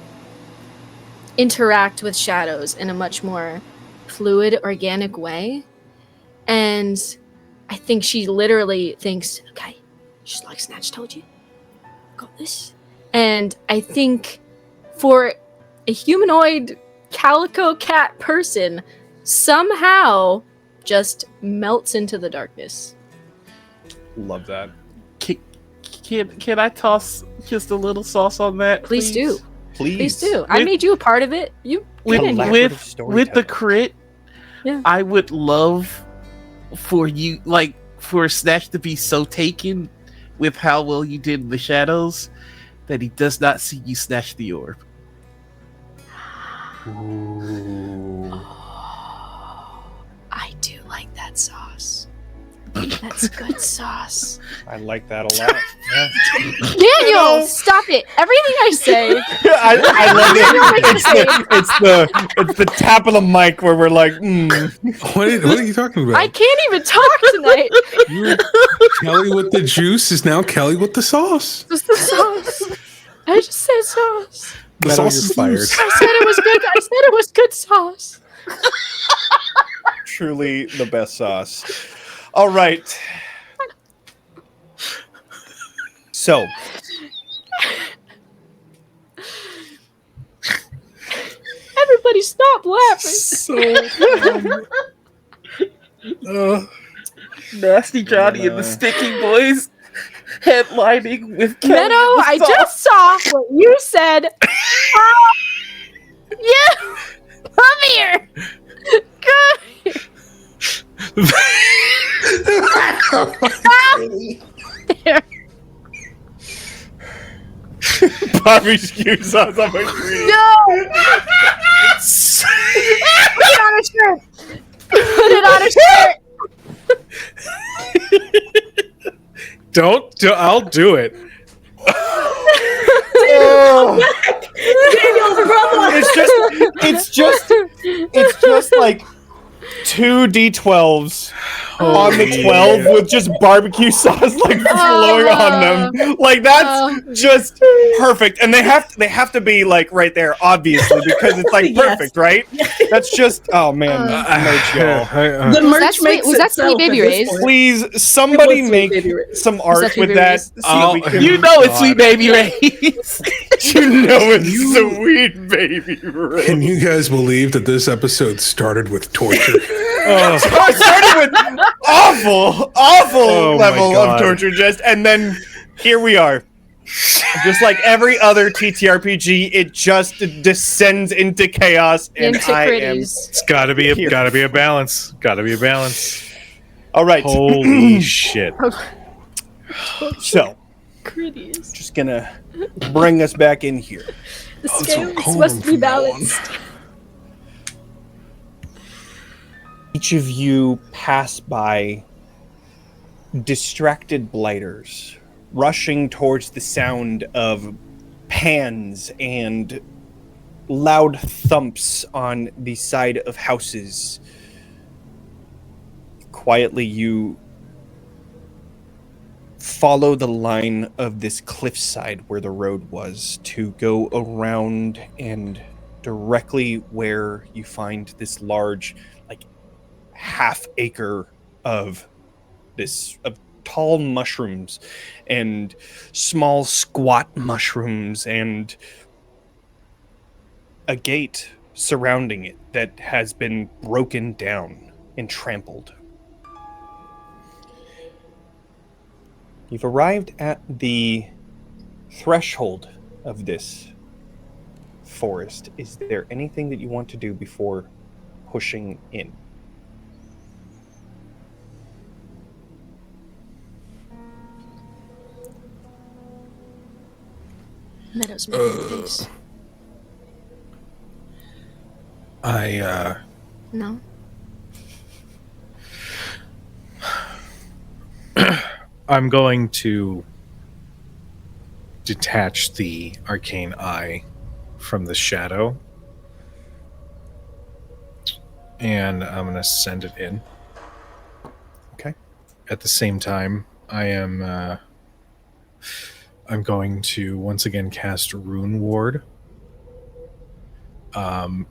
interact with shadows in a much more fluid, organic way. And I think she literally thinks, okay, just like Snatch told you, got this. And I think for a humanoid calico cat person, somehow just melts into the darkness. Love that. Can I toss just a little sauce on that? Please do. Please. Please do. I With- made you a part of it. You With get in here. Collaborative with storytelling. the crit, Yeah. I would love for you, like, for Snatch to be so taken with how well you did in the shadows that he does not see you snatch the orb. I do like that sauce. That's good sauce. I like that a lot. Yeah. Daniel, stop it. Everything I say. I love it. It's the tap of the mic where we're like, What are you talking about? I can't even talk tonight. You're Kelly with the juice is now Kelly with the sauce. Just the sauce. I just said sauce. The Meadow, sauce you're is fired. loose. I said it was good. I said it was good sauce. truly the best sauce. All right. So, Everybody stop laughing. Nasty Johnny and the Sticky Boys headlining with Kelly Meadow, and the I Sauce. just saw what you said. Yeah. Come here. Come here. barbecue sauce on my screen. No. Put it on a shirt. Put it on a shirt. Don't. I'll do it. It's just like 2 D12s on the 12 with just barbecue sauce like flowing on them. Like that's just perfect. And they have to be like right there, obviously, because it's like Yes. perfect, right? That's just merch, y'all. The merch that makes was that Sweet itself Baby at this Ray's? point. Please, somebody It was Sweet make Baby Ray's. some art that Sweet with Baby that. Ray's? So we can, You know it's Sweet Baby Ray's. you know it's Sweet Baby Ray. Can you guys believe that this episode started with torture? I started with awful Oh my level of God. torture, just and then here we are. Just like every other TTRPG, it just descends into chaos, and Into I am. critties. It's gotta be a balance. Gotta be a balance. All right. Holy shit. So, Critties. just gonna bring us back in here. The so scales call must them be from now on. balanced. Each of you pass by distracted blighters rushing towards the sound of pans and loud thumps on the side of houses. Quietly, you follow the line of this cliffside where the road was to go around and directly where you find this large, like, half acre of tall mushrooms and small squat mushrooms and a gate surrounding it that has been broken down and trampled. You've arrived at the threshold of this forest. Is there anything that you want to do before pushing in? Meadow's making a face. No. I'm going to detach the arcane eye from the shadow, and I'm going to send it in. Okay. At the same time, I'm going to once again cast Rune Ward.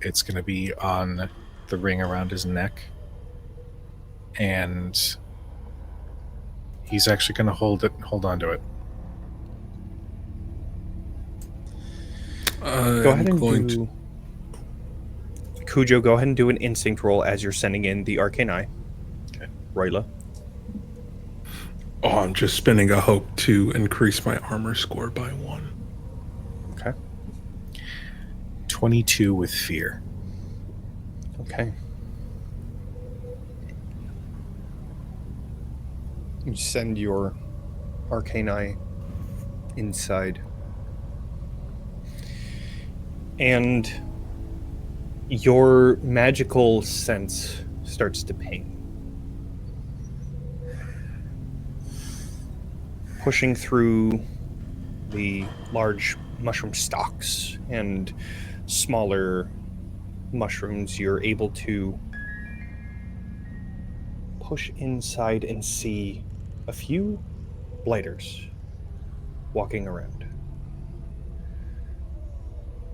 It's going to be on the ring around his neck, and he's actually going to hold on to it. Go ahead and do... Kujo, go ahead and do an instinct roll as you're sending in the arcane eye. Okay. Roila. Oh, I'm just spending a hope to increase my armor score by 1. Okay. 22 with fear. Okay. You send your arcane eye inside. And your magical sense starts to ping. Pushing through the large mushroom stalks and smaller mushrooms, you're able to push inside and see a few blighters walking around.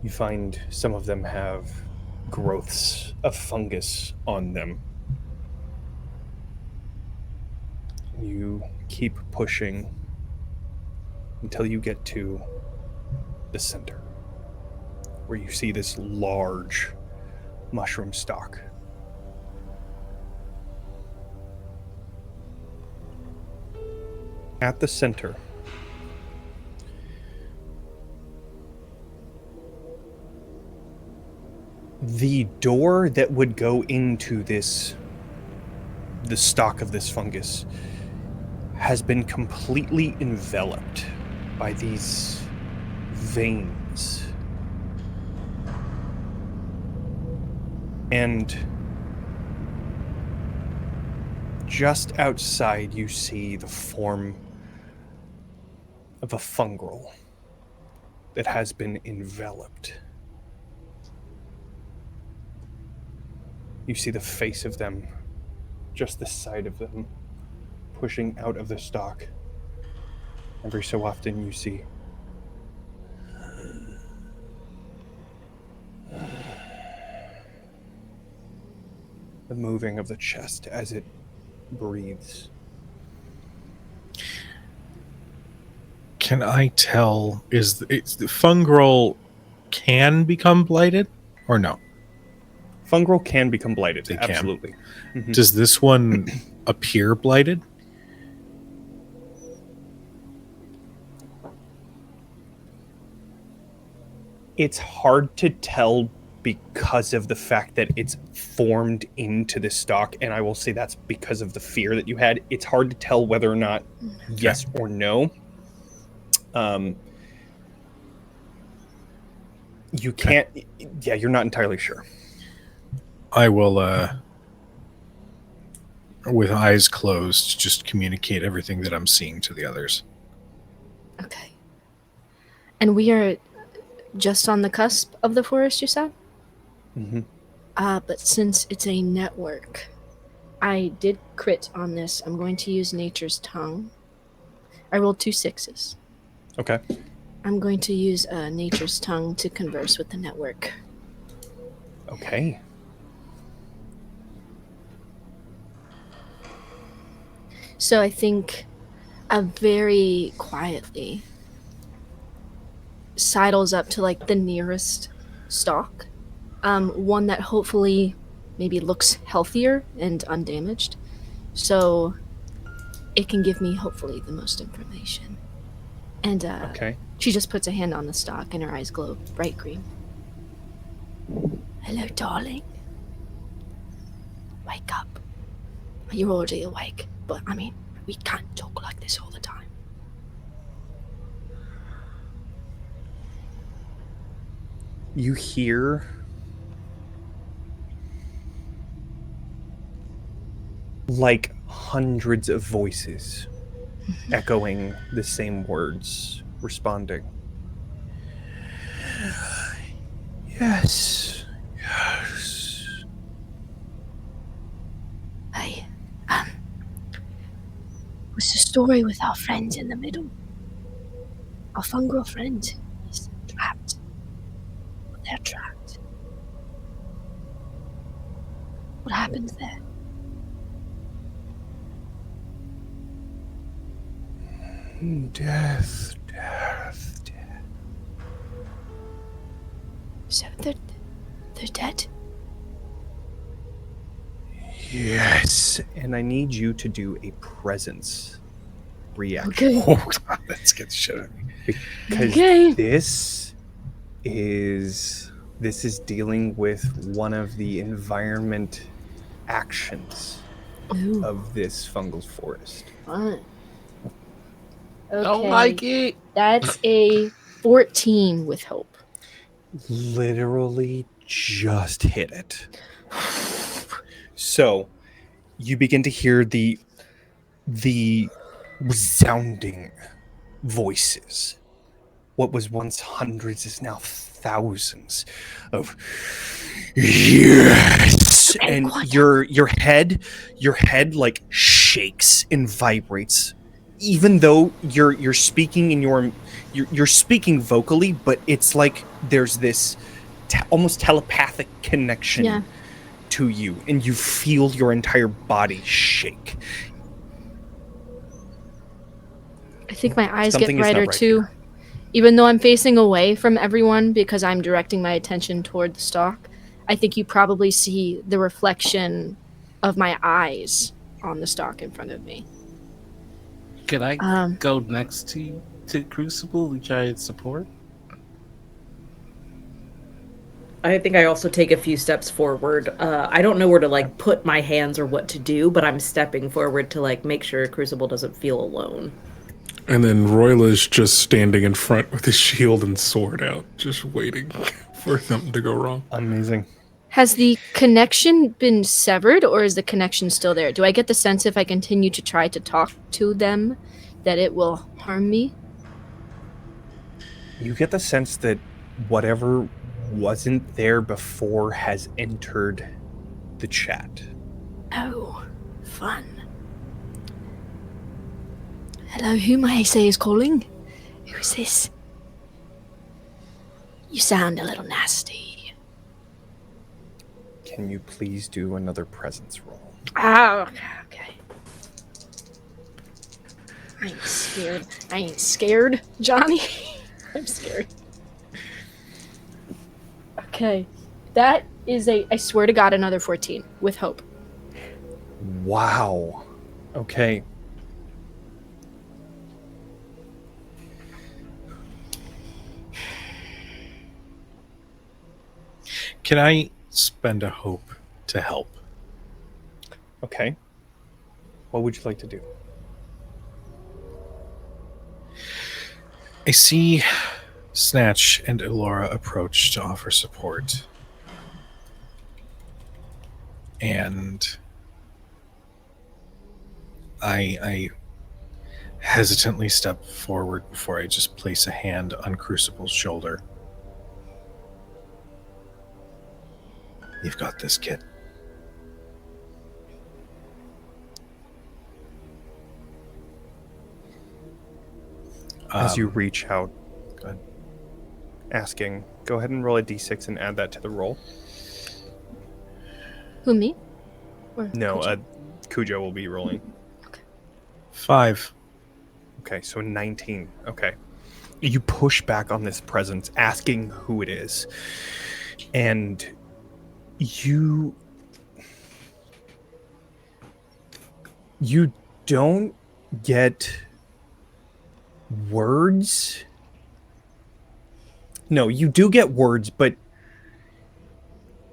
You find some of them have growths of fungus on them. You keep pushing until you get to the center, where you see this large mushroom stalk. At the center, the door that would go into the stalk of this fungus has been completely enveloped by these veins. And just outside, you see the form of a fungrel that has been enveloped. You see the face of them, just the side of them, pushing out of the stalk. Every so often you see the moving of the chest as it breathes. Can I tell, is the fungrel can become blighted or no? Fungrel can become blighted, They can. absolutely. Mhm. Does this one appear blighted? It's hard to tell because of the fact that it's formed into the stalk, and I will say that's because of the fear that you had. It's hard to tell whether or not yes or no. You can't. Yeah, you're not entirely sure. I will, with eyes closed, just communicate everything that I'm seeing to the others. Okay. And we are just on the cusp of the forest, you said? Mm-hmm. But since it's a network, I did crit on this. I'm going to use Nature's Tongue. I rolled 2 6s. Okay. I'm going to use Nature's Tongue to converse with the network. Okay. So I think very quietly sidles up to like the nearest stalk. One that hopefully maybe looks healthier and undamaged. So it can give me hopefully the most information. And Okay. she just puts a hand on the stalk and her eyes glow bright green. Hello, darling. Wake up. You're already awake, but I mean, we can't talk like this all the time. You hear like hundreds of voices echoing the same words, responding. Yes. Yes. Hey, what's the story with our friend in the middle? Our fungal friend is trapped. They're trapped. What happened there? Death. So they're dead? Yes. And I need you to do a presence reaction. Okay. Oh, that scared the shit out of me. Because Okay. this is dealing with one of the environment actions Ooh, of this fungal forest. fun. Okay. Don't like it. That's a 14 with hope. Literally just hit it. So you begin to hear the resounding voices. What was once hundreds is now thousands of yes, and your head like shakes and vibrates, even though you're speaking in you're speaking vocally, but it's like there's this almost telepathic connection to you, and you feel your entire body shake. I think my eyes Something get is not brighter right too. here. Even though I'm facing away from everyone because I'm directing my attention toward the stalk, I think you probably see the reflection of my eyes on the stalk in front of me. Could I go next to Crucible and try and support? I think I also take a few steps forward. I don't know where to like put my hands or what to do, but I'm stepping forward to like make sure Crucible doesn't feel alone. And then Roila's just standing in front with his shield and sword out, just waiting for something to go wrong. Amazing. Has the connection been severed, or is the connection still there? Do I get the sense if I continue to try to talk to them that it will harm me? You get the sense that whatever wasn't there before has entered the chat. Oh, fun. Hello, who may I say is calling? Who is this? You sound a little nasty. Can you please do another presence roll? Oh, okay. I ain't scared, Johnny. I'm scared. Okay. That is I swear to God, another 14 with hope. Wow. Okay. Can I spend a hope to help? Okay. What would you like to do? I see Snatch and Ilora approach to offer support. And I hesitantly step forward before I just place a hand on Crucible's shoulder. You've got this, kid. As you reach out, Go ahead. asking, go ahead and roll a d6 and add that to the roll. Who, me? Or No, Kujo? Kujo will be rolling. 5. Okay, so 19. Okay. You push back on this presence, asking who it is. And you don't get words. No, you do get words, but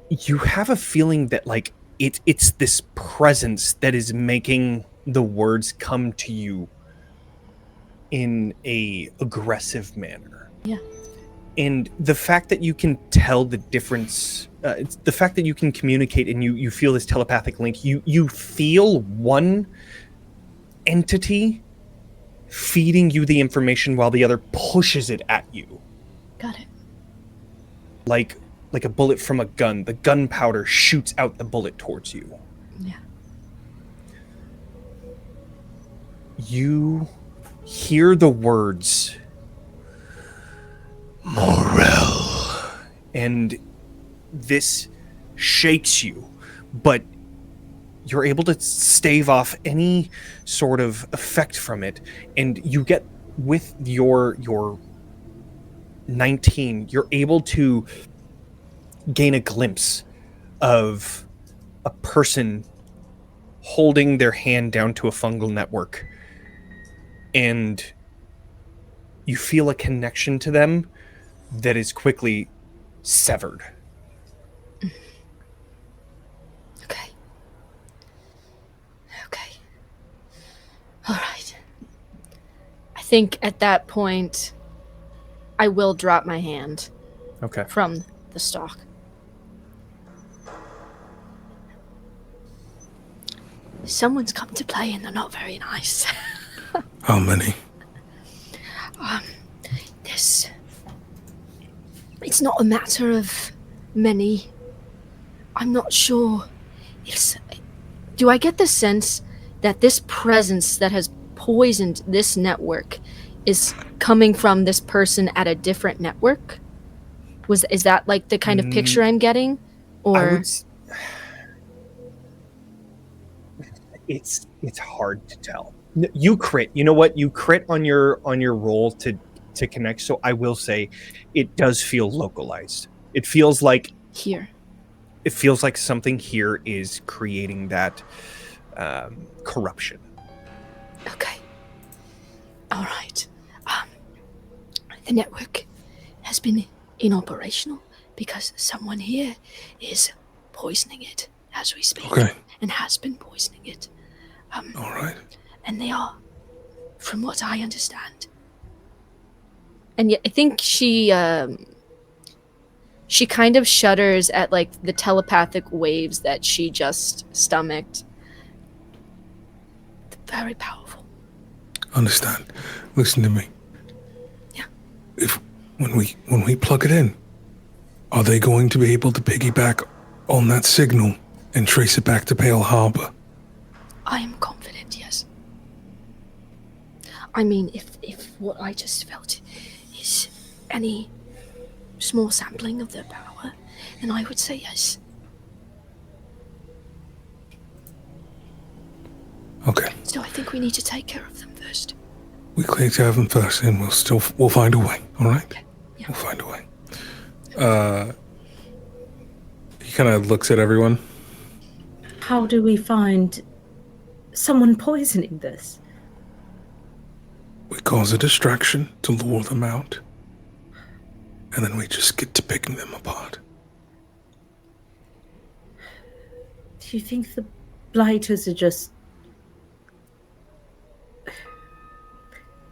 you have a feeling that like it's this presence that is making the words come to you in a aggressive manner. Yeah. And the fact that you can tell the difference, it's the fact that you can communicate and you feel this telepathic link, you feel one entity feeding you the information while the other pushes it at you. Got it. Like a bullet from a gun. The gunpowder shoots out the bullet towards you. Yeah. You hear the words Morel, and this shakes you, but you're able to stave off any sort of effect from it, and you get, with your 19, you're able to gain a glimpse of a person holding their hand down to a fungal network, and you feel a connection to them that is quickly severed. Okay. All right. I think at that point, I will drop my hand Okay. from the stalk. Someone's come to play and they're not very nice. How many? It's not a matter of many. I'm not sure. Do I get the sense that this presence that has poisoned this network is coming from this person at a different network? Is that like the kind of picture I'm getting? Or it's hard to tell. You crit. You know what? You crit on your roll to connect. So I will say, it does feel localized. It feels like here. It feels like something here is creating that corruption. Okay. All right. The network has been inoperational because someone here is poisoning it as we speak. Okay. And has been poisoning it. All right. And they are, from what I understand. And yet I think she kind of shudders at like the telepathic waves that she just stomached. Very powerful. Understand. Listen to me. Yeah. When we plug it in, are they going to be able to piggyback on that signal and trace it back to Pale Harbor? I am confident, yes. I mean, if what I just felt is any small sampling of their power, then I would say yes. Okay. So I think we need to take care of them first. We clear to have them first, and we'll find a way. All right. Yeah. We'll find a way. He kind of looks at everyone. How do we find someone poisoning this? We cause a distraction to lure them out, and then we just get to picking them apart. Do you think the blighters are just...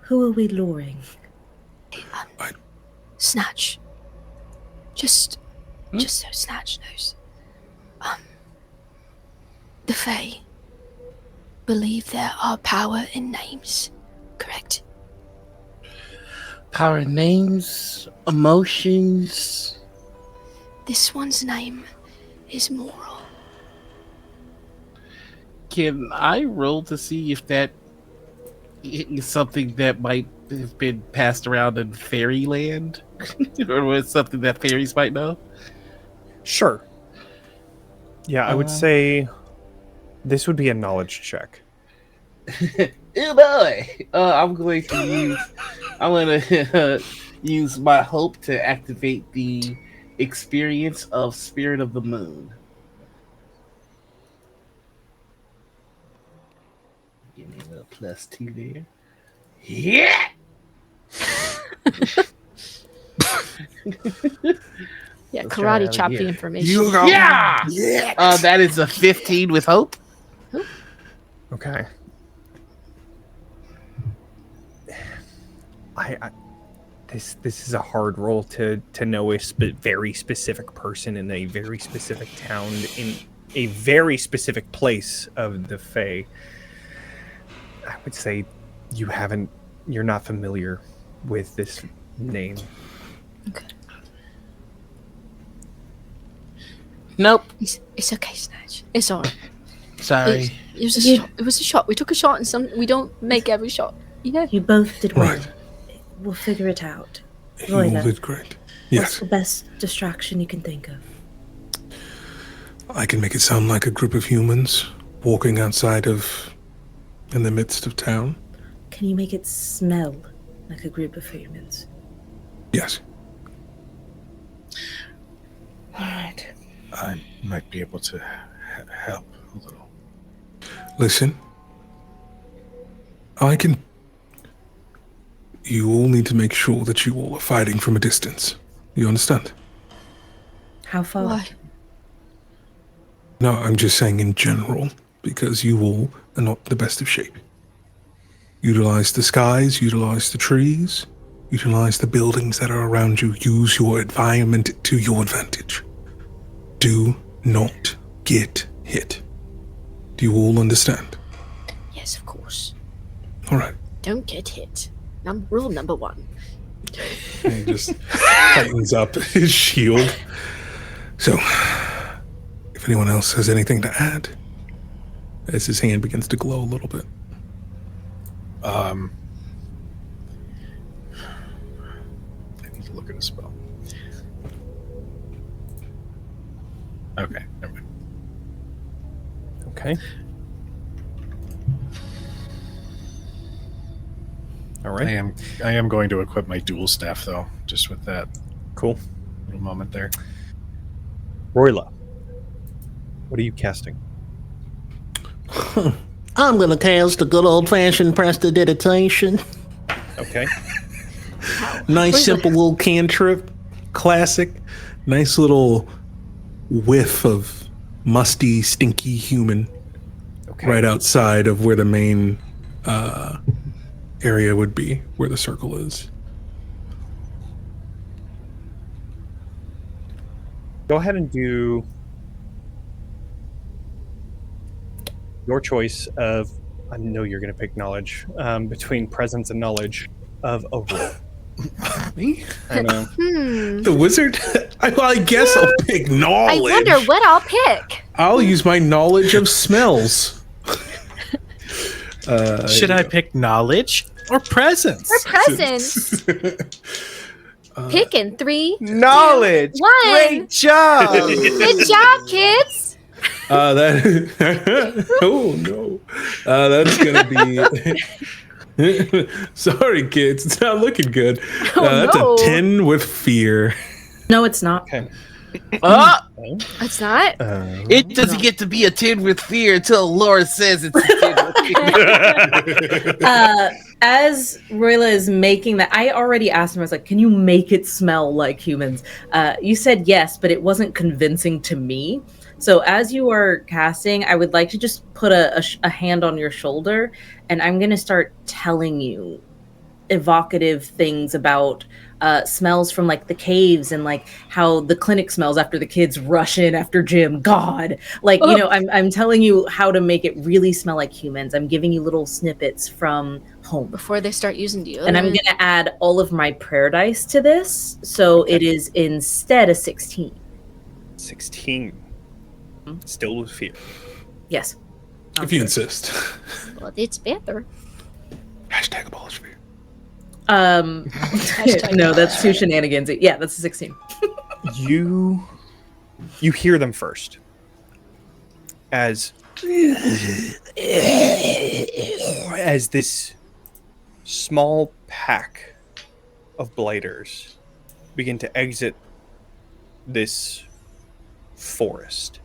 Who are we luring? Snatch. Just so Snatch knows. The Fae believe there are power in names, correct? Power names, emotions. This one's name is Moral. Can I roll to see if that is something that might have been passed around in fairyland? Or was something that fairies might know? Sure. Yeah, I would say this would be a knowledge check. Oh boy! I'm going to use my hope to activate the experience of Spirit of the Moon. Give me a little +2 there. Yeah! Yeah, Let's karate try that chop the again. information. Yeah! That is a 15 with hope. Okay. This is a hard roll to know a very specific person in a very specific town in a very specific place of the Fae. I would say you're not familiar with this name. Okay. Nope. It's okay, Snatch. It's alright. Sorry. It was a shot. It was a shot. We took a shot, and we don't make every shot. Yeah. You both did well. Right. We'll figure it out. You all Roila, did great. what's Yes. the best distraction you can think of? I can make it sound like a group of humans walking in the midst of town. Can you make it smell like a group of humans? Yes. Alright. I might be able to help a little. Listen. You all need to make sure that you all are fighting from a distance. You understand? How far? Why? No, I'm just saying in general, because you all are not the best of shape. Utilize the skies, utilize the trees, utilize the buildings that are around you. Use your environment to your advantage. Do not get hit. Do you all understand? Yes, of course. All right. Don't get hit. Rule number 1. And he just tightens up his shield. So, if anyone else has anything to add, as his hand begins to glow a little bit. I need to look at a spell. Okay, never mind. Okay. All right. I am going to equip my dual staff though, just with that Cool. little moment there. Roila, what are you casting? I'm gonna cast a good old-fashioned prestidigitation. Okay. Nice, simple little cantrip. Classic. Nice little whiff of musty, stinky human Okay. right outside of where the main area would be, where the circle is. Go ahead and do your choice of. I know you're going to pick knowledge between presence and knowledge of a roll. Me? I know. The wizard? I guess I'll pick I knowledge. wonder what I'll pick. I'll use my knowledge of smells. Should I pick knowledge or presence? For presents. Picking 3. Knowledge. 1. Great job. Good job, kids. Oh no. That's gonna be sorry kids, it's not looking good. That's no. a 10 with fear. No, it's not. Okay. It's not. It doesn't get to be a 10 with fear until Laura says it's a 10 with fear. As Roila is making that, I already asked him, I was like, can you make it smell like humans? You said yes, but it wasn't convincing to me. So as you are casting, I would like to just put a hand on your shoulder, and I'm going to start telling you evocative things about smells from like the caves and like how the clinic smells after the kids rush in after gym. God, like, you know, I'm telling you how to make it really smell like humans. I'm giving you little snippets from home Before they start using deodorant. and I'm going to add all of my prayer dice to this. So it is instead a 16. 16. Still with fear. Yes. If you insist. Well, it's better. Hashtag abolish fear. No, that's too shenanigans. Yeah, that's a 16. You hear them first. As this small pack of blighters begin to exit this forest.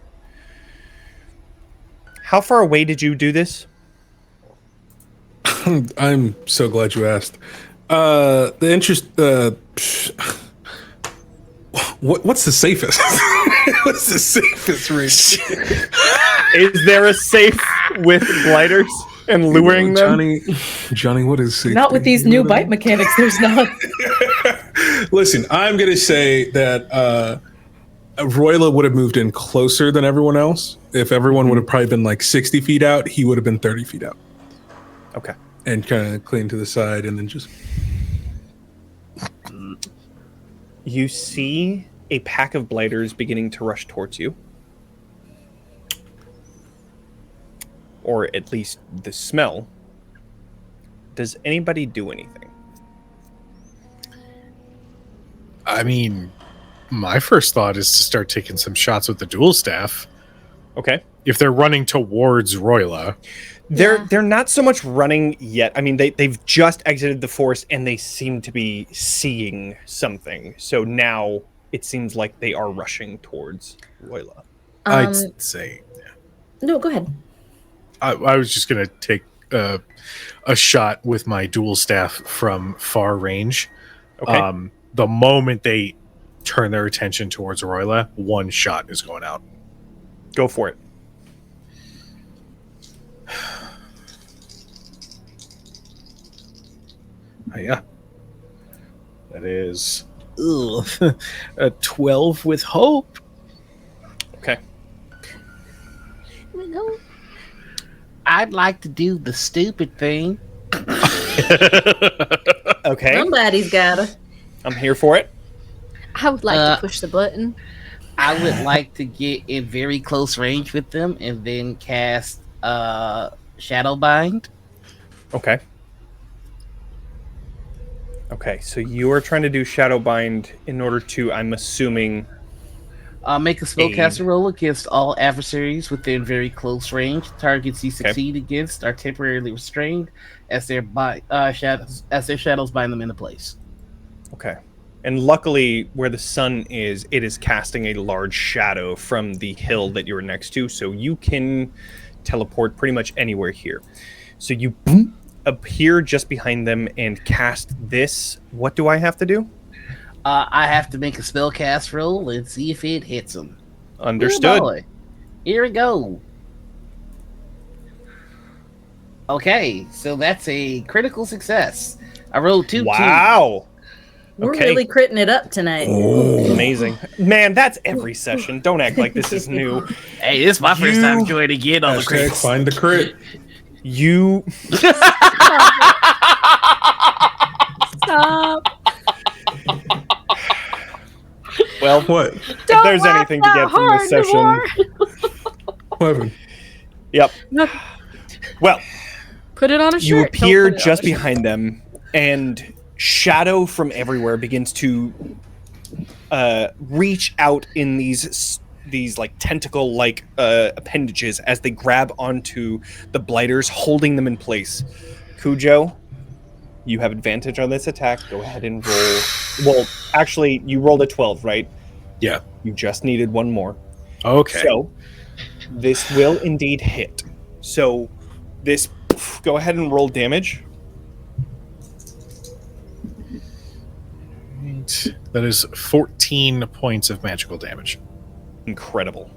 How far away did you do this? I'm so glad you asked. What's the safest? What's the safest range? Is there a safe with blighters and luring them? Johnny, what is safe? Not with these new bite mechanics, there's not. Listen, I'm going to say that Roila would have moved in closer than everyone else. If everyone would have probably been like 60 feet out, he would have been 30 feet out. Okay. And kind of clean to the side and then just... You see a pack of blighters beginning to rush towards you. Or at least the smell. Does anybody do anything? I mean, my first thought is to start taking some shots with the dual staff. Okay. If they're running towards Roila. They're not so much running yet. I mean, they've just exited the forest and they seem to be seeing something. So now it seems like they are rushing towards Roila. I'd say... No, go ahead. I was just going to take a shot with my dual staff from far range. Okay. The moment they turn their attention towards Roila, one shot is going out. Go for it. Yeah. That is a 12 with hope. Okay. I'd like to do the stupid thing. Okay. Somebody's gotta. I'm here for it. I would like to push the button. I would like to get in very close range with them and then cast Shadowbind. Okay. Okay, so you are trying to do Shadowbind in order to, I'm assuming... Make a spellcaster roll against all adversaries within very close range. Targets you succeed against are temporarily restrained as their shadows bind them into place. Okay. And luckily, where the sun is, it is casting a large shadow from the hill that you're next to, so you can teleport pretty much anywhere here. So you appear just behind them and cast this. What do I have to do? I have to make a spellcast roll and see if it hits them. Understood. Oh boy. Here we go. Okay, so that's a critical success. I rolled 2 Wow. We're really critting it up tonight. Amazing. Man, that's every session. Don't act like this is new. Hey, this is my first time joining in on the Hashtag crits. find the crit. You... Stop. Well, What? if there's anything to get from this session... What happened? Yep. Well, Put it on a shirt. you Don't appear put it on just a shirt. behind them, and shadow from everywhere begins to reach out in these like tentacle-like appendages as they grab onto the blighters, holding them in place. Kujo, you have advantage on this attack. Go ahead and roll. Well, actually, you rolled a 12, right? Yeah. You just needed one more. Okay. So, this will indeed hit. So, this... Go ahead and roll damage. That is 14 points of magical damage. Incredible.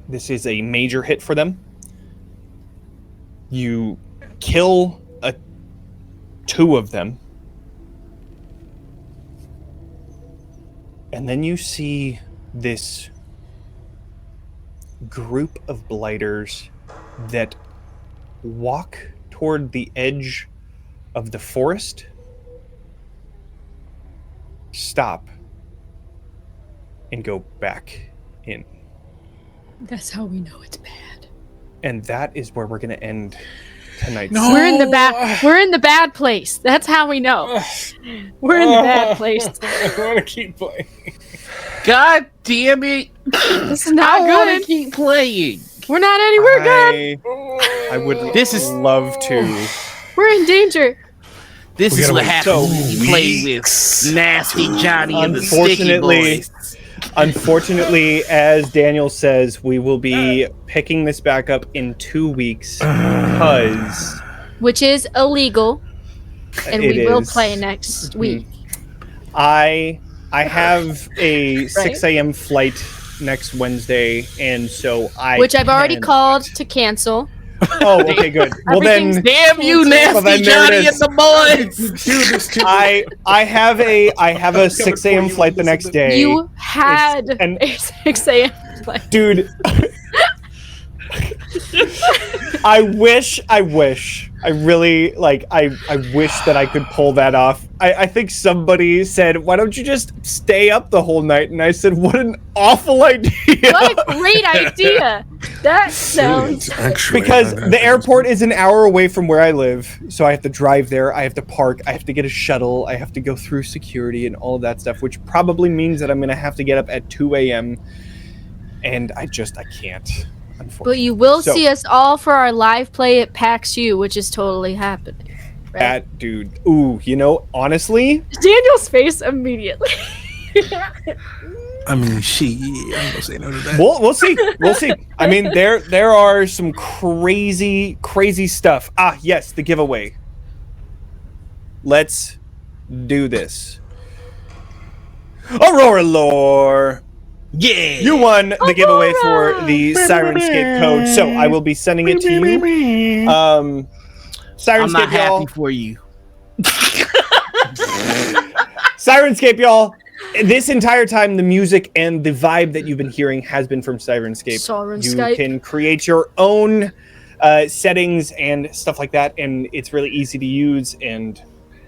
This is a major hit for them. You kill two of them. And then you see this group of blighters that walk toward the edge of the forest, stop, and go back in. That's how we know it's bad. And that is where we're going to end tonight's. No. We're in the bad. We're in the bad place. That's how we know. We're in the bad place. I want to keep playing. God damn it! This is not I want to good. keep playing. We're not anywhere good. I would This is- love to. We're in danger. This We is gotta what wait happens so when you play with nasty Johnny and the sticky Unfortunately- boys. Unfortunately, as Daniel says, we will be picking this back up in 2 weeks because Which is illegal, and it we will is. play next week. I have a 6 a.m. flight next Wednesday, and so Which I've already can- called to cancel. Oh, okay, good. Well then, Damn you, Well, then nasty there it Johnny is. and the boys! I have a 6 a.m. flight the next day. You had and- a 6 a.m. flight. Dude, I wish, I really, I wish that I could pull that off. I think somebody said, why don't you just stay up the whole night? And I said, what an awful idea. What a great idea! That sounds. Actually, Because the airport is an hour away from where I live, so I have to drive there, I have to park, I have to get a shuttle, I have to go through security and all of that stuff, which probably means that I'm going to have to get up at 2 a.m. And I can't, unfortunately. But you will So- see us all for our live play at PAX U, which is totally happening. Right? That dude, ooh, honestly, Daniel's face immediately. I mean, I'm gonna say no to that. we'll see. We'll see. I mean, there are some crazy stuff. Ah, yes, the giveaway. Let's do this. Aurora Lore. Yeah! You won the giveaway for the Sirenscape code, so I will be sending it to you. I'm Sirenscape, not y'all. happy for you. Sirenscape, y'all. This entire time, the music and the vibe that you've been hearing has been from Sirenscape. Sirenscape. You can create your own settings and stuff like that, and it's really easy to use and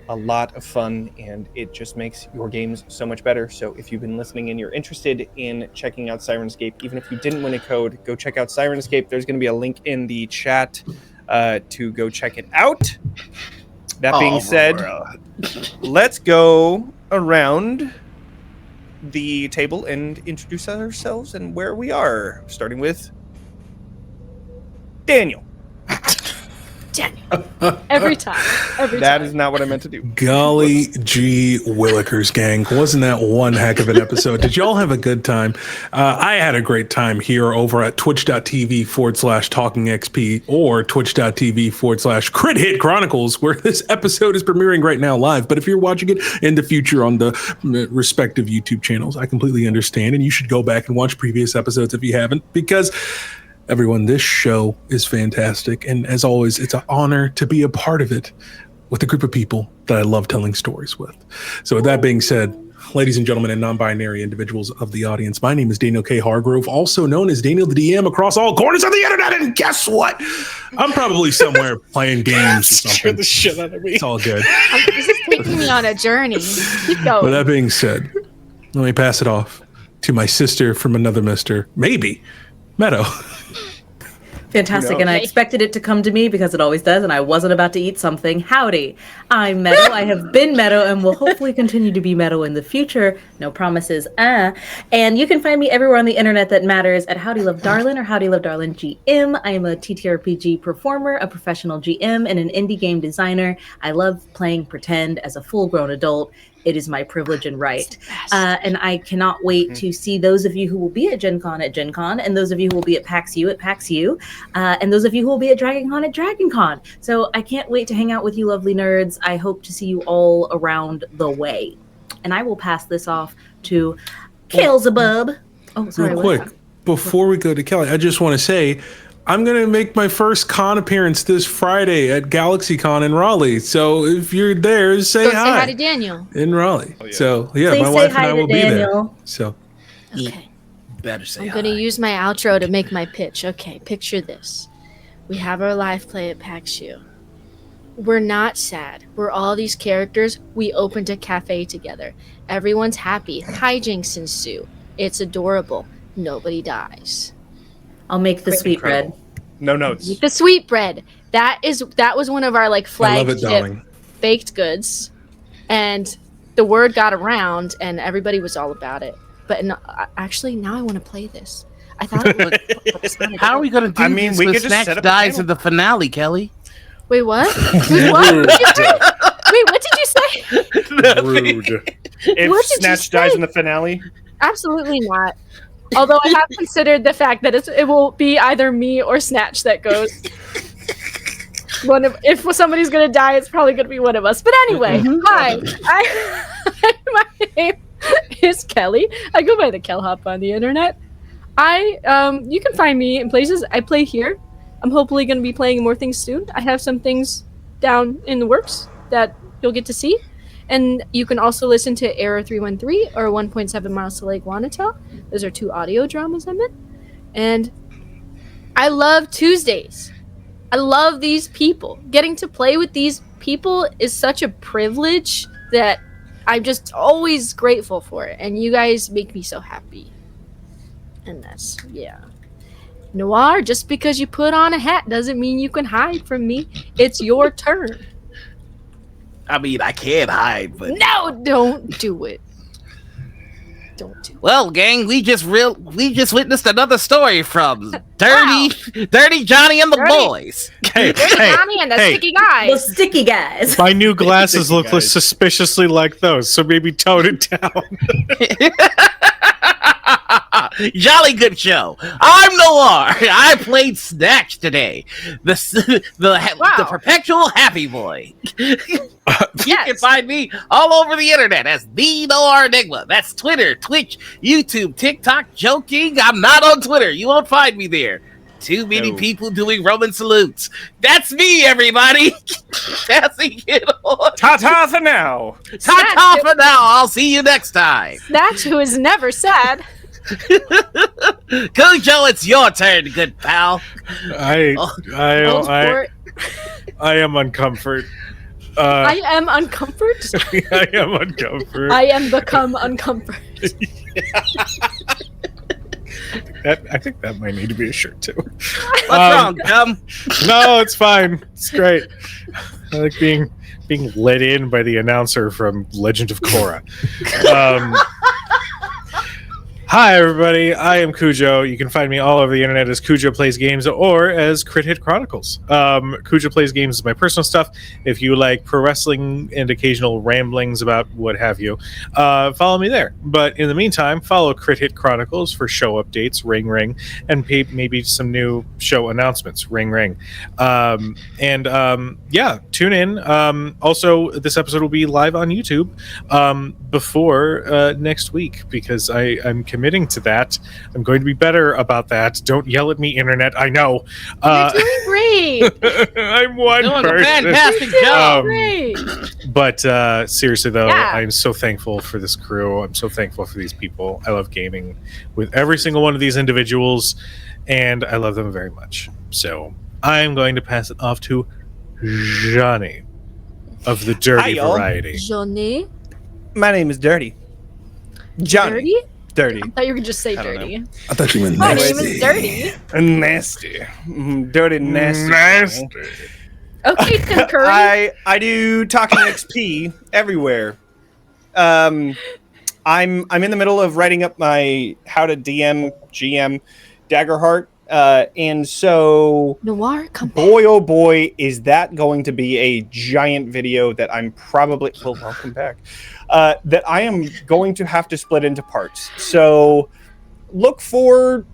a lot of fun, and it just makes your games so much better. So if you've been listening and you're interested in checking out Sirenscape, even if you didn't win a code, go check out Sirenscape. There's going to be a link in the chat to go check it out. That being said, let's go around the table and introduce ourselves and where we are, starting with Daniel. Every time. That is not what I meant to do. Golly gee Willikers, gang. Wasn't that one heck of an episode? Did y'all have a good time? I had a great time here over at twitch.tv/TalkingXP or twitch.tv/Crit Hit Chronicles, where this episode is premiering right now live. But if you're watching it in the future on the respective YouTube channels, I completely understand. And you should go back and watch previous episodes if you haven't, because everyone, this show is fantastic. And as always, it's an honor to be a part of it with a group of people that I love telling stories with. So with that being said, ladies and gentlemen and non-binary individuals of the audience, my name is Daniel K. Hargrove, also known as Daniel the DM across all corners of the internet. And guess what? I'm probably somewhere playing games or something. Scare the shit out of me. It's all good. This is taking me on a journey. Keep going. With that being said, let me pass it off to my sister from another mister, maybe, Meadow. Fantastic, and I expected it to come to me because it always does, and I wasn't about to eat something. Howdy, I'm Meadow. I have been Meadow and will hopefully continue to be Meadow in the future. No promises. And you can find me everywhere on the internet that matters at Howdy Love Darlin or Howdy Love Darlin GM. I am a TTRPG performer, a professional GM, and an indie game designer. I love playing pretend as a full-grown adult. It is my privilege and right. And I cannot wait to see those of you who will be at Gen Con, and those of you who will be at PAX U, and those of you who will be at Dragon Con, at Dragon Con. So I can't wait to hang out with you lovely nerds. I hope to see you all around the way. And I will pass this off to Kaelzebub. Oh, sorry. real what's quick, that? before we go to Kelly, I just want to say I'm going to make my first con appearance this Friday at GalaxyCon in Raleigh. So if you're there, say Go hi. say hi to Daniel. In Raleigh. Oh, yeah. So, yeah, Please my say wife hi and I to will be there. Daniel. So, Okay. Better say I'm hi. going to use my outro to make my pitch. Okay, picture this. We have our live play at PAX U. We're not sad. We're all these characters. We opened a cafe together. Everyone's happy. Hijinks ensue. It's adorable. Nobody dies. I'll make the sweetbread. Incredible. No notes. Eat the sweetbread. That was one of our like I love it, flagship darling. baked goods, and the word got around, and everybody was all about it. But no, actually, now I want to play this. I thought it would. How are we going to do I mean, this we when could just Snatch set up a dies panel. in the finale, Kelly? Wait, what? Wait, what? Wait, what did you say? Rude. If What did you Snatch dies say? in the finale, Absolutely not. Although I have considered the fact that it will be either me or Snatch that goes. If somebody's gonna die, it's probably gonna be one of us. But anyway, hi. My name is Kelly. I go by the Kelhop on the internet. You can find me in places. I play here. I'm hopefully gonna be playing more things soon. I have some things down in the works that you'll get to see. And you can also listen to Error 313 or 1.7 Miles to Lake Wanata. Those are 2 audio dramas I'm in. And I love Tuesdays. I love these people. Getting to play with these people is such a privilege that I'm just always grateful for it. And you guys make me so happy. And that's, yeah. Noir, just because you put on a hat doesn't mean you can hide from me. It's your turn. I mean, I can't hide, but No, don't do it. Don't do it. well, gang, we just witnessed another story from Dirty Johnny and the Dirty. boys. Hey, There's hey, Johnny and the hey. sticky guy. The sticky guys. My new glasses look guys. suspiciously like those, so maybe tone it down. Jolly good show. I'm Noir. I played Snatch today. The perpetual happy boy. You can find me all over the internet as the Noir Enigma. That's Twitter, Twitch, YouTube, TikTok. Joking, I'm not on Twitter. You won't find me there. Too many people doing Roman salutes. That's me, everybody. Passing it on. ta-ta for now. Ta-ta for now. I'll see you next time. Snatch, who is never sad. Kujo, it's your turn, good pal. I Sport. am uncomfort. I am uncomfort. I am uncomfort. I am become uncomfort. I think that might need to be a shirt too. What's wrong, Gum? No, it's fine. It's great. I like being led in by the announcer from Legend of Korra. Hi, everybody. I am Kujo. You can find me all over the internet as Kujo Plays Games or as Crit Hit Chronicles. Kujo Plays Games is my personal stuff. If you like pro wrestling and occasional ramblings about what have you, follow me there. But in the meantime, follow Crit Hit Chronicles for show updates, ring ring, and maybe some new show announcements, ring ring. Yeah, tune in. Also, this episode will be live on YouTube before next week because I'm committing to that. I'm going to be better about that. Don't yell at me, internet. I know. You're doing great. I'm one Doing a person. fantastic You're job. doing great. But seriously, though, Yeah. I'm so thankful for this crew. I'm so thankful for these people. I love gaming with every single one of these individuals, and I love them very much. So I'm going to pass it off to Jonny of the Dirty Hi, y'all. variety. Johnny? My name is Dirty. Johnny. Dirty? Dirty. I thought you were gonna just say I don't dirty. I thought you meant My nasty. name is Dirty. And nasty. Dirty, nasty. Nasty. Okay, Tim Curry. I do talking XP everywhere. I'm in the middle of writing up my how to DM GM Daggerheart, and so Noir, come back. boy oh boy is that going to be a giant video that I'm probably welcome back that I am going to have to split into parts. So look for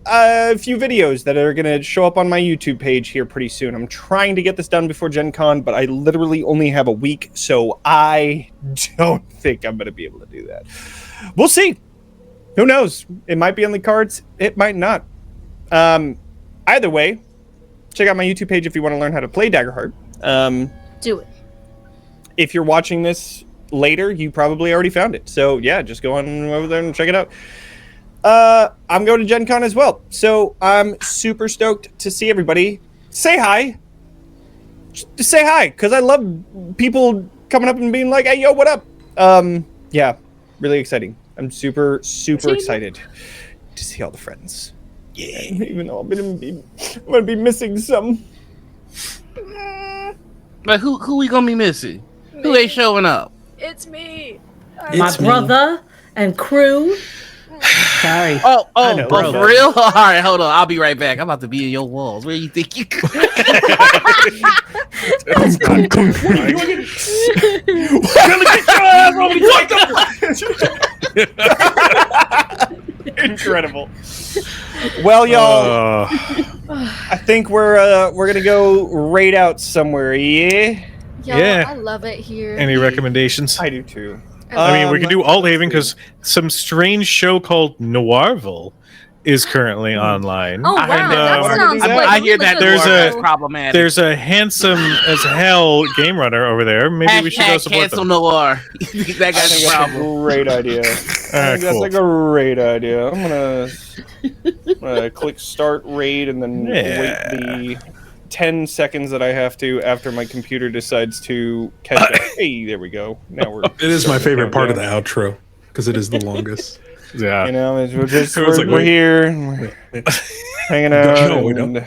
a few videos that are going to show up on my YouTube page here pretty soon. I'm trying to get this done before Gen Con, but I literally only have a week, so I don't think I'm going to be able to do that. We'll see. Who knows? It might be on the cards. It might not. Either way, check out my YouTube page if you want to learn how to play Daggerheart. Do it. If you're watching this later, you probably already found it. So yeah, just go on over there and check it out. I'm going to Gen Con as well. So I'm super stoked to see everybody. Say hi. Just say hi, because I love people coming up and being like, hey, yo, what up? Yeah, really exciting. I'm super excited to see all the friends. Yeah. Even though I'm gonna be missing some. But who we gonna be missing? Who ain't showing up? It's me. My brother and crew. Sorry. Oh, bro. for real? All right, hold on. I'll be right back. I'm about to be in your walls. Where you think you could? Incredible. Well, y'all, I think we're gonna go raid out somewhere. Yeah. Yo, I love it here. Any recommendations? I do too. I mean, we could do Althaven because some strange show called Noirville is currently online. Oh wow, that sounds like I hear that there's problematic. There's a handsome as hell game runner over there. Maybe we should go support cancel them. Noir. That guy's a That's problem. a great idea. That's a great idea. I'm gonna click start raid and then wait the 10 seconds that I have to after my computer decides to catch up. Hey, there we go. Now we're. It is my favorite part of the outro because it is the longest. Yeah. You know, we're here, hanging out. No, we don't.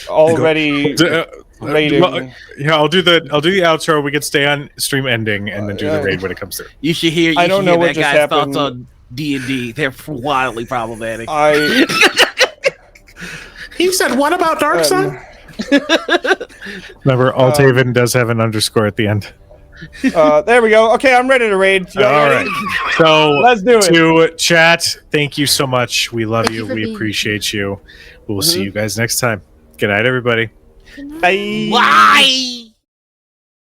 Already raiding. Yeah, I'll do the outro. We can stay on stream ending and then do the raid when it comes through. You should hear. I don't know what that just guy's happened. thoughts on D&D. They're wildly problematic. He said, "What about Dark Sun?" Remember, Althaven does have an underscore at the end. There we go. Okay, I'm ready to raid. All right. So let's do it. To chat, thank you so much. We love you. for We being appreciate you. We'll see you guys next time. Good night, everybody. Bye. Why?